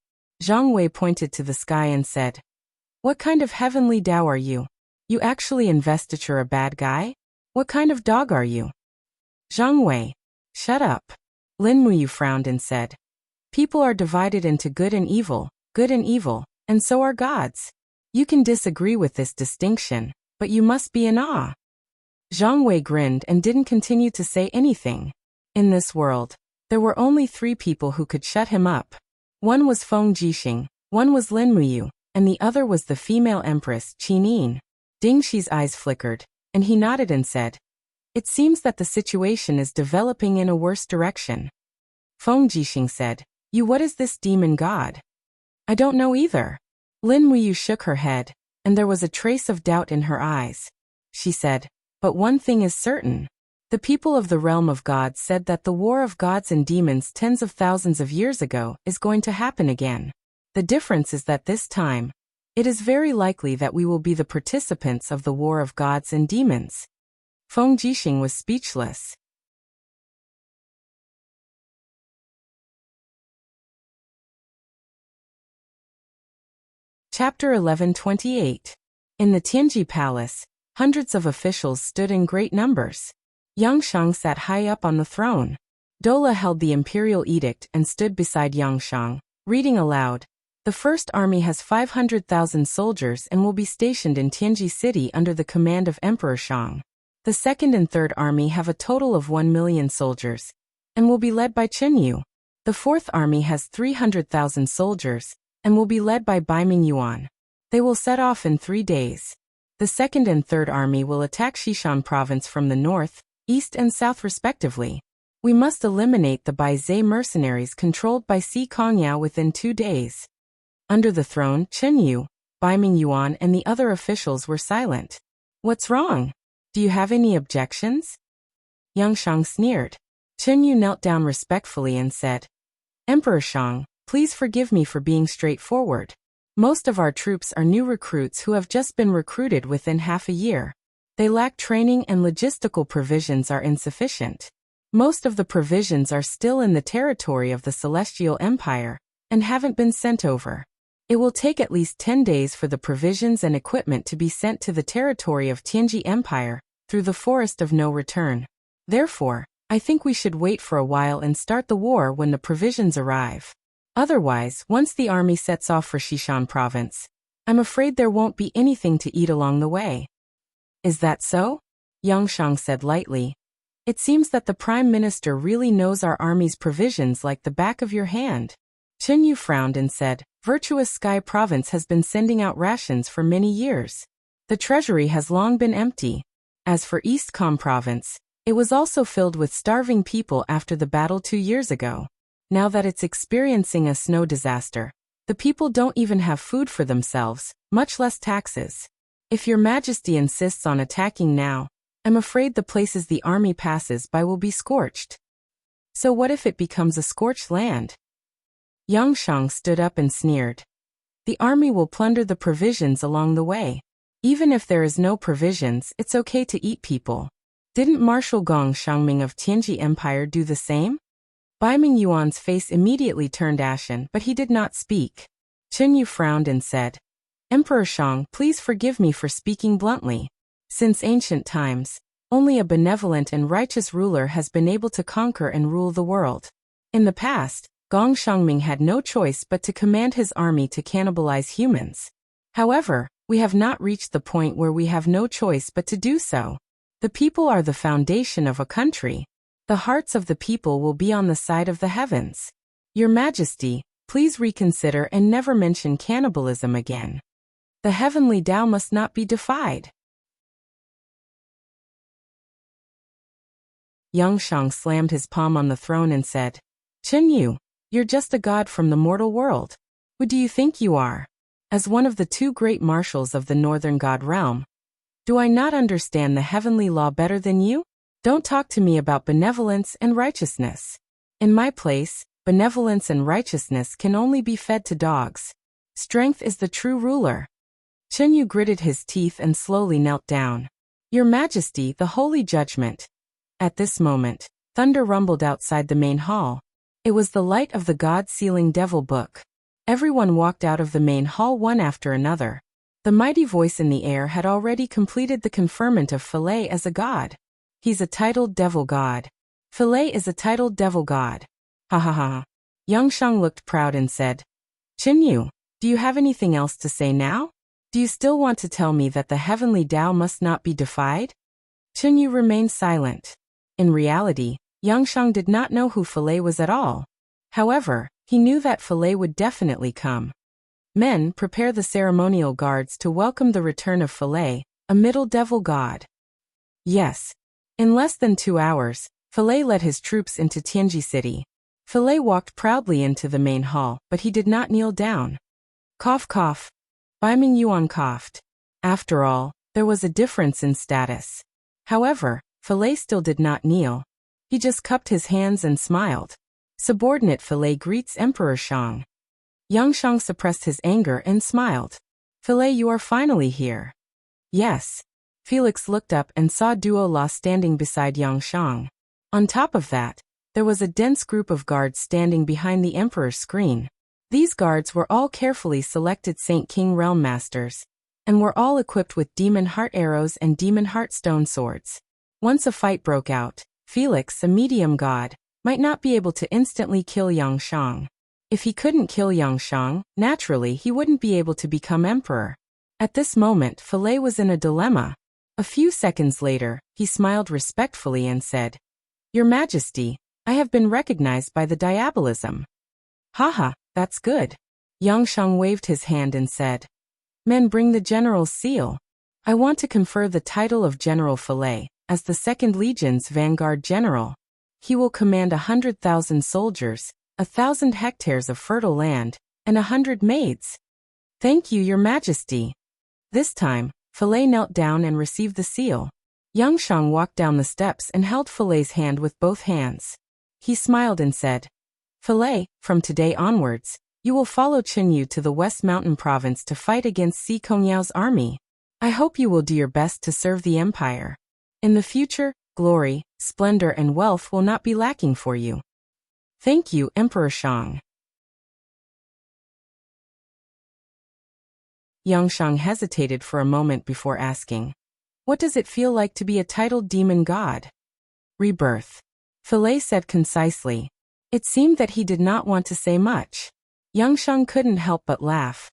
Zhang Wei pointed to the sky and said, "What kind of Heavenly Dao are you? You actually investiture a bad guy? What kind of dog are you?" Zhang Wei. Shut up. Lin Muyu frowned and said, "People are divided into good and evil, and so are gods. You can disagree with this distinction, but you must be in awe." Zhang Wei grinned and didn't continue to say anything. In this world, there were only 3 people who could shut him up. One was Feng Jixing, one was Lin Muyu, and the other was the female empress, Qin Yin. Ding Shi's eyes flickered, and he nodded and said, "It seems that the situation is developing in a worse direction." Feng Jixing said, What is this demon god?" "I don't know either." Lin Muyu shook her head, and there was a trace of doubt in her eyes. She said, "But one thing is certain. The people of the realm of gods said that the war of gods and demons tens of thousands of years ago is going to happen again. The difference is that this time, it is very likely that we will be the participants of the war of gods and demons." Feng Jixing was speechless. Chapter 1128. In the Tianji Palace, hundreds of officials stood in great numbers. Yang Shang sat high up on the throne. Dola held the imperial edict and stood beside Yang Shang, reading aloud. "The First Army has 500,000 soldiers and will be stationed in Tianji City under the command of Emperor Shang. The Second and Third Army have a total of 1 million soldiers, and will be led by Chen Yu. The Fourth Army has 300,000 soldiers, and will be led by Baiming Yuan. They will set off in 3 days. The Second and Third Army will attack Xishan Province from the north, east and south respectively. We must eliminate the Baizhe mercenaries controlled by Si Kongyao within 2 days." Under the throne, Chen Yu, Baiming Yuan and the other officials were silent. "What's wrong? Do you have any objections?" Yang Shang sneered. Chen Yu knelt down respectfully and said, "Emperor Shang, please forgive me for being straightforward. Most of our troops are new recruits who have just been recruited within half a year. They lack training and logistical provisions are insufficient. Most of the provisions are still in the territory of the Celestial Empire and haven't been sent over. It will take at least 10 days for the provisions and equipment to be sent to the territory of Tianji Empire through the Forest of No Return. Therefore, I think we should wait for a while and start the war when the provisions arrive. Otherwise, once the army sets off for Xishan Province, I'm afraid there won't be anything to eat along the way." "Is that so?" Yang Shang said lightly. "It seems that the Prime Minister really knows our army's provisions like the back of your hand." Chen Yu frowned and said, "Virtuous Sky Province has been sending out rations for many years. The treasury has long been empty. As for East Com Province, it was also filled with starving people after the battle 2 years ago. Now that it's experiencing a snow disaster, the people don't even have food for themselves, much less taxes. If your majesty insists on attacking now, I'm afraid the places the army passes by will be scorched." "So what if it becomes a scorched land?" Yang Shang stood up and sneered. "The army will plunder the provisions along the way. Even if there is no provisions, it's okay to eat people. Didn't Marshal Gong Shangming of Tianji Empire do the same?" Baiming Yuan's face immediately turned ashen, but he did not speak. Chen Yu frowned and said, "Emperor Shang, please forgive me for speaking bluntly. Since ancient times, only a benevolent and righteous ruler has been able to conquer and rule the world. In the past, Gong Shangming had no choice but to command his army to cannibalize humans. However, We have not reached the point where we have no choice but to do so. The people are the foundation of a country. The hearts of the people will be on the side of the heavens. Your Majesty, please reconsider and never mention cannibalism again. The heavenly Tao must not be defied. Yangshang slammed his palm on the throne and said, Chen Yu, you're just a god from the mortal world. Who do you think you are? As one of the two great marshals of the northern god realm, do I not understand the heavenly law better than you? Don't talk to me about benevolence and righteousness. In my place, benevolence and righteousness can only be fed to dogs. Strength is the true ruler. Chen Yu gritted his teeth and slowly knelt down. Your Majesty, the holy judgment. At this moment, thunder rumbled outside the main hall. It was the light of the God-sealing devil book. Everyone walked out of the main hall one after another. The mighty voice in the air had already completed the conferment of Philae as a god. He's a titled devil god. Philae is a titled devil god. Ha ha ha. Yangshang looked proud and said, Chen Yu, do you have anything else to say now? Do you still want to tell me that the heavenly Tao must not be defied? Chen Yu remained silent. In reality, Yangshang did not know who Philae was at all. However, he knew that Philae would definitely come. Men, prepare the ceremonial guards to welcome the return of Philae, a middle devil god. Yes. In less than 2 hours, Philae led his troops into Tianji City. Philae walked proudly into the main hall, but he did not kneel down. Cough cough. Baiming Yuan coughed. After all, there was a difference in status. However, Philae still did not kneel. He just cupped his hands and smiled. Subordinate Philae greets Emperor Shang. Yangshang suppressed his anger and smiled. Philae, you are finally here. Yes. Felix looked up and saw Duo La standing beside Yangshang. On top of that, there was a dense group of guards standing behind the Emperor's screen. These guards were all carefully selected Saint King Realm Masters, and were all equipped with Demon Heart arrows and Demon Heart stone swords. Once a fight broke out, Felix, a medium god, might not be able to instantly kill Yangshang. If he couldn't kill Yangshang, naturally he wouldn't be able to become emperor. At this moment, Philae was in a dilemma. A few seconds later, he smiled respectfully and said, Your Majesty, I have been recognized by the diabolism. Haha, that's good. Yangshang waved his hand and said, Men, bring the general's seal. I want to confer the title of General Philae as the 2nd Legion's vanguard general. He will command 100,000 soldiers, 1,000 hectares of fertile land, and 100 maids. Thank you, Your Majesty. This time, Philae knelt down and received the seal. Yangshang walked down the steps and held Philae's hand with both hands. He smiled and said, Philae, from today onwards, you will follow Chen Yu to the West Mountain Province to fight against Si Kongyao's army. I hope you will do your best to serve the empire. In the future, glory, splendor and wealth will not be lacking for you. Thank you, Emperor Shang. Yangshang hesitated for a moment before asking, What does it feel like to be a titled demon god? Rebirth. Philae said concisely. It seemed that he did not want to say much. Yangshang couldn't help but laugh.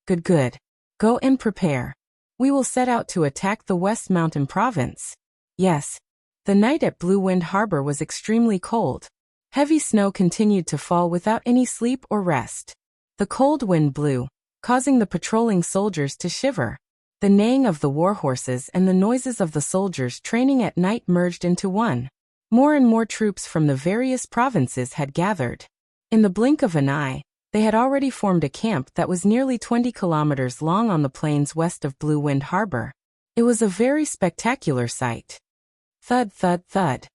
Good good. Go and prepare. We will set out to attack the West Mountain Province. Yes. The night at Blue Wind Harbor was extremely cold. Heavy snow continued to fall without any sleep or rest. The cold wind blew, causing the patrolling soldiers to shiver. The neighing of the war horses and the noises of the soldiers training at night merged into one. More and more troops from the various provinces had gathered. In the blink of an eye, they had already formed a camp that was nearly 20 kilometers long on the plains west of Blue Wind Harbor. It was a very spectacular sight. Thud, thud, thud.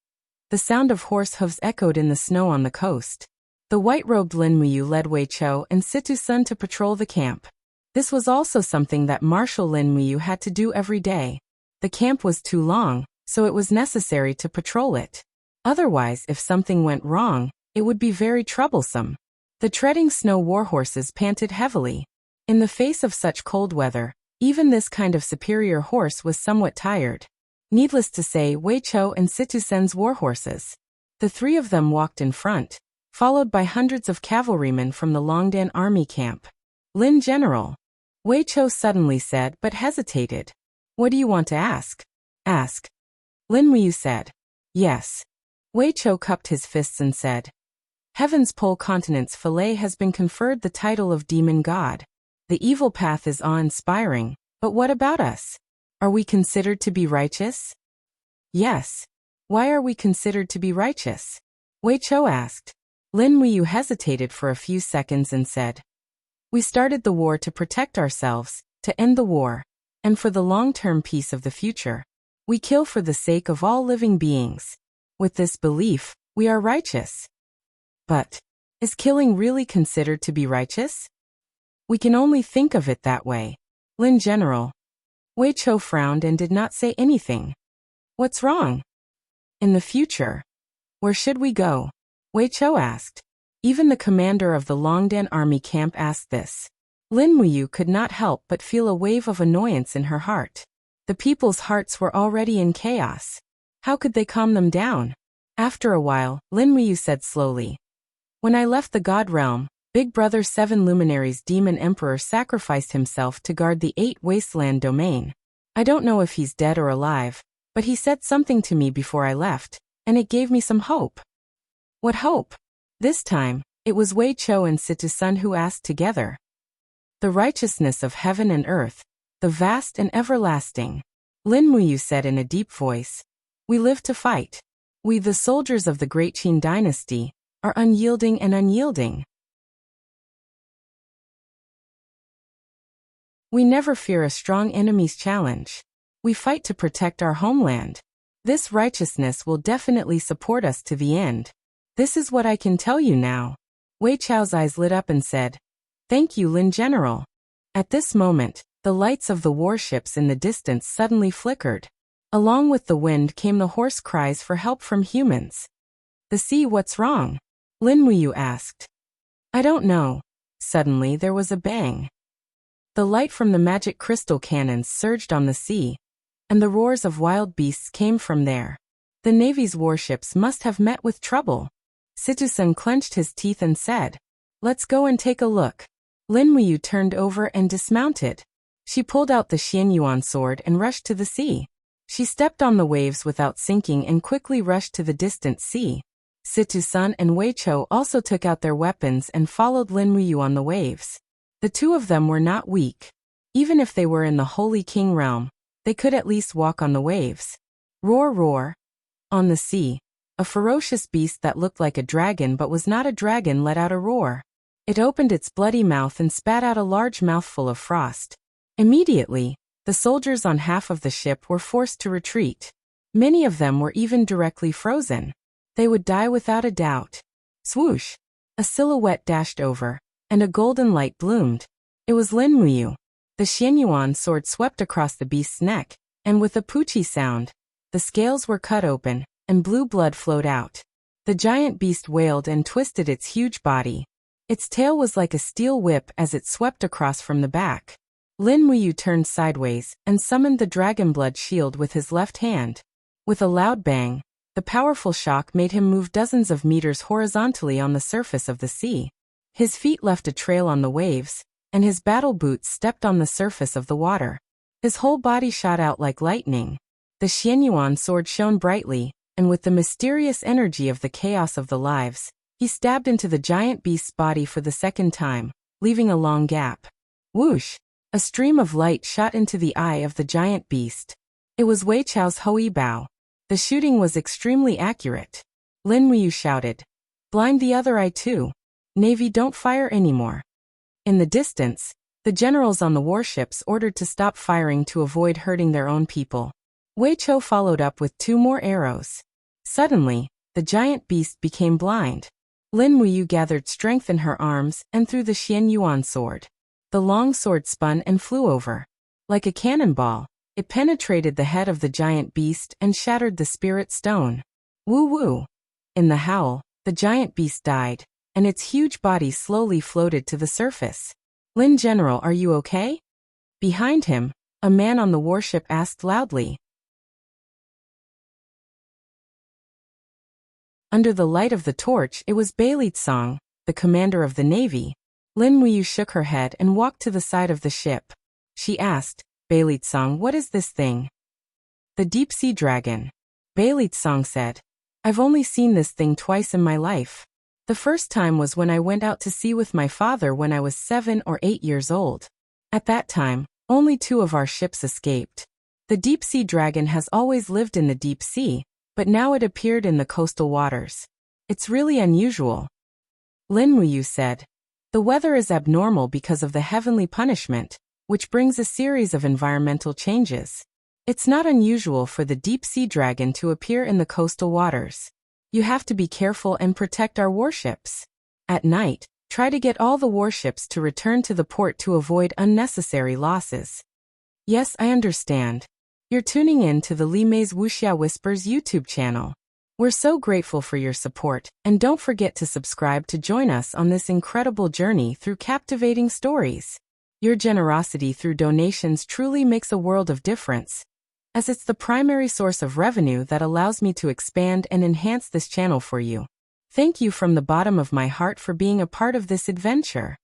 The sound of horse hooves echoed in the snow on the coast. The white-robed Lin Muyu led Wei Chou and Situ Sun to patrol the camp. This was also something that Marshal Lin Muyu had to do every day. The camp was too long, so it was necessary to patrol it. Otherwise, if something went wrong, it would be very troublesome. The treading snow warhorses panted heavily. In the face of such cold weather, even this kind of superior horse was somewhat tired. Needless to say, Wei Chou and Situ Sen's warhorses. The three of them walked in front, followed by hundreds of cavalrymen from the Longdan army camp. Lin General. Wei Chou suddenly said but hesitated. What do you want to ask? Ask. Lin Muyu said. Yes. Wei Chou cupped his fists and said. Heaven's pole continent's fillet has been conferred the title of demon god. The evil path is awe-inspiring, but what about us? Are we considered to be righteous? Yes. Why are we considered to be righteous? Wei Chou asked. Lin Muyu hesitated for a few seconds and said. We started the war to protect ourselves, to end the war, and for the long-term peace of the future. We kill for the sake of all living beings. With this belief, we are righteous. But, is killing really considered to be righteous? We can only think of it that way. Lin General. Wei Chou frowned and did not say anything. What's wrong? In the future. Where should we go? Wei Chou asked. Even the commander of the Longdan army camp asked this. Lin Muyu could not help but feel a wave of annoyance in her heart. The people's hearts were already in chaos. How could they calm them down? After a while, Lin Muyu said slowly. When I left the God Realm, Big Brother 7 Luminaries Demon Emperor sacrificed himself to guard the 8 Wasteland domain. I don't know if he's dead or alive, but he said something to me before I left, and it gave me some hope. What hope? This time, it was Wei Chou and Situ Sun who asked together. The righteousness of heaven and earth, the vast and everlasting. Lin Muyu said in a deep voice. We live to fight. We, the soldiers of the Great Qin dynasty, are unyielding and unyielding. We never fear a strong enemy's challenge. We fight to protect our homeland. This righteousness will definitely support us to the end. This is what I can tell you now. Wei Chou's eyes lit up and said, Thank you, Lin General. At this moment, the lights of the warships in the distance suddenly flickered. Along with the wind came the hoarse cries for help from humans. The sea, what's wrong? Lin Muyu asked. I don't know. Suddenly there was a bang. The light from the magic crystal cannons surged on the sea, and the roars of wild beasts came from there. The Navy's warships must have met with trouble. Situ-sun clenched his teeth and said, Let's go and take a look. Lin Muyu turned over and dismounted. She pulled out the Xianyuan sword and rushed to the sea. She stepped on the waves without sinking and quickly rushed to the distant sea. Situ-sun and Wei Chou also took out their weapons and followed Lin Muyu on the waves. The two of them were not weak. Even if they were in the Holy King realm, they could at least walk on the waves. Roar, roar. On the sea, a ferocious beast that looked like a dragon but was not a dragon let out a roar. It opened its bloody mouth and spat out a large mouthful of frost. Immediately, the soldiers on half of the ship were forced to retreat. Many of them were even directly frozen. They would die without a doubt. Swoosh! A silhouette dashed over, and a golden light bloomed. It was Lin Muyu. The Xianyuan sword swept across the beast's neck, and with a poochie sound, the scales were cut open, and blue blood flowed out. The giant beast wailed and twisted its huge body. Its tail was like a steel whip as it swept across from the back. Lin Muyu turned sideways and summoned the dragon blood shield with his left hand. With a loud bang, the powerful shock made him move dozens of meters horizontally on the surface of the sea. His feet left a trail on the waves, and his battle boots stepped on the surface of the water. His whole body shot out like lightning. The Xianyuan sword shone brightly, and with the mysterious energy of the chaos of the lives, he stabbed into the giant beast's body for the second time, leaving a long gap. Whoosh! A stream of light shot into the eye of the giant beast. It was Wei Chou's Hui Bao. The shooting was extremely accurate. Lin Muyu shouted, Blind the other eye too. Navy, don't fire anymore. In the distance, the generals on the warships ordered to stop firing to avoid hurting their own people. Wei Chou followed up with 2 more arrows. Suddenly, the giant beast became blind. Lin Muyu gathered strength in her arms and threw the Xianyuan sword. The long sword spun and flew over. Like a cannonball, it penetrated the head of the giant beast and shattered the spirit stone. Woo woo! In the howl, the giant beast died, and its huge body slowly floated to the surface. Lin General, are you okay? Behind him, a man on the warship asked loudly. Under the light of the torch, it was Beilitsong, the commander of the navy. Lin Muyu shook her head and walked to the side of the ship. She asked, Beilitsang, what is this thing? The deep-sea dragon. Beilitsang said, I've only seen this thing twice in my life. The first time was when I went out to sea with my father when I was 7 or 8 years old. At that time, only 2 of our ships escaped. The deep-sea dragon has always lived in the deep sea, but now it appeared in the coastal waters. It's really unusual. Lin Muyu said, the weather is abnormal because of the heavenly punishment, which brings a series of environmental changes. It's not unusual for the deep-sea dragon to appear in the coastal waters. You have to be careful and protect our warships. At night, try to get all the warships to return to the port to avoid unnecessary losses. Yes, I understand. You're tuning in to the Li Mei's Wuxia Whispers YouTube channel. We're so grateful for your support, and don't forget to subscribe to join us on this incredible journey through captivating stories. Your generosity through donations truly makes a world of difference, as it's the primary source of revenue that allows me to expand and enhance this channel for you. Thank you from the bottom of my heart for being a part of this adventure.